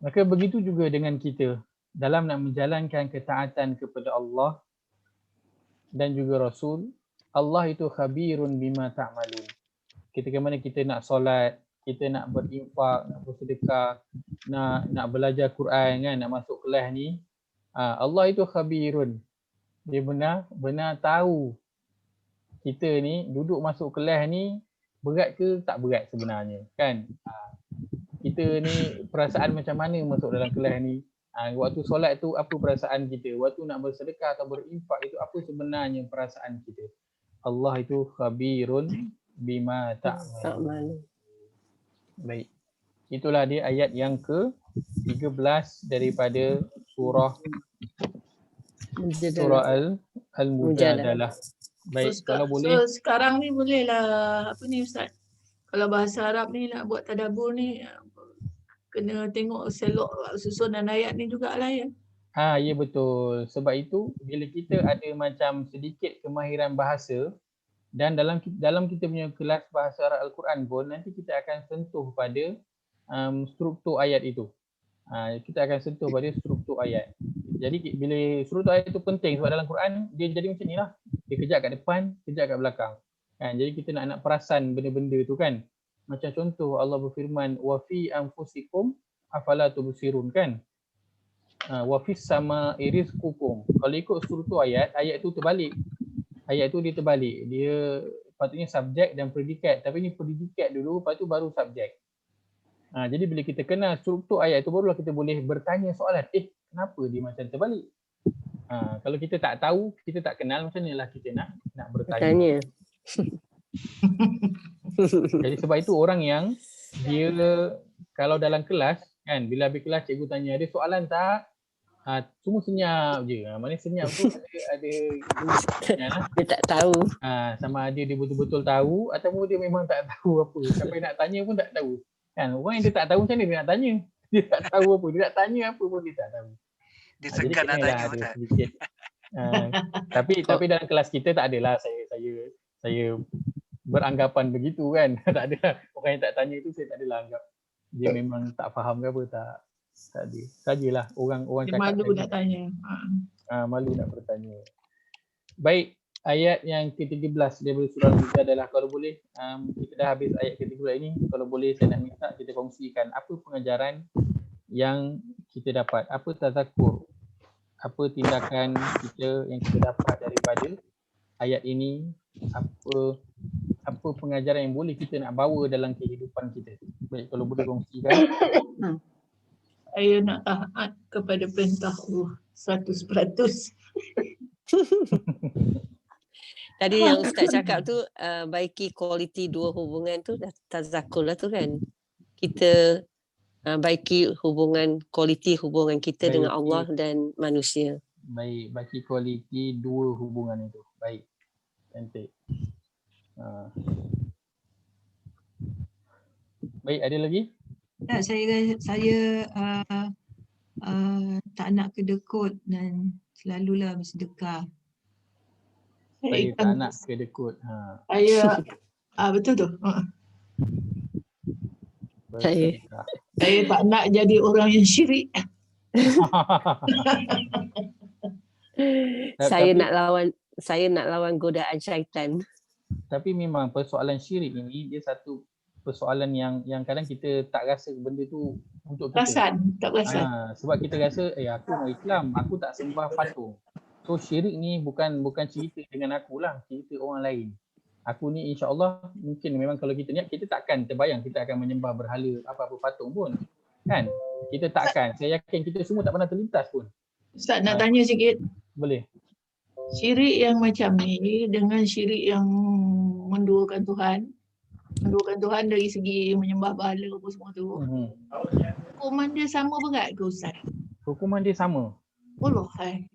Maka begitu juga dengan kita dalam nak menjalankan ketaatan kepada Allah dan juga Rasul. Allah itu khabirun bima ta'malun. Ketika mana kita nak solat, kita nak berinfak, nak bersedekah, nak belajar Quran kan, nak masuk kelas ni, Allah itu khabirun. Dia benar tahu kita ni duduk masuk kelas ni berat ke tak berat sebenarnya kan. Kita ni perasaan macam mana masuk dalam kelas ni. Waktu solat tu apa perasaan kita, waktu nak bersedekah atau berinfak itu apa sebenarnya perasaan kita. Allah itu khabirun bima ta'malun. Baik. Itulah dia ayat yang ke-13 daripada surah Al-Mujadalah. Baik, kalau boleh. So sekarang ni bolehlah apa ni Ustaz? Kalau bahasa Arab ni nak buat tadabbur ni kena tengok selok susunan ayat ni jugalah ya. Ya betul. Sebab itu bila kita ada macam sedikit kemahiran bahasa dan dalam kita punya kelas bahasa Arab Al-Quran pun nanti kita akan sentuh pada struktur ayat itu. Kita akan sentuh pada struktur ayat. Jadi bila struktur ayat itu penting sebab dalam Quran dia jadi macam ni lah. Dia kejap kat depan, kejap kat belakang. Jadi kita nak perasan benda-benda tu kan. Macam contoh Allah berfirman wa fi anfusikum afala tubsirun kan. Wa fis sama'i rizqukum. Kalau ikut struktur ayat tu terbalik. Ayat tu dia terbalik. Dia patutnya subjek dan predikat. Tapi ni predikat dulu, lepas tu baru subjek. Jadi bila kita kenal struktur ayat tu barulah kita boleh bertanya soalan. Kenapa dia macam terbalik? Kalau kita tak tahu, kita tak kenal, macam manalah kita nak bertanya. Jadi sebab itu orang yang dia kalau dalam kelas kan, bila habis kelas cikgu tanya ada soalan tak? Semua senyap je. Maknanya senyap tu ada dia tak tahu. Sama ada dia betul-betul tahu ataupun dia memang tak tahu apa. Sampai nak tanya pun tak tahu. Kan orang yang dia tak tahu macam mana dia nak tanya? Dia tak tahu apa. Dia nak tanya apa pun dia tak tahu. Dia segan nak tanya Ustaz. Tapi dalam kelas kita tak adalah saya beranggapan begitu kan. Tak ada orang yang tak tanya tu saya tak adalah anggap dia memang tak faham ke apa, tak ada. Sajalah orang cakap malu nak tanya. Malu nak bertanya. Baik, ayat yang ke-13 daripada surah Al-Mujadalah. Kalau boleh kita dah habis ayat ke-13 ini, kalau boleh saya nak minta kita kongsikan apa pengajaran yang kita dapat, apa tazakur, apa tindakan kita yang kita dapat daripada ayat ini, apa pengajaran yang boleh kita nak bawa dalam kehidupan kita. Baik, kalau boleh kongsikan. Saya nak taat kepada perintah Allah 100%. Tadi yang Ustaz cakap tu baiki kualiti dua hubungan tu dah tazakur lah tu kan. Kita baiki kualiti hubungan kita dengan Allah dan manusia. Baik, baiki kualiti dua hubungan itu. Baik. Cantik. Baik, ada lagi? Tak, saya tak nak kedekut dan selalulah bersedekah. Saya tak nak kedekut. Saya betul tu. Saya tak nak jadi orang yang syirik. saya nak lawan godaan syaitan. Tapi memang persoalan syirik ini dia satu persoalan yang kadang kita tak rasa benda tu untuk kita. Tak perasan. Sebab kita rasa aku mau Islam, aku tak sembah patung. So syirik ni bukan cerita dengan aku lah, cerita orang lain. Aku ni insya-Allah mungkin memang kalau kita niat kita takkan terbayang kita akan menyembah berhala apa-apa patung pun. Kan? Kita takkan. Saya yakin kita semua tak pernah terlintas pun. Ustaz nak tanya sikit. Boleh. Syirik yang macam ni dengan syirik yang menduakan Tuhan dari segi menyembah berhala apa semua tu. Hukuman dia sama berat ke Ustaz? Hukuman dia sama. Allah,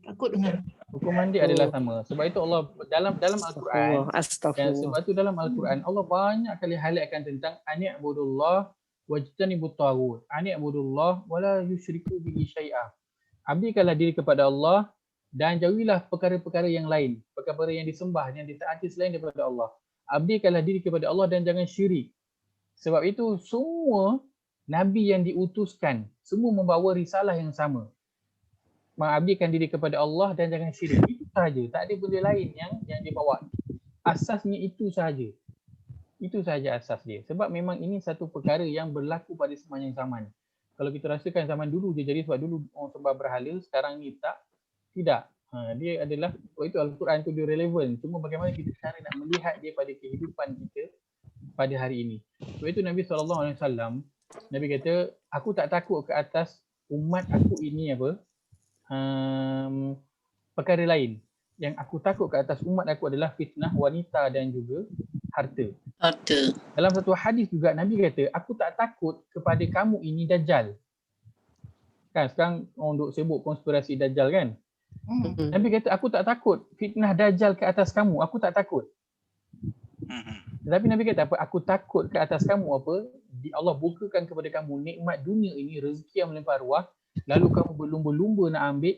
takut dengar. Hukuman dia adalah sama. Sebab itu Allah dalam Al-Quran. Astagfirullah. Sebab itu dalam Al-Quran Allah banyak kali highlightkan tentang ani'budullah wajtanibut taghut. Ani'budullah wala yusyriku bihi syai'a. Abdikanlah diri kepada Allah dan jauhilah perkara-perkara yang lain, perkara yang disembah, yang ditaati selain daripada Allah. Abdikanlah diri kepada Allah dan jangan syirik. Sebab itu semua nabi yang diutuskan semua membawa risalah yang sama. Mengabdikan diri kepada Allah dan jangan syirik. Itu sahaja. Tak ada benda lain yang dibawa. Asasnya itu sahaja. Itu sahaja asas dia. Sebab memang ini satu perkara yang berlaku pada sepanjang zaman. Kalau kita rasakan zaman dulu je jadi sebab dulu orang sembah berhala, sekarang ni tidak. Dia adalah, itu Al-Quran tu dia relevan. Cuma bagaimana kita cara nak melihat dia pada kehidupan kita pada hari ini. Sebab itu Nabi SAW, Nabi kata, aku tak takut ke atas umat aku ini perkara lain. Yang aku takut ke atas umat aku adalah fitnah wanita dan juga harta. Dalam satu hadis juga Nabi kata, aku tak takut kepada kamu ini Dajjal. Kan sekarang orang duk sibuk konspirasi Dajjal kan. Nabi kata, aku tak takut fitnah Dajjal ke atas kamu, aku tak takut. Tetapi Nabi kata apa? Aku takut ke atas kamu apa? Allah bukakan kepada kamu nikmat dunia ini, rezeki yang melimpah ruah, lalu kamu berlumba-lumba nak ambil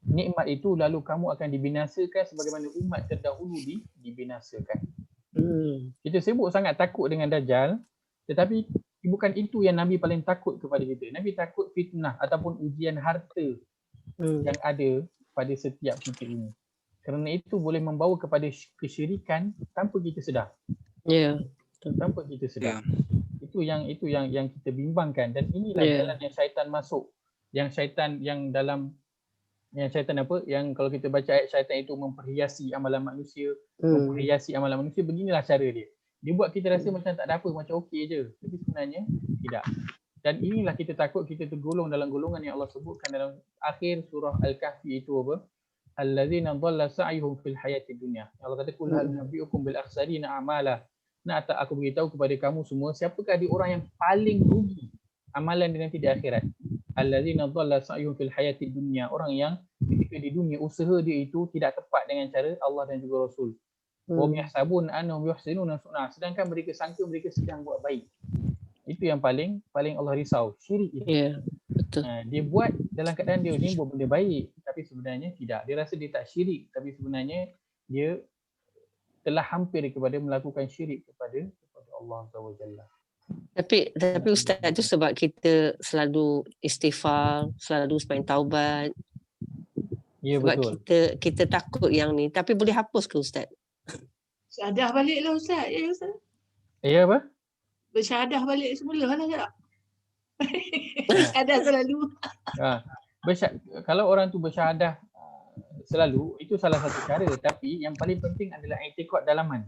nikmat itu, lalu kamu akan dibinasakan sebagaimana umat terdahulu dibinasakan. Kita sibuk sangat takut dengan Dajjal, tetapi bukan itu yang Nabi paling takut kepada kita. Nabi takut fitnah ataupun ujian harta yang ada pada setiap kita ini. Kerana itu boleh membawa kepada kesyirikan tanpa kita sedar. Tanpa kita sedar. Itu yang kita bimbangkan, dan inilah jalan yang syaitan masuk. Yang syaitan yang kalau kita baca ayat syaitan itu memperhiasi amalan manusia, beginilah cara dia. Dia buat kita rasa macam tak ada apa, macam okey je. Tapi sebenarnya tidak. Dan inilah kita takut kita tergolong dalam golongan yang Allah sebutkan dalam akhir surah Al-Kahfi itu apa? Allazina dhalla sa'yuhum fil hayati dunya. Allah kata qul hal nabiyukum bil akhsarina a'mala. Nak tak aku beritahu kepada kamu semua siapakah dia orang yang paling rugi amalan di nanti di akhirat? Allazina dhalla sa'yuhum fil hayati dunya. Orang yang ketika di dunia usaha dia itu tidak tepat dengan cara Allah dan juga Rasul. Wa yahsabun annahum yuhsinuna sun'a. Sedangkan mereka sangka mereka sedang buat baik. Itu yang paling Allah risau, syirik itu. Betul. Dia buat dalam keadaan dia ni buat benda baik, tapi sebenarnya tidak. Dia rasa dia tak syirik, tapi sebenarnya dia telah hampir kepada melakukan syirik kepada Allah SWT. Tapi Ustaz tu sebab kita selalu istighfar, selalu sembahyang taubat. Ya, sebab betul. kita takut yang ni. Tapi boleh hapus ke Ustaz? Syahadah baliklah Ustaz. Ya Ustaz. Ya apa? Bersyahadah balik semula lah tak? Bersyahadah selalu. Kalau orang tu bersyahadah selalu, itu salah satu cara. Tapi yang paling penting adalah i'tiqad dalaman.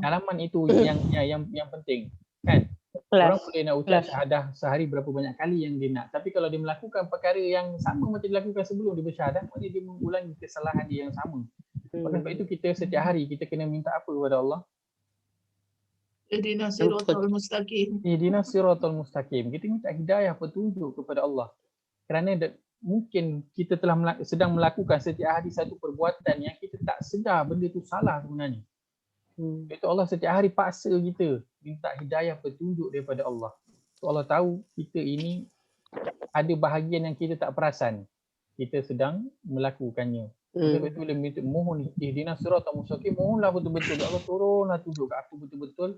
Dalaman itu yang penting. Kan? Orang boleh nak ucap syahadah sehari berapa banyak kali yang dia nak. Tapi kalau dia melakukan perkara yang sama macam dilakukan sebelum dia bersyahadah, maknanya dia mengulangi kesalahan dia yang sama. Maka sebab itu kita setiap hari kita kena minta apa kepada Allah? Ihdinas siratal mustaqim. Ihdinas siratal mustaqim. Kita minta hidayah, petunjuk kepada Allah. Kerana mungkin kita sedang melakukan setiap hari satu perbuatan yang kita tak sedar benda tu salah sebenarnya. Itu Allah setiap hari paksa kita minta hidayah, petunjuk daripada Allah. So Allah tahu kita ini ada bahagian yang kita tak perasan. Kita sedang melakukannya. Sebab itu bila minta mohon ihdinas siratal mustaqim, mohonlah betul-betul Allah turunlah tunjuk kat aku betul-betul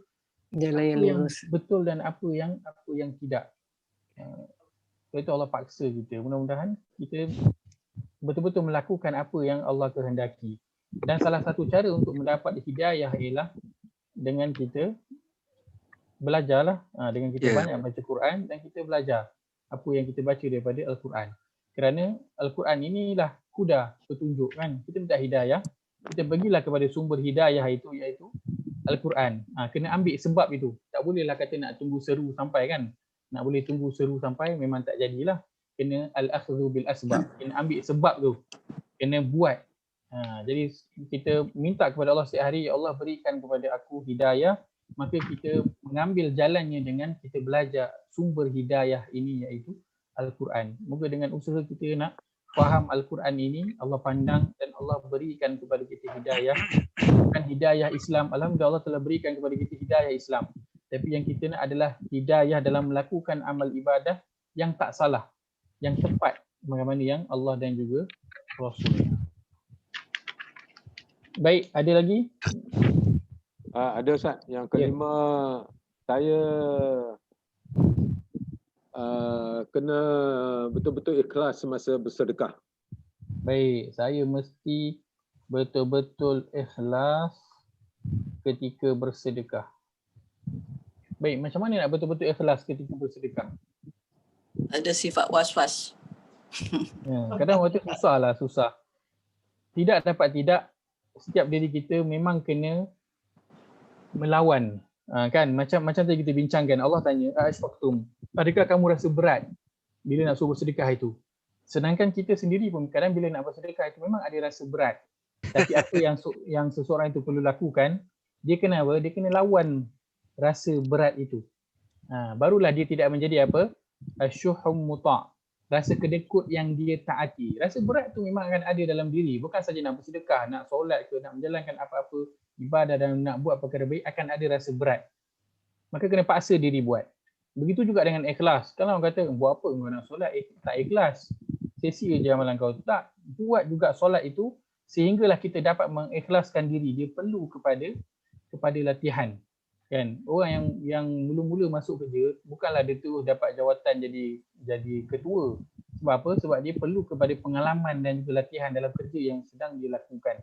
jalan yang lurus, betul dan apa yang tidak. Itu Allah paksa kita. Mudah-mudahan kita betul-betul melakukan apa yang Allah kehendaki. Dan salah satu cara untuk mendapat hidayah ialah dengan kita belajarlah, dengan kita banyak baca Quran dan kita belajar apa yang kita baca daripada Al-Quran. Kerana Al-Quran inilah huda, petunjuk kan. Kita minta hidayah, kita pergilah kepada sumber hidayah itu iaitu Al-Quran. Kena ambil sebab itu. Tak bolehlah kata nak tunggu seru sampai kan. Nak boleh tunggu seru sampai memang tak jadilah. Kena al-akhdhu bil asbab. Kena ambil sebab tu. Kena buat. Jadi kita minta kepada Allah setiap hari, ya Allah berikan kepada aku hidayah. Maka kita mengambil jalannya dengan kita belajar sumber hidayah ini iaitu Al-Quran. Moga dengan usaha kita nak faham Al-Quran ini, Allah pandang dan Allah berikan kepada kita hidayah. Bukan hidayah Islam. Alhamdulillah Allah telah berikan kepada kita hidayah Islam. Tapi yang kita nak adalah hidayah dalam melakukan amal ibadah yang tak salah, yang tepat bagaimana yang Allah dan juga Rasul. Baik, ada lagi? Ada Ustaz. Yang kelima, saya kena betul-betul ikhlas semasa bersedekah. Baik, saya mesti betul-betul ikhlas ketika bersedekah. Baik, macam mana nak betul-betul ikhlas ketika bersedekah? Ada sifat was-was. Kadang waktu susah. Tidak dapat tidak, setiap diri kita memang kena melawan. Kan macam tadi kita bincangkan, Allah tanya, "Ashfaqtum?" Adakah kamu rasa berat bila nak suruh bersedekah itu? Sedangkan kita sendiri pun kadang bila nak bersedekah itu memang ada rasa berat. Tapi apa yang seseorang itu perlu lakukan, dia kena apa? Dia kena lawan rasa berat itu. Barulah dia tidak menjadi apa? Asyuhum muta'. Rasa kedekut yang dia taati. Rasa berat tu memang akan ada dalam diri. Bukan saja nak bersedekah, nak solat ke, nak menjalankan apa-apa ibadah dan nak buat perkara baik, akan ada rasa berat. Maka kena paksa diri buat. Begitu juga dengan ikhlas. Kalau orang kata, buat apa kau nak solat? Tak ikhlas. Sia-sia je amalan kau. Tak. Buat juga solat itu sehinggalah kita dapat mengikhlaskan diri. Dia perlu kepada latihan. Kan? Orang yang mula-mula masuk kerja, bukanlah dia tu dapat jawatan jadi ketua. Sebab apa? Sebab dia perlu kepada pengalaman dan juga latihan dalam kerja yang sedang dia lakukan.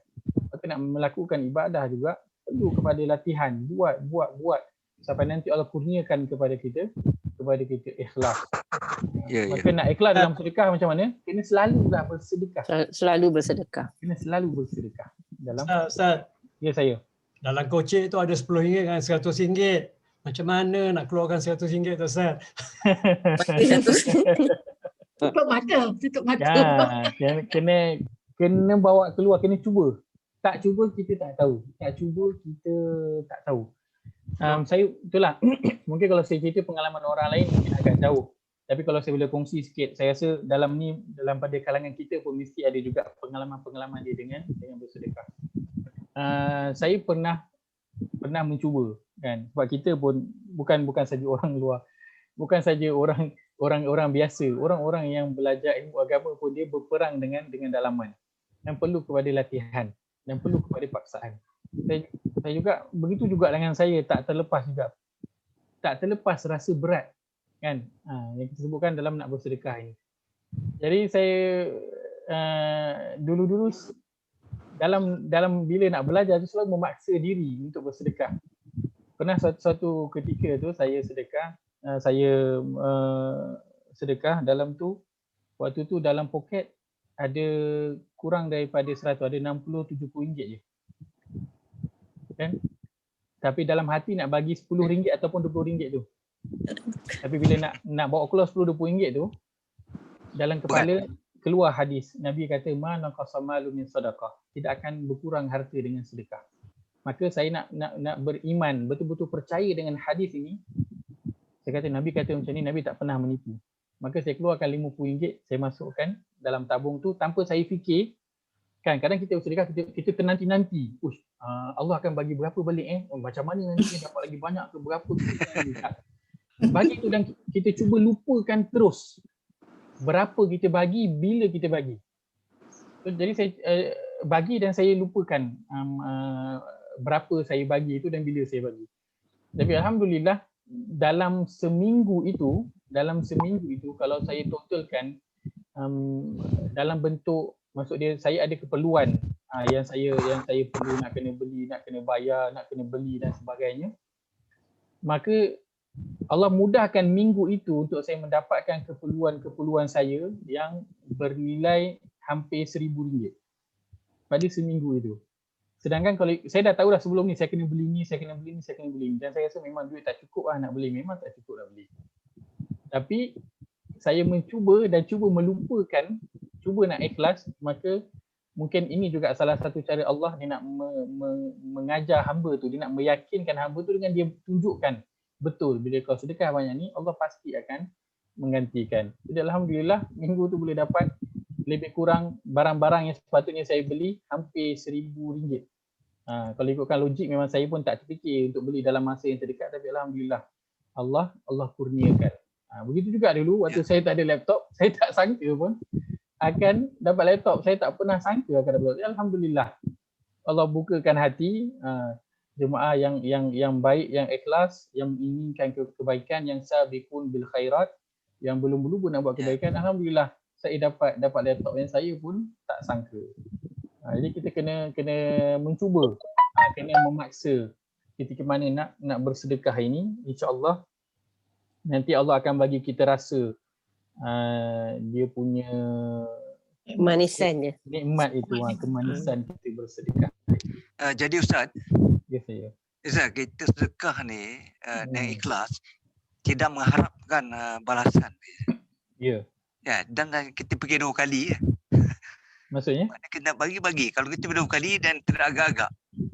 Maka nak melakukan ibadah juga perlu kepada latihan. Buat sampai nanti Allah kurniakan kepada kita ikhlas. Maka nak ikhlas dalam sedekah macam mana? Kena selalulah bersedekah. Selalu bersedekah. Kena selalu bersedekah. Dalam Ustaz. Ya, saya. Dalam kocek tu ada RM10 dengan RM100. Macam mana nak keluarkan RM100 tu Ustaz? Tutup mata. Ya, kena bawa keluar, kena cuba. Tak cuba kita tak tahu. Saya itulah mungkin kalau saya cerita pengalaman orang lain mungkin agak jauh. Tapi kalau saya boleh kongsi sikit, saya rasa dalam pada kalangan kita pun mesti ada juga pengalaman dia dengan bersedekah. Saya pernah mencuba kan, sebab kita pun bukan saja orang luar, bukan saja orang biasa, orang-orang yang belajar ilmu agama pun dia berperang dengan dalaman dan perlu kepada latihan dan perlu kepada paksaan. Saya juga begitu juga dengan saya, tak terlepas rasa berat kan, yang kita sebutkan dalam nak bersedekah ini. Jadi saya dulu dalam bila nak belajar tu selalu memaksa diri untuk bersedekah. Pernah suatu ketika tu saya sedekah dalam tu, waktu tu dalam poket ada kurang daripada 100, ada 60-70 ringgit je. Kan? Tapi dalam hati nak bagi RM10 ataupun RM20 tu. Tapi bila nak bawa keluar RM10-20 tu, dalam kepala keluar hadis. Nabi kata, "Ma naqasa malu min sadaqah." Tidak akan berkurang harta dengan sedekah. Maka saya nak beriman, betul-betul percaya dengan hadis ini. Saya kata Nabi kata macam ni, Nabi tak pernah menipu. Maka saya keluarkan RM50, saya masukkan dalam tabung tu tanpa saya fikir. Kan kadang kita bersedekah, kita ternanti-nanti. Allah akan bagi berapa balik macam mana nanti kita dapat lagi banyak ke berapa. Bagi tu dan kita cuba lupakan terus berapa kita bagi, bila kita bagi. Jadi saya bagi dan saya lupakan berapa saya bagi itu dan bila saya bagi. Tapi alhamdulillah dalam seminggu itu kalau saya totalkan dalam bentuk, maksud dia saya ada keperluan yang saya perlu nak kena beli, nak kena bayar, nak kena beli dan sebagainya, maka Allah mudahkan minggu itu untuk saya mendapatkan keperluan saya yang bernilai hampir RM1,000 pada seminggu itu. Sedangkan kalau saya dah tahu dah sebelum ni saya kena beli ni, saya kena beli ni, saya kena beli ni, dan saya rasa memang duit tak cukup lah nak beli, memang tak cukup nak beli. Tapi saya mencuba dan cuba melupakan, cuba nak ikhlas, maka mungkin ini juga salah satu cara Allah dia nak mengajar hamba tu, dia nak meyakinkan hamba tu dengan dia tunjukkan betul bila kau sedekah banyak ni Allah pasti akan menggantikan. Jadi alhamdulillah minggu tu boleh dapat lebih kurang barang-barang yang sepatutnya saya beli hampir RM1,000. Kalau ikutkan logik memang saya pun tak terfikir untuk beli dalam masa yang terdekat, tapi alhamdulillah Allah kurniakan. Begitu juga dulu waktu saya tak ada laptop, saya tak sangka pun akan dapat laptop. Saya tak pernah sangka akan dapat laptop. Alhamdulillah Allah bukakan hati jemaah yang baik, yang ikhlas, yang menginginkan kebaikan, yang sabiqun bil khairat, yang belum pun nak buat kebaikan. Alhamdulillah saya dapat laptop yang saya pun tak sangka. Jadi kita kena mencuba, kena memaksa ketika mana nak bersedekah ini. InsyaAllah nanti Allah akan bagi kita rasa dia punya manisannya, nikmat itu, kemanisan kita bersedekah. Jadi Ustaz, ya saya. Ustaz, kita sedekah ni dengan ikhlas, tidak mengharapkan balasan. Ya. Ya, dan kita pergi 2 kali ya. Maksudnya? Kita bagi-bagi. Kalau kita 2 kali dan teragak-agak.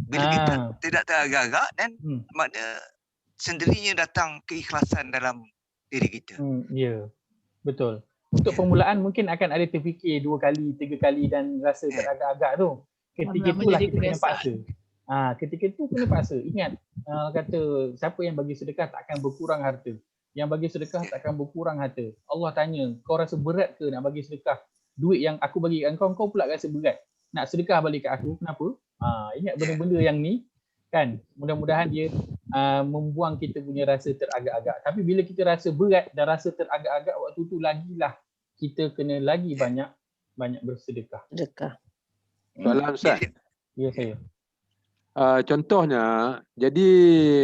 Bila kita tidak teragak-agak, dan makna sendirinya datang keikhlasan dalam diri kita. Ya, betul. Untuk permulaan mungkin akan ada terfikir 2 kali, 3 kali dan rasa teragak-agak tu. Ketika itulah kita kena paksa. Ketika itu kena paksa. Ingat, kata siapa yang bagi sedekah tak akan berkurang harta. Yang bagi sedekah tak akan berkurang harta. Allah tanya, kau rasa berat ke nak bagi sedekah? Duit yang aku bagi kat kau pula rasa berat. Nak sedekah balik kat aku, kenapa? Ingat benda-benda yang ni kan, mudah-mudahan dia membuang kita punya rasa teragak-agak. Tapi bila kita rasa berat dan rasa teragak-agak, waktu tu lagilah kita kena lagi banyak bersedekah. Sedekah. Soalan Ustaz. Ya saya. Contohnya, jadi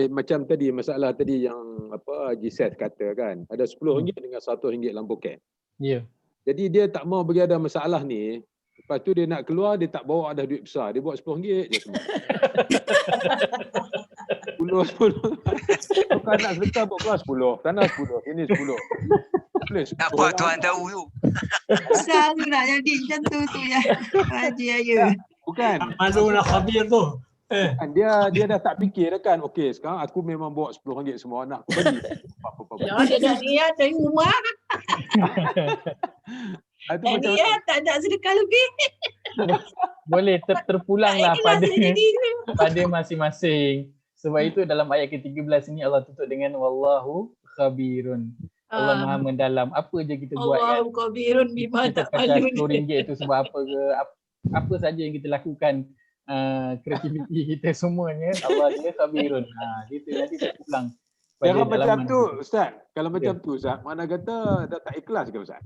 macam tadi masalah tadi yang Haji Seth kata kan, ada RM10 dengan RM100 dalam poket. Ya. Jadi dia tak mau bagi ada masalah ni. Lepas tu dia nak keluar, dia tak bawa ada duit besar. Dia bawa RM10 je semua. 10. Bukan nak sedekah bawa keluar 10. Tanah 10. Ini 10. Apa tuan tahu tu? Besar tu nak jadi macam tu ya. Haji Ayah. Bukan. Malu nak khabir tu. Dia dah tak fikir dah kan. Okey, sekarang aku memang bawa RM10 semua anak aku bagi. Ya, dia dah niat dari rumah. Itu macam niat tak nak sedekah lebih. Boleh terpulanglah pada masing-masing. Sebab itu dalam ayat ke-13 ini Allah tutup dengan wallahu khabirun. Allah Maha mendalam. Apa je kita buat kan. Allahu khabirun bima kita ta'malun. RM10 itu sebab apa ke, apa saja yang kita lakukan, kreativiti kita semuanya, Allah dia khabirun. Gitu nanti terpulang. Kalau macam tu Ustaz, kalau macam tu Ustaz, mana kata dah tak ikhlas ke Ustaz?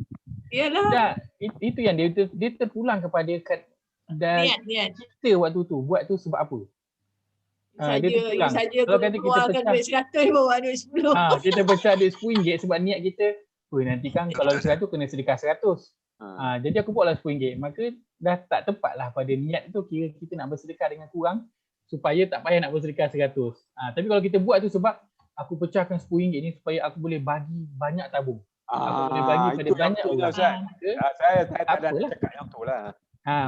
Yalah. Itu yang dia terpulang kepada niat. Kita waktu tu buat tu sebab apa? Saja keluarkan duit 100 bawa duit 10. Kita pecah duit RM10 sebab niat kita, nanti kan kalau 100 kena sedekah 100. Jadi aku buatlah RM10. Maka dah tak tepatlah pada niat tu, kira kita nak bersedekah dengan kurang supaya tak payah nak bersedekah 100. Tapi kalau kita buat tu sebab aku pecahkan RM10 ni supaya aku boleh bagi banyak tabung. Aku boleh bagi pada banyak orang. Saya tak ada cakap yang tu lah.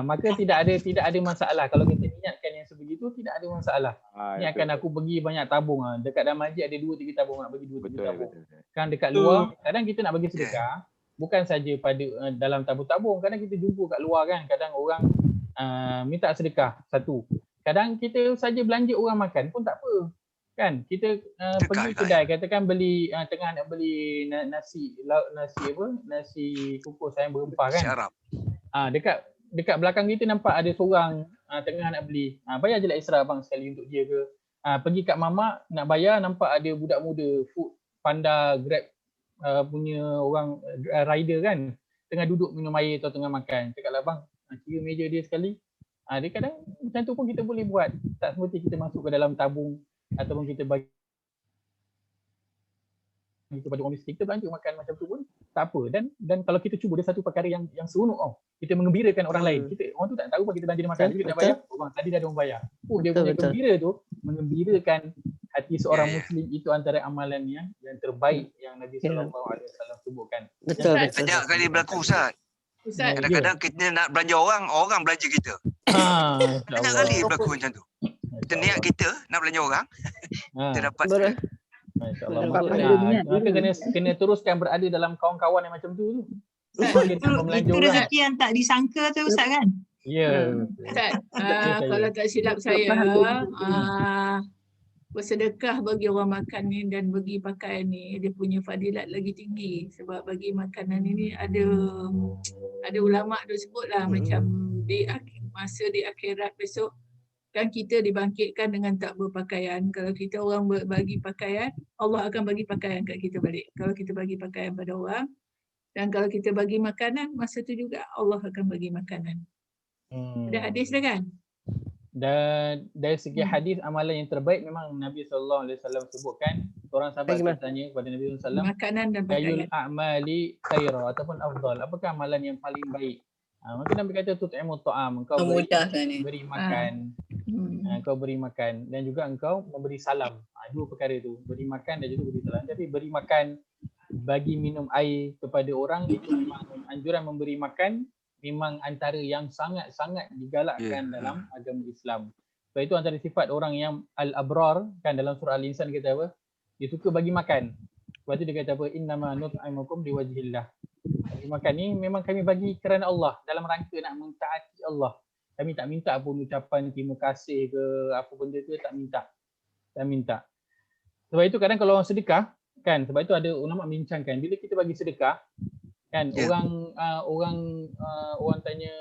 Maka tidak ada masalah. Kalau kita niatkan yang sebegitu, tidak ada masalah. Niatkan aku bagi banyak tabung. Dekat dalam masjid ada 2-3 tabung, nak bagi 2-3 tabung. Kan dekat luar, kadang kita nak bagi sedekah, bukan saja pada dalam tabung-tabung. Kadang kita jumpa kat luar kan, kadang orang minta sedekah satu. Kadang kita saja belanja orang makan pun tak apa. Kan kita pergi kedai, katakan beli tengah nak beli nasi kukus ayam berempah kan. Dekat belakang kita nampak ada seorang tengah nak beli. Bayar je lah extra bang sekali untuk dia ke. Pergi kat mamak nak bayar, nampak ada budak muda food panda Grab punya orang rider kan, tengah duduk minum air atau tengah makan. Cakap lah bang, kira meja dia sekali. Dia kadang macam tu pun kita boleh buat. Tak semesti kita masuk ke dalam tabung ataupun kita bagi kepada orang miskin. Kita belanja makan macam tu pun tak apa. Dan kalau kita cuba, dia satu perkara yang seronok kita mengembirakan orang lain. Orang tu tak tahu apa kita belanja dia makan. Kita dah bayar, orang tadi dah ada orang bayar. Dia punya gembira tu mengembirakan hati seorang Muslim. Itu antara amalan yang terbaik yang Nabi SAW sebutkan. Betul. Banyak kali berlaku Ustaz. Kadang-kadang kita nak belanja orang belanja kita. Banyak kali berlaku macam tu. Kita niat kita nak belanja orang, kita dapat. Masya-Allah. Maka kena teruskan berada dalam kawan-kawan yang macam tu. Itu rezeki yang tak disangka tu Ustaz kan? Ya. Ustaz, kalau tak silap saya, bersedekah bagi orang makan ni dan bagi pakaian ni, dia punya fadilat lagi tinggi. Sebab bagi makanan ini ada ulama' tu sebutlah macam masa di akhirat besok kan kita dibangkitkan dengan tak berpakaian. Kalau kita orang bagi pakaian, Allah akan bagi pakaian kat kita balik. Kalau kita bagi pakaian pada orang, dan kalau kita bagi makanan, masa tu juga Allah akan bagi makanan. Ada hadis dah kan? Dan dari segi hadis, amalan yang terbaik memang Nabi SAW sebutkan. Seorang sahabat bertanya kepada Nabi SAW, makanan dan pakaian. Ayul a'mali khaira ataupun afdal. Apakah amalan yang paling baik? Maka Nabi kata tut'imut ta'am, engkau beri makan. Engkau beri makan dan juga engkau memberi salam. Dua perkara tu, beri makan dan juga beri salam. Tapi beri makan, bagi minum air kepada orang, itu memang anjuran memberi makan memang antara yang sangat-sangat digalakkan dalam agama Islam. Sebab itu antara sifat orang yang al-abrar kan, dalam surah Al-Insan kata apa? Dia suka bagi makan. Sebab tu dia kata apa? Innama nut'imukum liwajhillah. Bagi makan ni memang kami bagi kerana Allah, dalam rangka nak mentaati Allah. Kami tak minta pun ucapan terima kasih ke apa benda tu, tak minta. Sebab itu kadang kalau orang sedekah kan, sebab itu ada ulama membincangkan bila kita bagi sedekah kan, orang tanya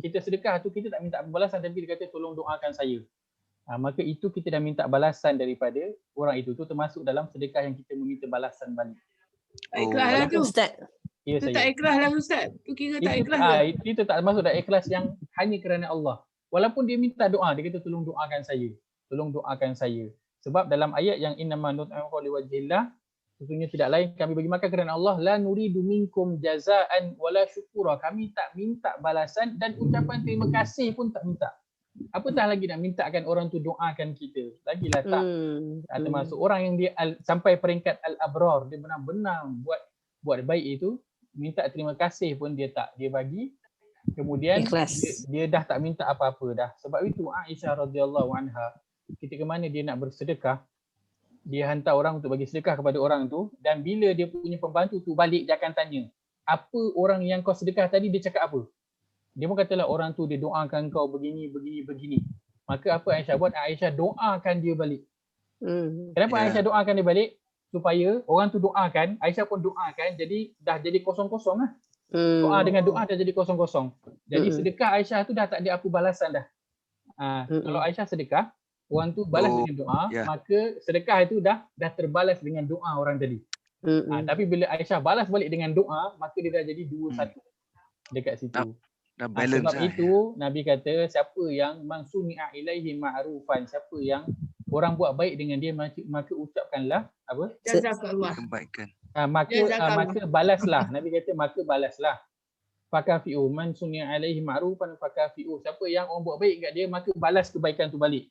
kita sedekah tu kita tak minta balasan, tapi dia kata tolong doakan saya. Maka itu kita dah minta balasan daripada orang itu. Tu termasuk dalam sedekah yang kita meminta balasan balik. Ikhlas lah tu Ustaz. Ya, itu tak ikhlas lah Ustaz. Tu kira tak ikhlas. Itu tak masuk dah ikhlas yang hanya kerana Allah. Walaupun dia minta doa, dia kata tolong doakan saya. Tolong doakan saya. Sebab dalam ayat yang innama nut'imukum liwajhillah, sesungguhnya tidak lain kami bagi makan kerana Allah, la nuridu minkum jazaan wala syukura. Kami tak minta balasan dan ucapan terima kasih pun tak minta. Apatah lagi nak mintakan orang tu doakan kita. Lagilah tak. Termasuk orang yang dia sampai peringkat al-abrar, dia benar-benar buat baik itu, minta terima kasih pun dia tak, dia bagi. Kemudian dia dah tak minta apa-apa dah. Sebab itu Aisyah radhiyallahu anha, ketika mana dia nak bersedekah, dia hantar orang untuk bagi sedekah kepada orang tu, dan bila dia punya pembantu tu balik, dia akan tanya, apa orang yang kau sedekah tadi dia cakap apa? Dia pun katalah orang tu dia doakan kau begini. Maka apa Aisyah buat? Aisyah doakan dia balik. Kenapa Aisyah doakan dia balik? Supaya orang tu doakan, Aisyah pun doakan, jadi dah jadi kosong-kosong lah. Doa dengan doa dah jadi kosong-kosong. Jadi sedekah Aisyah tu dah tak ada apa balasan dah. Kalau Aisyah sedekah, orang tu balas dengan doa, maka sedekah itu dah terbalas dengan doa orang tadi. Tapi bila Aisyah balas balik dengan doa, maka dia dah jadi 2-1 dekat situ. Sebab itu Nabi kata, siapa yang mansuni'a ilaihi ma'rufan, siapa yang orang buat baik dengan dia, maka ucapkanlah apa? Jazakallah. Kebaikan. Maka balaslah. Nabi kata maka balaslah. Fakafi'u man suni'a alaihi ma'rufan fakafi'u. Siapa yang orang buat baik kat dia, maka balas kebaikan tu balik.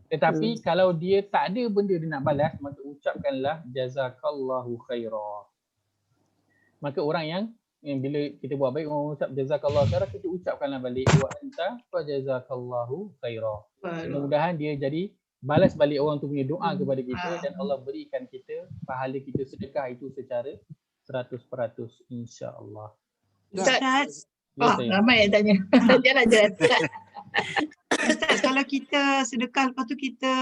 Tetapi kalau dia tak ada benda dia nak balas, maka ucapkanlah jazakallahu khaira. Maka orang yang bila kita buat baik, orang ucap jazakallahu khaira, kita ucapkanlah balik wa anta fa jazakallahu khaira. Mudah-mudahan dia jadi balas balik orang tu punya doa kepada kita, dan Allah berikan kita pahala kita sedekah itu secara 100%, insya-Allah. Ustaz, ramai yang tanya. Jalan. Ustaz, kalau kita sedekah lepas tu kita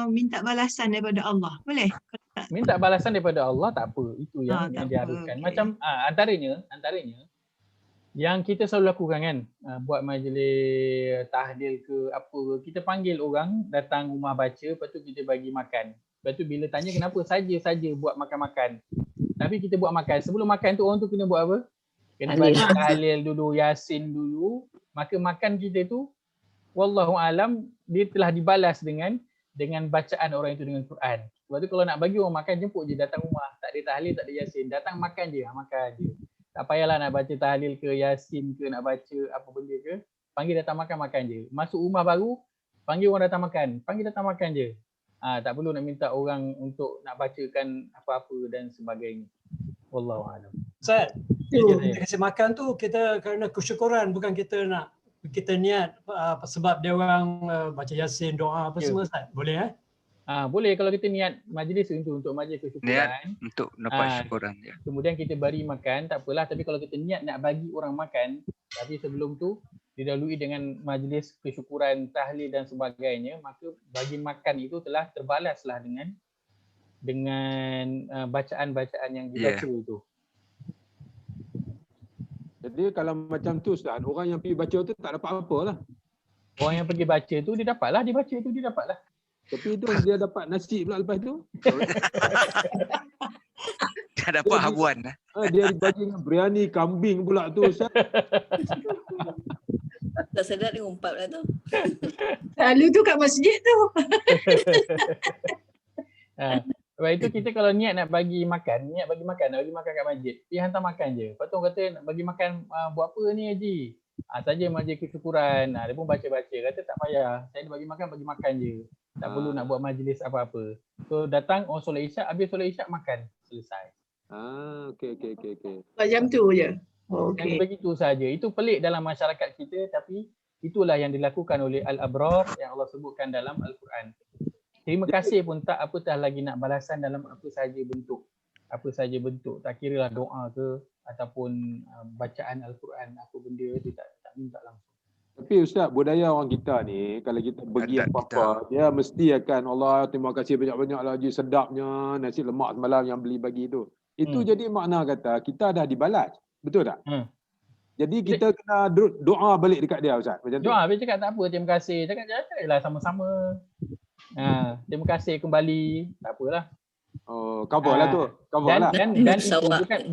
minta balasan daripada Allah, boleh? Minta balasan daripada Allah tak apa, itu yang diharuskan. Macam antaranya yang kita selalu lakukan kan, buat majlis tahlil ke apa, kita panggil orang datang rumah baca, lepas tu kita bagi makan. Lepas tu bila tanya kenapa saja buat makan-makan, tapi kita buat makan, sebelum makan tu orang tu kena buat apa? Kena bagi tahlil dulu, yasin dulu, maka makan kita tu wallahu alam dia telah dibalas dengan bacaan orang itu dengan Quran. Sebab tu kalau nak bagi orang makan, jemput je datang rumah. Tak ada tahlil, tak ada yasin. Datang makan je, makan je. Tak payahlah nak baca tahlil ke, yasin ke, nak baca apa benda ke. Panggil datang makan, makan je. Masuk rumah baru, panggil orang datang makan. Panggil datang makan je. Tak perlu nak minta orang untuk nak bacakan apa-apa dan sebagainya. Wallahu a'lam. Ustaz, kita kasi makan tu kita kerana kesyukuran, bukan kita niat sebab dia orang baca yasin, doa apa semua, Ustaz. Boleh boleh kalau kita niat majlis untuk majlis kesyukuran. Niat untuk dapat syukuran. Kemudian kita bagi makan, tak apalah. Tapi kalau kita niat nak bagi orang makan, tapi sebelum tu didahului dengan majlis kesyukuran, tahlil dan sebagainya, maka bagi makan itu telah terbalaslah dengan bacaan-bacaan yang dibaca itu. Jadi kalau macam tu Ustaz, orang yang pergi baca tu tak dapat apa lah. Orang yang pergi baca tu dia dapatlah, dia baca tu dia dapatlah. Tapi tu dia dapat nasi pula lepas tu. Dia dapat habuan. Dia dibagi dengan biryani kambing pula tu Ustaz. Tak sedap dia umpat lah tu. Lalu tu kat masjid tu. Sebab itu kita kalau niat nak bagi makan, nak bagi makan kat masjid, pergi hantar makan je. Lepas tu orang kata nak bagi makan buat apa ni Haji? Saja majlis kesyukuran. Dia pun baca-baca, kata tak payah. Saya bagi makan je. Tak perlu nak buat majlis apa-apa. So datang orang solat Isyak, habis solat Isyak makan, selesai. Okey. Macam tu je. Okey. Begitu saja. Itu pelik dalam masyarakat kita, tapi itulah yang dilakukan oleh al-abrar yang Allah sebutkan dalam Al-Quran. Terima kasih pun tak apatah lagi nak balasan dalam apa sahaja bentuk. Tak kiralah doa ke ataupun bacaan Al-Quran, apa benda dia tak minta langsung. Tapi Ustaz, budaya orang kita ni kalau kita bagi apa-apa, dia mesti akan Allah terima kasih banyak-banyak Haji, sedapnya nasi lemak semalam yang beli bagi tu. Itu jadi makna kata kita dah dibalas. Betul tak? Jadi kita kena doa balik dekat dia Ustaz. Macam tu. Doa, dia cakap tak apa, terima kasih. Cakap lah sama-sama. Terima kasih kembali. Tak apalah. Cover lah tu. Cover lah. Dan itu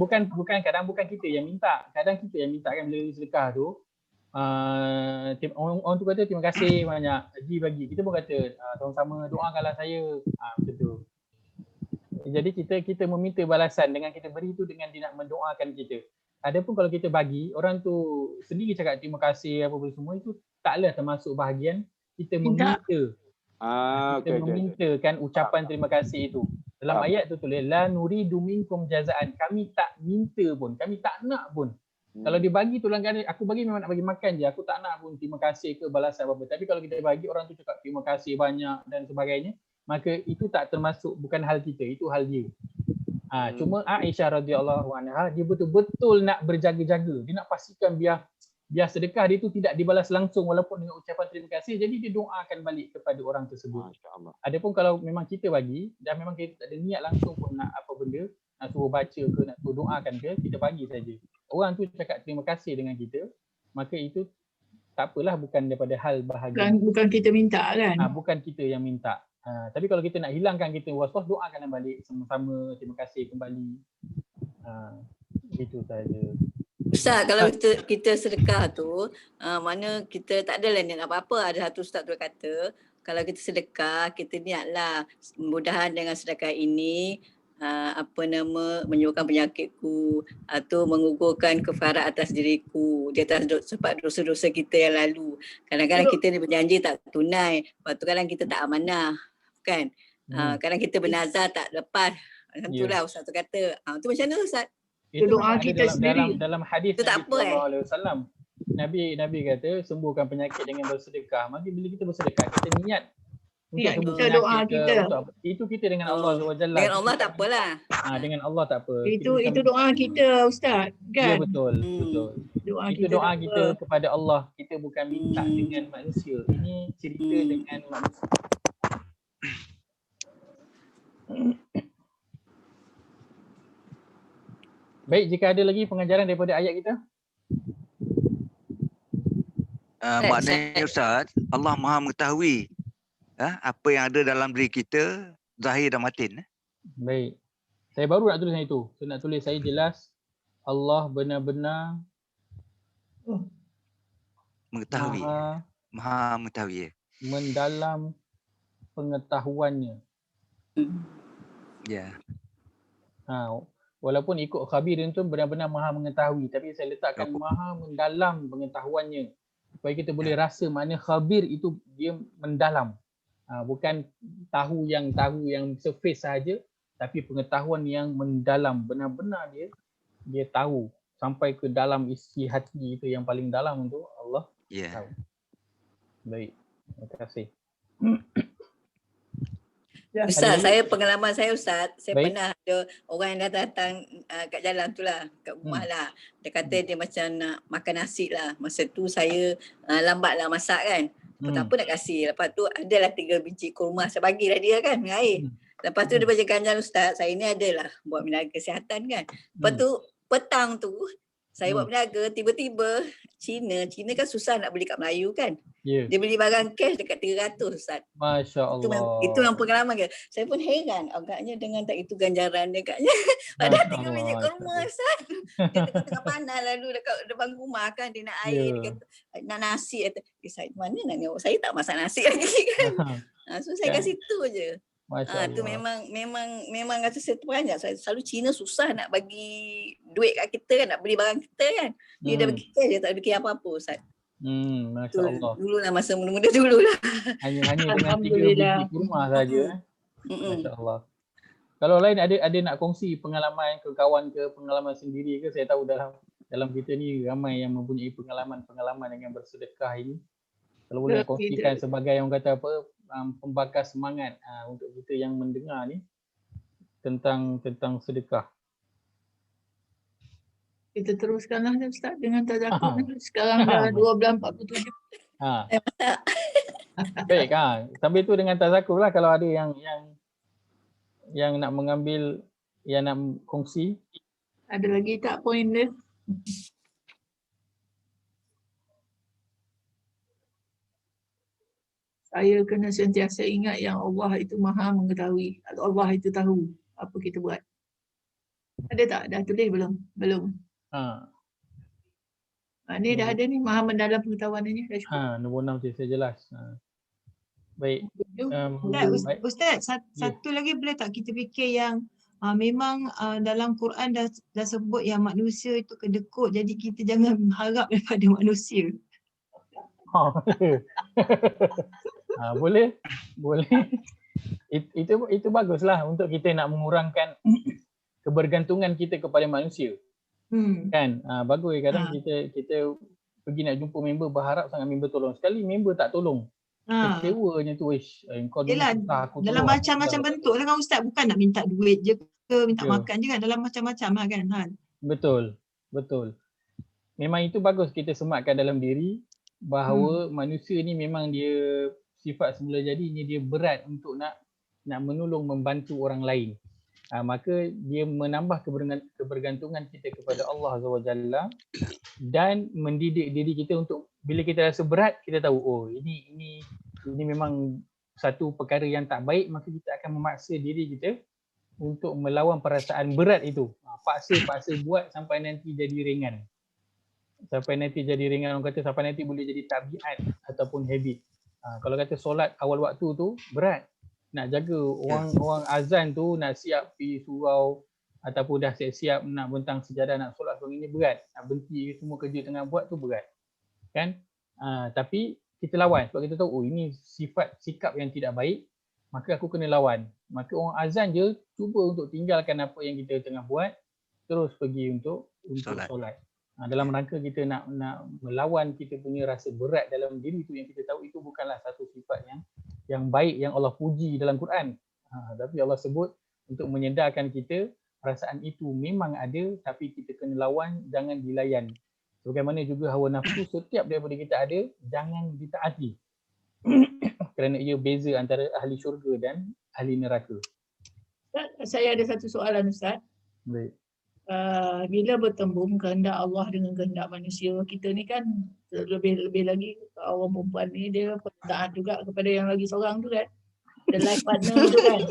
bukan kadang bukan kita yang minta. Kadang kita yang minta kan bila sedekah tu. Orang tu kata terima kasih banyak Haji bagi. Kita pun kata sama-sama doakanlah saya. Macam tu. Jadi kita meminta balasan dengan kita beri tu dengan dia nak mendoakan kita. Adapun kalau kita bagi, orang tu sendiri cakap terima kasih apa semua, itu taklah termasuk bahagian kita meminta. Kita memintakan ucapan terima kasih itu. Dalam ayat tu tulis la nuridu minkum jazaan. Kami tak minta pun, kami tak nak pun. Kalau dia bagi tu langkah aku bagi memang nak bagi makan je. Aku tak nak pun terima kasih ke balasan apa-apa. Tapi kalau kita bagi, orang tu cakap terima kasih banyak dan sebagainya, maka itu tak termasuk, bukan hal kita, itu hal dia. Cuma Aisyah radhiyallahu anha dia betul-betul nak berjaga-jaga. Dia nak pastikan biar sedekah dia tu tidak dibalas langsung walaupun dengan ucapan terima kasih. Jadi dia doakan balik kepada orang tersebut. Adapun kalau memang kita bagi dan memang kita tak ada niat langsung pun nak apa benda, nak suruh baca ke, nak suruh doakan ke, kita bagi saja. Orang tu cakap terima kasih dengan kita, maka itu tak apalah, bukan daripada hal bahagia. Bukan kita minta kan? Bukan kita yang minta. Tapi kalau kita nak hilangkan kita was-was, doakan balik sama-sama, terima kasih kembali. Itu saja. Ustaz, kalau kita sedekah tu, mana kita tak adalah niat apa-apa. Ada satu ustaz tu kata, kalau kita sedekah, kita niatlah mudahan dengan sedekah ini menyembuhkan penyakitku atau mengugurkan kefarat atas diriku di atas sebab dosa-dosa kita yang lalu. Kadang-kadang kita ni berjanji tak tunai, lepas tu kadang kita tak amanah kan. Kadang kita bernazar tak lepas. Macam itulah ustaz tu kata. Tu macam mana ustaz? Itu doa kita sendiri. Dalam hadis itu tak Nabi sallallahu alaihi wasallam. Nabi kata sembuhkan penyakit dengan bersedekah. Maka bila kita bersedekah, kita niat untuk kita doa kita. Itu kita dengan Allah SWT. Dengan Allah tak apalah. Dengan Allah tak apa. Itu doa kita Ustaz kan? Ya betul. Itu doa kita kepada Allah. Kita bukan minta dengan manusia. Ini cerita dengan manusia. Baik, jika ada lagi pengajaran daripada ayat kita. Maknanya Ustaz, Allah Maha mengetahui apa yang ada dalam diri kita, zahir dan batin. Baik. Saya baru nak tulis yang itu. Saya nak tulis saya jelas Allah benar-benar mengetahui. Maha Maha mengetahui. Mendalam pengetahuannya. Ya. Walaupun ikut khabir itu benar-benar maha mengetahui, tapi saya letakkan maha mendalam pengetahuannya supaya kita boleh rasa makna khabir itu dia mendalam. Bukan tahu yang surface saja, tapi pengetahuan yang mendalam, benar-benar dia tahu sampai ke dalam isi hati itu yang paling dalam tu Allah tahu. Baik, terima kasih. Ustaz, saya pengalaman saya Ustaz, saya pernah ada orang yang datang kat jalan tu lah, kat rumah lah. Dia kata dia macam nak makan nasi lah. Masa tu saya lambat lah masak kan. Apa nak kasih. Lepas tu adalah 3 biji kurma. Saya bagilah dia kan dengan air. Lepas tu dia baca ganjal Ustaz, saya ni adalah buat meniaga kesihatan kan. Lepas tu petang tu saya buat meniaga, tiba-tiba Cina kan susah nak beli kat Melayu kan. Dia beli barang cash dekat 300 Ustaz. Masya Allah. Itu yang pengalaman ke. Saya pun heran agaknya dengan tak itu ganjaran dia agaknya. Padahal 3 biji kurma Ustaz. Dia tengah panas lalu dekat depan rumah kan, dia nak air, dia kata nak nasi. Saya mana nak ni, saya tak masak nasi lagi kan. So saya kat situ je. Tu memang rasa saya terperanjat. Selalu Cina susah nak bagi duit kat kita kan, nak beli barang kita kan. Dia dah bagi cash, dia tak fikir apa-apa Ustaz. Masya Allah. Dulu lah, masa muda-muda dulu lah. Hanya dengan 3 biji kurma saja. Masya Allah. Kalau lain ada nak kongsi pengalaman ke kawan ke, pengalaman sendiri ke? Saya tahu dalam kita ni ramai yang mempunyai pengalaman dengan bersedekah ini. Kalau boleh kongsikan sebagai yang kata apa, pembakar semangat untuk kita yang mendengar ni tentang sedekah. Kita teruskanlah Ustaz dengan tazakur. Sekarang dah 12:47. Baik, sambil tu dengan tazakur lah, kalau ada yang nak mengambil, yang nak kongsi. Ada lagi tak poin dia? Saya kena sentiasa ingat yang Allah itu maha mengetahui. Allah itu tahu apa kita buat. Ada tak? Dah tulis belum? Belum. Ni dah ada ni, maha mendalam pengetahuan ni. Dah cukup. Nombor 6 tu saya jelas. Baik. Ustaz, satu lagi boleh tak kita fikir yang memang dalam Quran dah sebut yang manusia itu kedekut, jadi kita jangan harap daripada manusia. Boleh. Itu baguslah untuk kita nak mengurangkan kebergantungan kita kepada manusia. Kan? Bagus kadang kita pergi nak jumpa member, berharap sangat member tolong. Sekali member tak tolong. Kecewanya tu, kau aku dalam macam-macam bentuk lah kan Ustaz, bukan nak minta duit je ke, minta makan je kan, dalam macam-macam lah kan. Betul. Memang itu bagus kita sematkan dalam diri bahawa manusia ni memang dia sifat semula jadinya dia berat untuk nak menolong, membantu orang lain. Maka dia menambah kebergantungan kita kepada Allah SWT dan mendidik diri kita untuk bila kita rasa berat, kita tahu ini memang satu perkara yang tak baik, maka kita akan memaksa diri kita untuk melawan perasaan berat itu. Paksa buat sampai nanti jadi ringan. Orang kata sampai nanti boleh jadi tabiat ataupun habit. Kalau kata solat awal waktu tu berat. Nak jaga orang azan tu, nak siap pergi surau ataupun dah siap nak bentang sejadah nak solat ini berat. Nak berhenti semua kerja tengah buat tu berat. Kan? Tapi kita lawan sebab kita tahu ini sikap yang tidak baik, maka aku kena lawan. Maka orang azan je cuba untuk tinggalkan apa yang kita tengah buat, terus pergi untuk solat. Dalam rangka kita nak melawan kita punya rasa berat dalam diri tu yang kita tahu itu bukanlah satu sifat yang baik yang Allah puji dalam Quran. Tapi Allah sebut untuk menyedarkan kita perasaan itu memang ada, tapi kita kena lawan, jangan dilayan. Sebagaimana juga hawa nafsu setiap daripada kita ada, jangan ditaati. Kerana ia beza antara ahli syurga dan ahli neraka. Saya ada satu soalan Ustaz. Baik. Bila bertembung kehendak Allah dengan kehendak manusia, kita ni kan lebih lagi orang perempuan ni dia taat juga kepada yang lagi seorang tu kan, the life partner tu kan.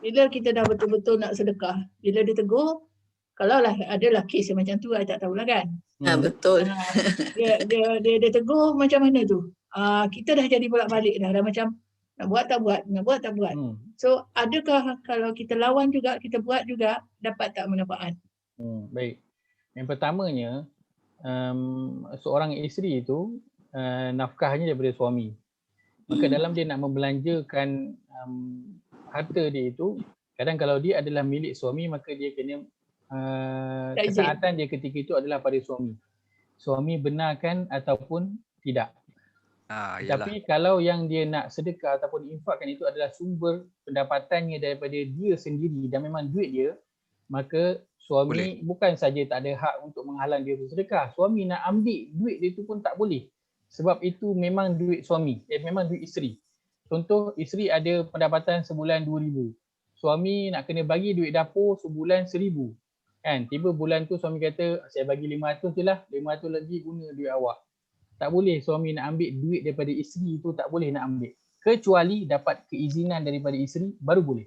Bila kita dah betul-betul nak sedekah, bila dia tegur, kalau lah adalah kes yang macam tu, saya tak tahulah kan. Betul. Dia tegur macam mana tu? kita dah jadi bolak-balik dah macam nak buat tak buat, nak buat tak buat. So adakah kalau kita lawan juga, kita buat juga, dapat tak manfaat? Baik. Yang pertamanya, seorang isteri itu nafkahnya daripada suami. Maka dalam dia nak membelanjakan harta dia itu, kadang kalau dia adalah milik suami, maka dia kena ketaatan dia ketika itu adalah pada suami. Suami benarkan ataupun tidak. Tapi kalau yang dia nak sedekah ataupun infakkan itu adalah sumber pendapatannya daripada dia sendiri dan memang duit dia, maka suami bukan saja tak ada hak untuk menghalang dia bersedekah. Suami nak ambil duit dia tu pun tak boleh. Sebab itu memang duit suami, memang duit isteri. Contoh, isteri ada pendapatan sebulan 2,000. Suami nak kena bagi duit dapur sebulan 1,000. Kan? Tiba bulan tu suami kata, saya bagi 500 je lah, 500 lagi guna duit awak. Tak boleh suami nak ambil duit daripada isteri tu, tak boleh nak ambil. Kecuali dapat keizinan daripada isteri, baru boleh.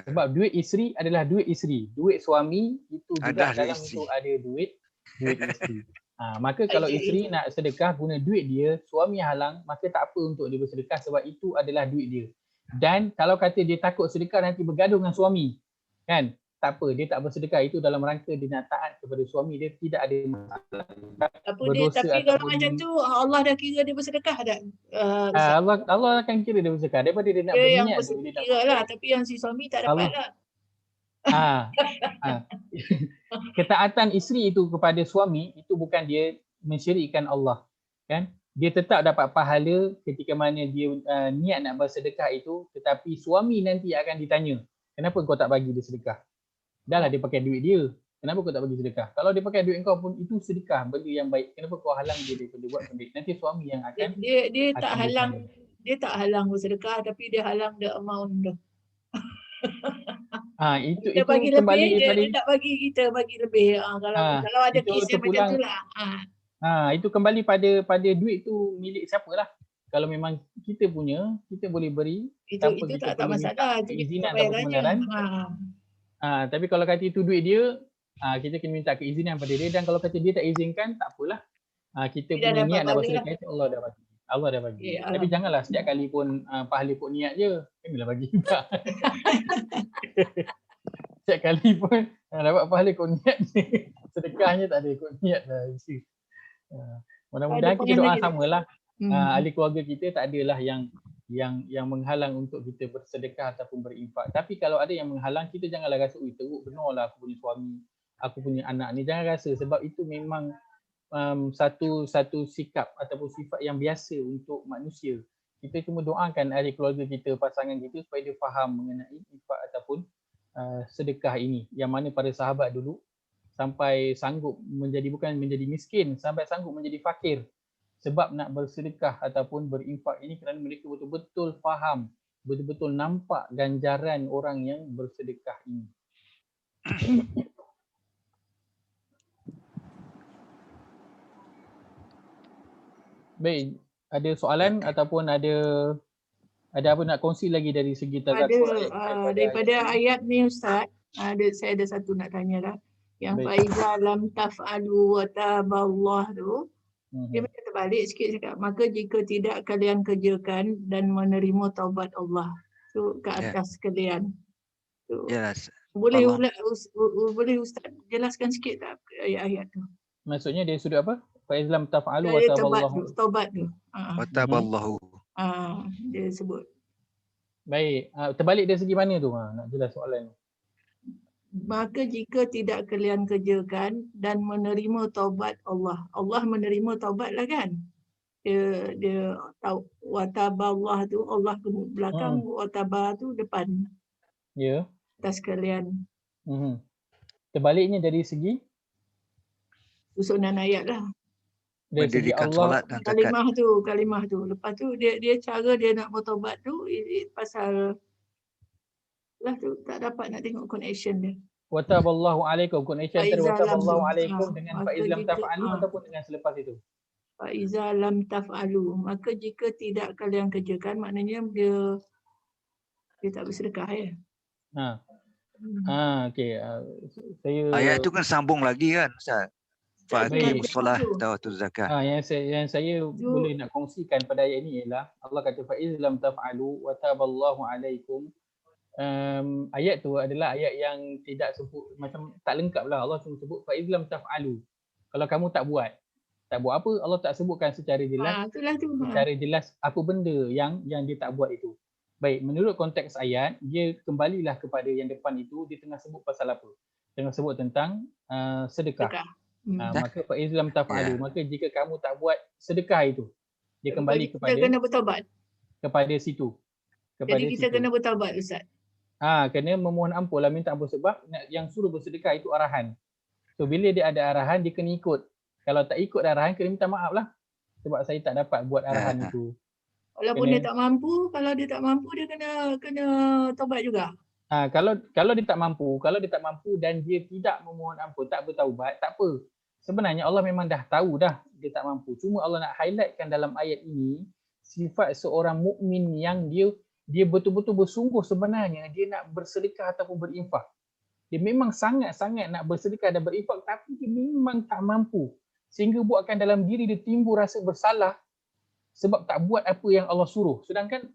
Sebab duit isteri adalah duit isteri. Duit suami itu juga dalam itu ada duit isteri. Maka kalau isteri nak sedekah guna duit dia, suami halang, maka tak apa untuk dia bersedekah sebab itu adalah duit dia. Dan kalau kata dia takut sedekah nanti bergaduh dengan suami, kan? Tak apa, dia tak bersedekah, itu dalam rangka dia nak taat kepada suami, dia tidak ada masalah. Tapi kalau macam tu Allah dah kira dia bersedekah tak? Allah akan kira dia bersedekah daripada dia nak dia berniat. Dia yang kira lah, tapi yang si suami tak dapat lah. Ketaatan isteri itu kepada suami itu bukan dia mensyirikkan Allah, kan? Dia tetap dapat pahala ketika mana dia niat nak bersedekah itu, tetapi suami nanti akan ditanya, kenapa kau tak bagi dia sedekah? Dah lah dia pakai duit dia, kenapa kau tak bagi sedekah? Kalau dia pakai duit kau pun itu sedekah, benda yang baik, kenapa kau halang dia daripada buat benda? Nanti suami yang akan dia tak halang, dia tak halang bersedekah, tapi dia halang the amount tu. Itu bagi kembali lebih, daripada dia tak bagi kita bagi lebih. Kalau ada kes yang macam tu lah. Itu kembali pada duit tu milik siapa lah. Kalau memang kita punya, kita boleh beri tanpa itu kita tak masalah, izinan atau kebenaran. Tapi kalau kata itu duit dia, kita kena minta keizinan pada dia, dan kalau kata dia tak izinkan, tak apalah. Kita punya niat nak bersedekah itu Allah dah bagi. Allah dah bagi. Tapi janganlah setiap kali pun pahala ikut niat je. Kamilah bagi juga. Setiap kali pun dapat pahala ikut niat je. Sedekahnya tak ada ikut niat lah. Mudah-mudahan kita doa samalah. Ahli keluarga kita tak adalah yang menghalang untuk kita bersedekah ataupun berinfak. Tapi kalau ada yang menghalang, kita janganlah rasa, teruk benarlah aku punya suami, aku punya anak ni. Jangan rasa, sebab itu memang satu sikap ataupun sifat yang biasa untuk manusia. Kita cuma doakan ahli keluarga kita, pasangan kita, supaya dia faham mengenai infak ataupun sedekah ini, yang mana para sahabat dulu sampai sanggup bukan menjadi miskin, sampai sanggup menjadi fakir sebab nak bersedekah ataupun berinfak ini, kerana mereka betul-betul faham, betul-betul nampak ganjaran orang yang bersedekah ini. Baik, ada soalan ataupun ada apa nak kongsi lagi dari segi tazakur? Daripada ayat ni Ustaz, saya ada satu nak tanya lah. Yang faiza lam taf'alu wa taballah tu, dia macam terbalik sikit cakap, maka jika tidak kalian kerjakan dan menerima taubat Allah tu ke atas kalian. Boleh Ustaz jelaskan sikit tak ayat-ayat tu? Maksudnya dari sudut apa? Faizlam taf'alu wa taballahu. Taubat tu. Wa taballahu. Dia sebut. Baik, terbalik dari segi mana tu? Nak jelas soalan. Maka jika tidak kalian kerjakan dan menerima taubat Allah. Allah menerima taubat lah kan? Dia tahu wa taballah tu Allah ke belakang, wa tabah tu depan. Ya. Atas kalian. Terbaliknya dari segi susunan ayat lah. Mendirikan solat dan zakat. Kalimah tu. Lepas tu dia cara dia nak bertaubat tu pasal lah tu tak dapat nak tengok connection dia. Wa taballahu alaikum, connection antara wa taballahu alaikum dengan fa izlam taf'alu ataupun dengan selepas itu. Fa iza lam taf'alu, maka jika tidak kalian kerjakan, maknanya dia tak bersedekah ya. Okey. Saya ayat tu kan sambung lagi kan Ustaz. Fa'aqimus solah wa atuz zakat. Yang saya boleh nak kongsikan pada ayat ini ialah Allah kata fa izlam taf'alu wa taballahu alaikum. Ayat tu adalah ayat yang tidak sebut, macam tak lengkap lah. Allah cuma sebut fa izlam taf'alu. Kalau kamu tak buat apa, Allah tak sebutkan secara jelas. Secara jelas apa benda yang dia tak buat itu. Baik, menurut konteks ayat, dia kembalilah kepada yang depan itu, dia tengah sebut pasal apa? Tengah sebut tentang sedekah. Maka fa izlam taf'alu, maka jika kamu tak buat sedekah itu, dia kembali kepada kita kena bertaubat. Kepada situ. Jadi kita kena bertaubat, Ustaz. Kena memohon ampun lah, minta ampun, sebab yang suruh bersedekah itu arahan. So bila dia ada arahan, dia kena ikut. Kalau tak ikut arahan, kena minta maaf lah. Sebab saya tak dapat buat arahan itu. Walaupun dia tak mampu, kalau dia tak mampu, dia kena taubat juga. Kalau dia tak mampu dan dia tidak memohon ampun, tak bertaubat, tak apa. Sebenarnya Allah memang dah tahu dah dia tak mampu. Cuma Allah nak highlightkan dalam ayat ini sifat seorang mukmin yang dia betul-betul bersungguh sebenarnya dia nak bersedekah ataupun berinfak. Dia memang sangat-sangat nak bersedekah dan berinfak, tapi dia memang tak mampu. Sehingga buatkan dalam diri dia timbul rasa bersalah sebab tak buat apa yang Allah suruh. Sedangkan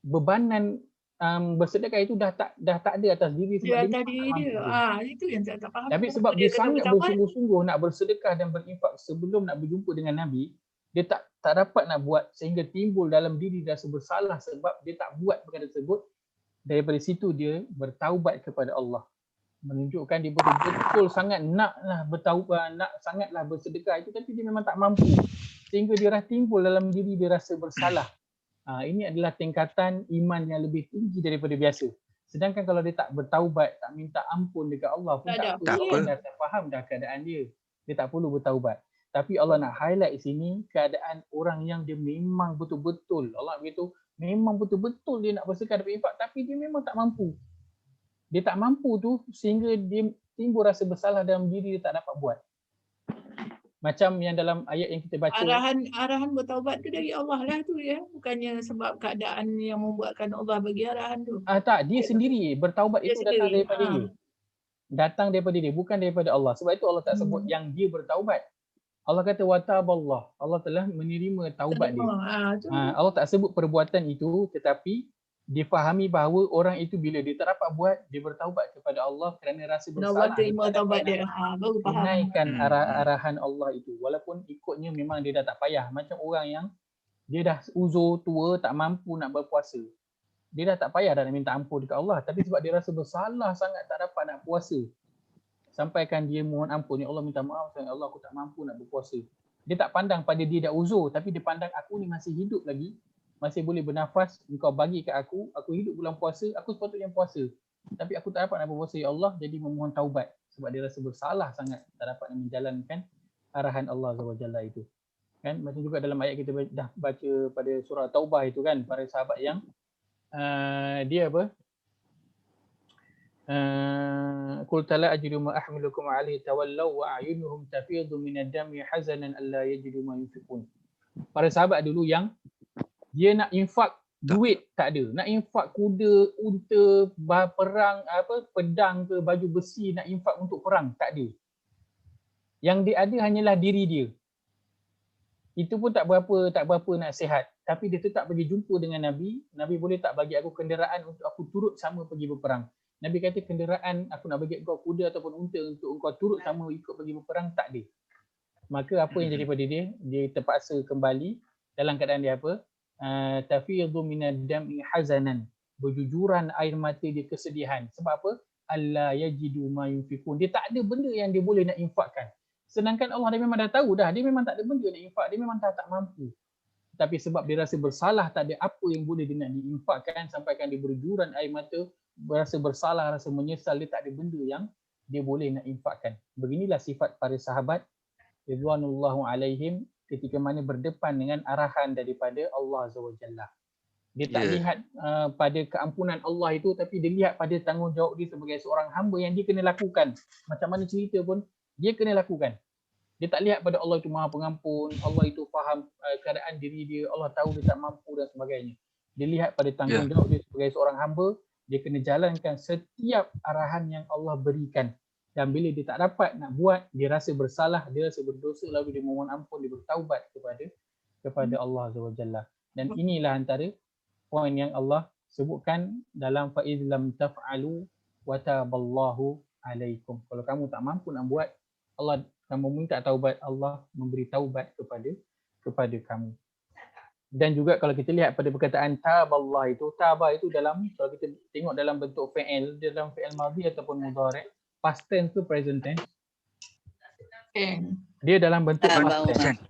bebanan bersedekah itu dah tak ada atas diri sebab dia diri dia. Itu yang saya tak faham. Tapi sebab dia sangat bersungguh-sungguh nak bersedekah dan berinfak sebelum nak berjumpa dengan Nabi, dia tak dapat nak buat sehingga timbul dalam diri rasa bersalah sebab dia tak buat perkara tersebut. Daripada situ dia bertaubat kepada Allah. Menunjukkan dia betul-betul sangat naklah bertaubat, nak sangatlah bersedekah itu, tapi dia memang tak mampu. Sehingga dia timbul dalam diri dia rasa bersalah. Ini adalah tingkatan iman yang lebih tinggi daripada biasa. Sedangkan kalau dia tak bertaubat, tak minta ampun dekat Allah pun tak apa. Allah dah faham dah keadaan dia. Dia tak perlu bertaubat. Tapi Allah nak highlight sini keadaan orang yang dia memang betul-betul, Allah beritahu, memang betul-betul dia nak bersedekah dan berinfak, tapi dia memang tak mampu. Dia tak mampu tu sehingga dia timbul rasa bersalah dalam diri, dia tak dapat buat. Macam yang dalam ayat yang kita baca. Arahan bertaubat tu dari Allah lah tu ya. Bukannya sebab keadaan yang membuatkan Allah bagi arahan tu. Tak, dia sendiri. Bertaubat itu datang daripada dia. Datang daripada dia, bukan daripada Allah. Sebab itu Allah tak sebut yang dia bertaubat. Allah kata wataballah. Allah telah menerima taubat dia. Allah tak sebut perbuatan itu, tetapi difahami bahawa orang itu bila dia tak dapat buat, dia bertaubat kepada Allah kerana rasa bersalah. Allah terima taubat dia. Baru faham. Menaikkan arahan Allah itu. Walaupun ikutnya memang dia dah tak payah. Macam orang yang dia dah uzur, tua, tak mampu nak berpuasa. Dia dah tak payah dah nak minta ampun dekat Allah. Tapi sebab dia rasa bersalah sangat tak dapat nak puasa. Sampaikan dia mohon ampun. Ya Allah, minta maaf. Ya Allah, aku tak mampu nak berpuasa. Dia tak pandang pada dia dah uzur. Tapi dia pandang aku ni masih hidup lagi. Masih boleh bernafas, engkau bagi kat aku hidup bulan puasa, aku sepatutnya puasa. Tapi aku tak dapat nak berpuasa, ya Allah, jadi memohon taubat. Sebab dia rasa bersalah sangat, tak dapat menjalankan arahan Allah SWT itu. Kan? Macam juga dalam ayat kita dah baca pada surah Taubah itu kan, para sahabat yang dia apa? Qul tala ajidu ma ahmilukum alaihi tawallaw wa a'yunuhum tafidhu minad dami hazanan alla yajidu ma yunfiqun. Para sahabat dulu yang dia nak infak duit tak ada, nak infak kuda, unta, perang pedang ke baju besi, nak infak untuk perang tak ada. Yang dia ada hanyalah diri dia. Itu pun tak berapa nasihat, tapi dia tetap pergi jumpa dengan Nabi. Nabi boleh tak bagi aku kenderaan untuk aku turut sama pergi berperang. Nabi kata kenderaan aku nak bagi kau kuda ataupun unta untuk engkau turut sama ikut pergi berperang tak ada. Maka apa yang jadi pada dia? Dia terpaksa kembali dalam keadaan dia apa? Tafidhu minad dam'i hazanan, berjujuran air mata dia kesedihan. Sebab apa? Alla yajidu ma yunfiqun. Dia tak ada benda yang dia boleh nak infakkan. Sedangkan Allah dia memang dah tahu dah, dia memang tak ada benda nak infak, dia memang tak mampu. Tapi sebab dia rasa bersalah, tak ada apa yang boleh dia nak diinfakkan, sampaikan dia berjujuran air mata, rasa bersalah, rasa menyesal, dia tak ada benda yang dia boleh nak infakkan. Beginilah sifat para sahabat ridwanullahu alaihim ketika mana berdepan dengan arahan daripada Allah SWT. Dia tak lihat pada keampunan Allah itu, tapi dia lihat pada tanggungjawab dia sebagai seorang hamba yang dia kena lakukan. Macam mana cerita pun, dia kena lakukan. Dia tak lihat pada Allah itu maha pengampun, Allah itu faham keadaan diri dia, Allah tahu dia tak mampu dan sebagainya. Dia lihat pada tanggungjawab dia sebagai seorang hamba, dia kena jalankan setiap arahan yang Allah berikan. Dan bila dia tak dapat nak buat, dia rasa bersalah, dia rasa berdosa, lalu dia mohon ampun, dia bertaubat kepada Allah Azza wa Jalla. Dan inilah antara poin yang Allah sebutkan dalam fa iz lam taf'alu wa taballahu alaikum. Kalau kamu tak mampu nak buat, Allah kamu minta taubat, Allah memberi taubat kepada kamu. Dan juga kalau kita lihat pada perkataan taballah itu, taba itu dalam, kalau kita tengok dalam bentuk fi'il, dalam fi'il madhi ataupun mudhari', past tense tu present tense. Dia dalam bentuk past tense.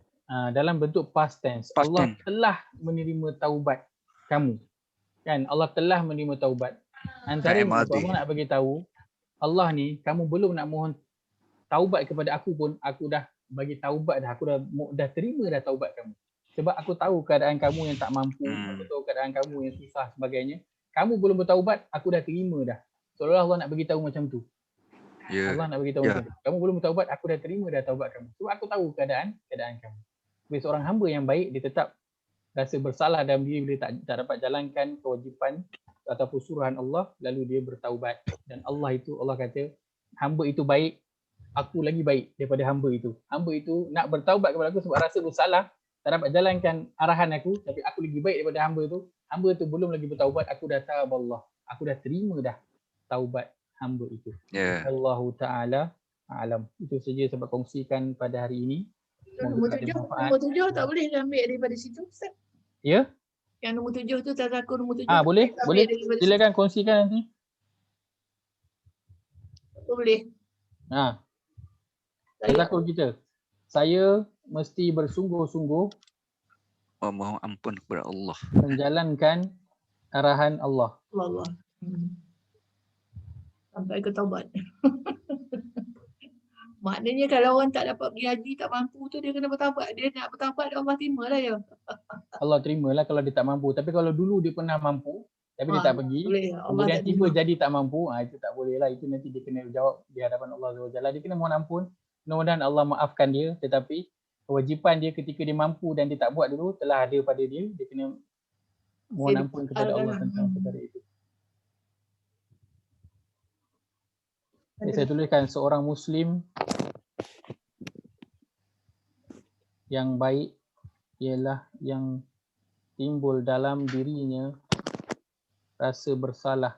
Dalam bentuk past tense. Allah telah menerima taubat kamu. Kan, Allah telah menerima taubat. Antara Allah nak bagi tahu, Allah ni kamu belum nak mohon taubat kepada aku pun, aku dah bagi taubat dah, aku dah terima dah taubat kamu. Sebab aku tahu keadaan kamu yang tak mampu, aku tahu keadaan kamu yang susah sebagainya. Kamu belum bertaubat, aku dah terima dah. Seolah Allah nak bagi tahu macam tu. Allah nak bagi tahu macam tu. Kamu belum bertaubat, aku dah terima dah taubat kamu. Sebab aku tahu keadaan kamu. Sebagai seorang hamba yang baik, dia tetap rasa bersalah dalam diri bila tak dapat jalankan kewajipan ataupun suruhan Allah, lalu dia bertaubat. Dan Allah kata, hamba itu baik, aku lagi baik daripada hamba itu. Hamba itu nak bertaubat kepada aku sebab rasa bersalah, tak dapat jalankan arahan aku, tapi aku lagi baik daripada hamba itu. Hamba itu belum lagi bertaubat, aku dah taballah. Aku dah terima dah taubat hamba itu. Allahu Ta'ala a'lam. Itu saja sebab kongsikan pada hari ini. Nombor 7 tak boleh ambil daripada situ, Ustaz? Ya? Yang nombor 7 tu, tazakur nombor 7. Boleh. Silakan kongsikan nanti. Boleh. Tazakur kita. Saya mesti bersungguh-sungguh mohon ampun kepada Allah, menjalankan arahan Allah. Allah. Sampai ke taubat. Maknanya kalau orang tak dapat pergi haji, tak mampu tu, dia kena bertaubat. Dia nak bertaubat, Allah terima lah ya. Allah terimalah kalau dia tak mampu. Tapi kalau dulu dia pernah mampu, tapi dia tak pergi, kemudian tiba jadi tak mampu, itu tak boleh lah. Itu nanti dia kena jawab di hadapan Allah SWT. Dia kena mohon ampun. Mudah-mudahan Allah maafkan dia. Tetapi kewajipan dia ketika dia mampu dan dia tak buat dulu, telah ada pada dia. Dia kena mohon ampun kepada Allah tentang perkara itu. Saya tuliskan, seorang Muslim yang baik ialah yang timbul dalam dirinya rasa bersalah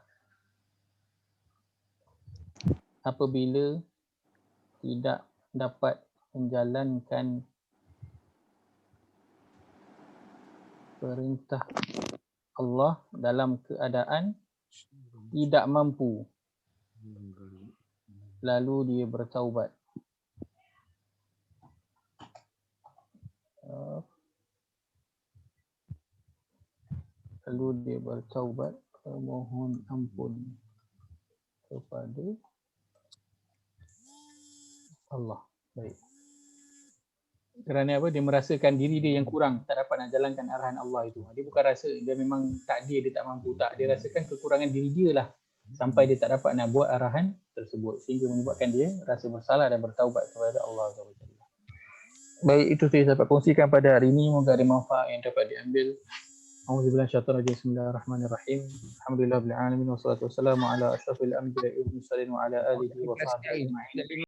apabila tidak dapat menjalankan perintah Allah dalam keadaan tidak mampu, lalu dia bertaubat. Lalu dia bertaubat, mohon ampun kepada Allah. Baik. Kerana apa? Dia merasakan diri dia yang kurang, tak dapat nak jalankan arahan Allah itu. Dia bukan rasa dia memang takdir dia tak mampu, tak. Dia rasakan kekurangan diri dia lah sampai dia tak dapat nak buat arahan tersebut, sehingga menyebabkan dia rasa bersalah dan bertaubat kepada Allah SWT. Baik, itu saya dapat kongsikan pada hari ini. Moga ada manfaat yang dapat diambil. Auzubillahi minasyaitonir rajim. Bismillahirrahmanirrahim. Alhamdulillahirabbil alamin wassalatu wassalamu ala asyrafil anbiya'i wal mursalin wa ala alihi wa sahbihi ajma'in.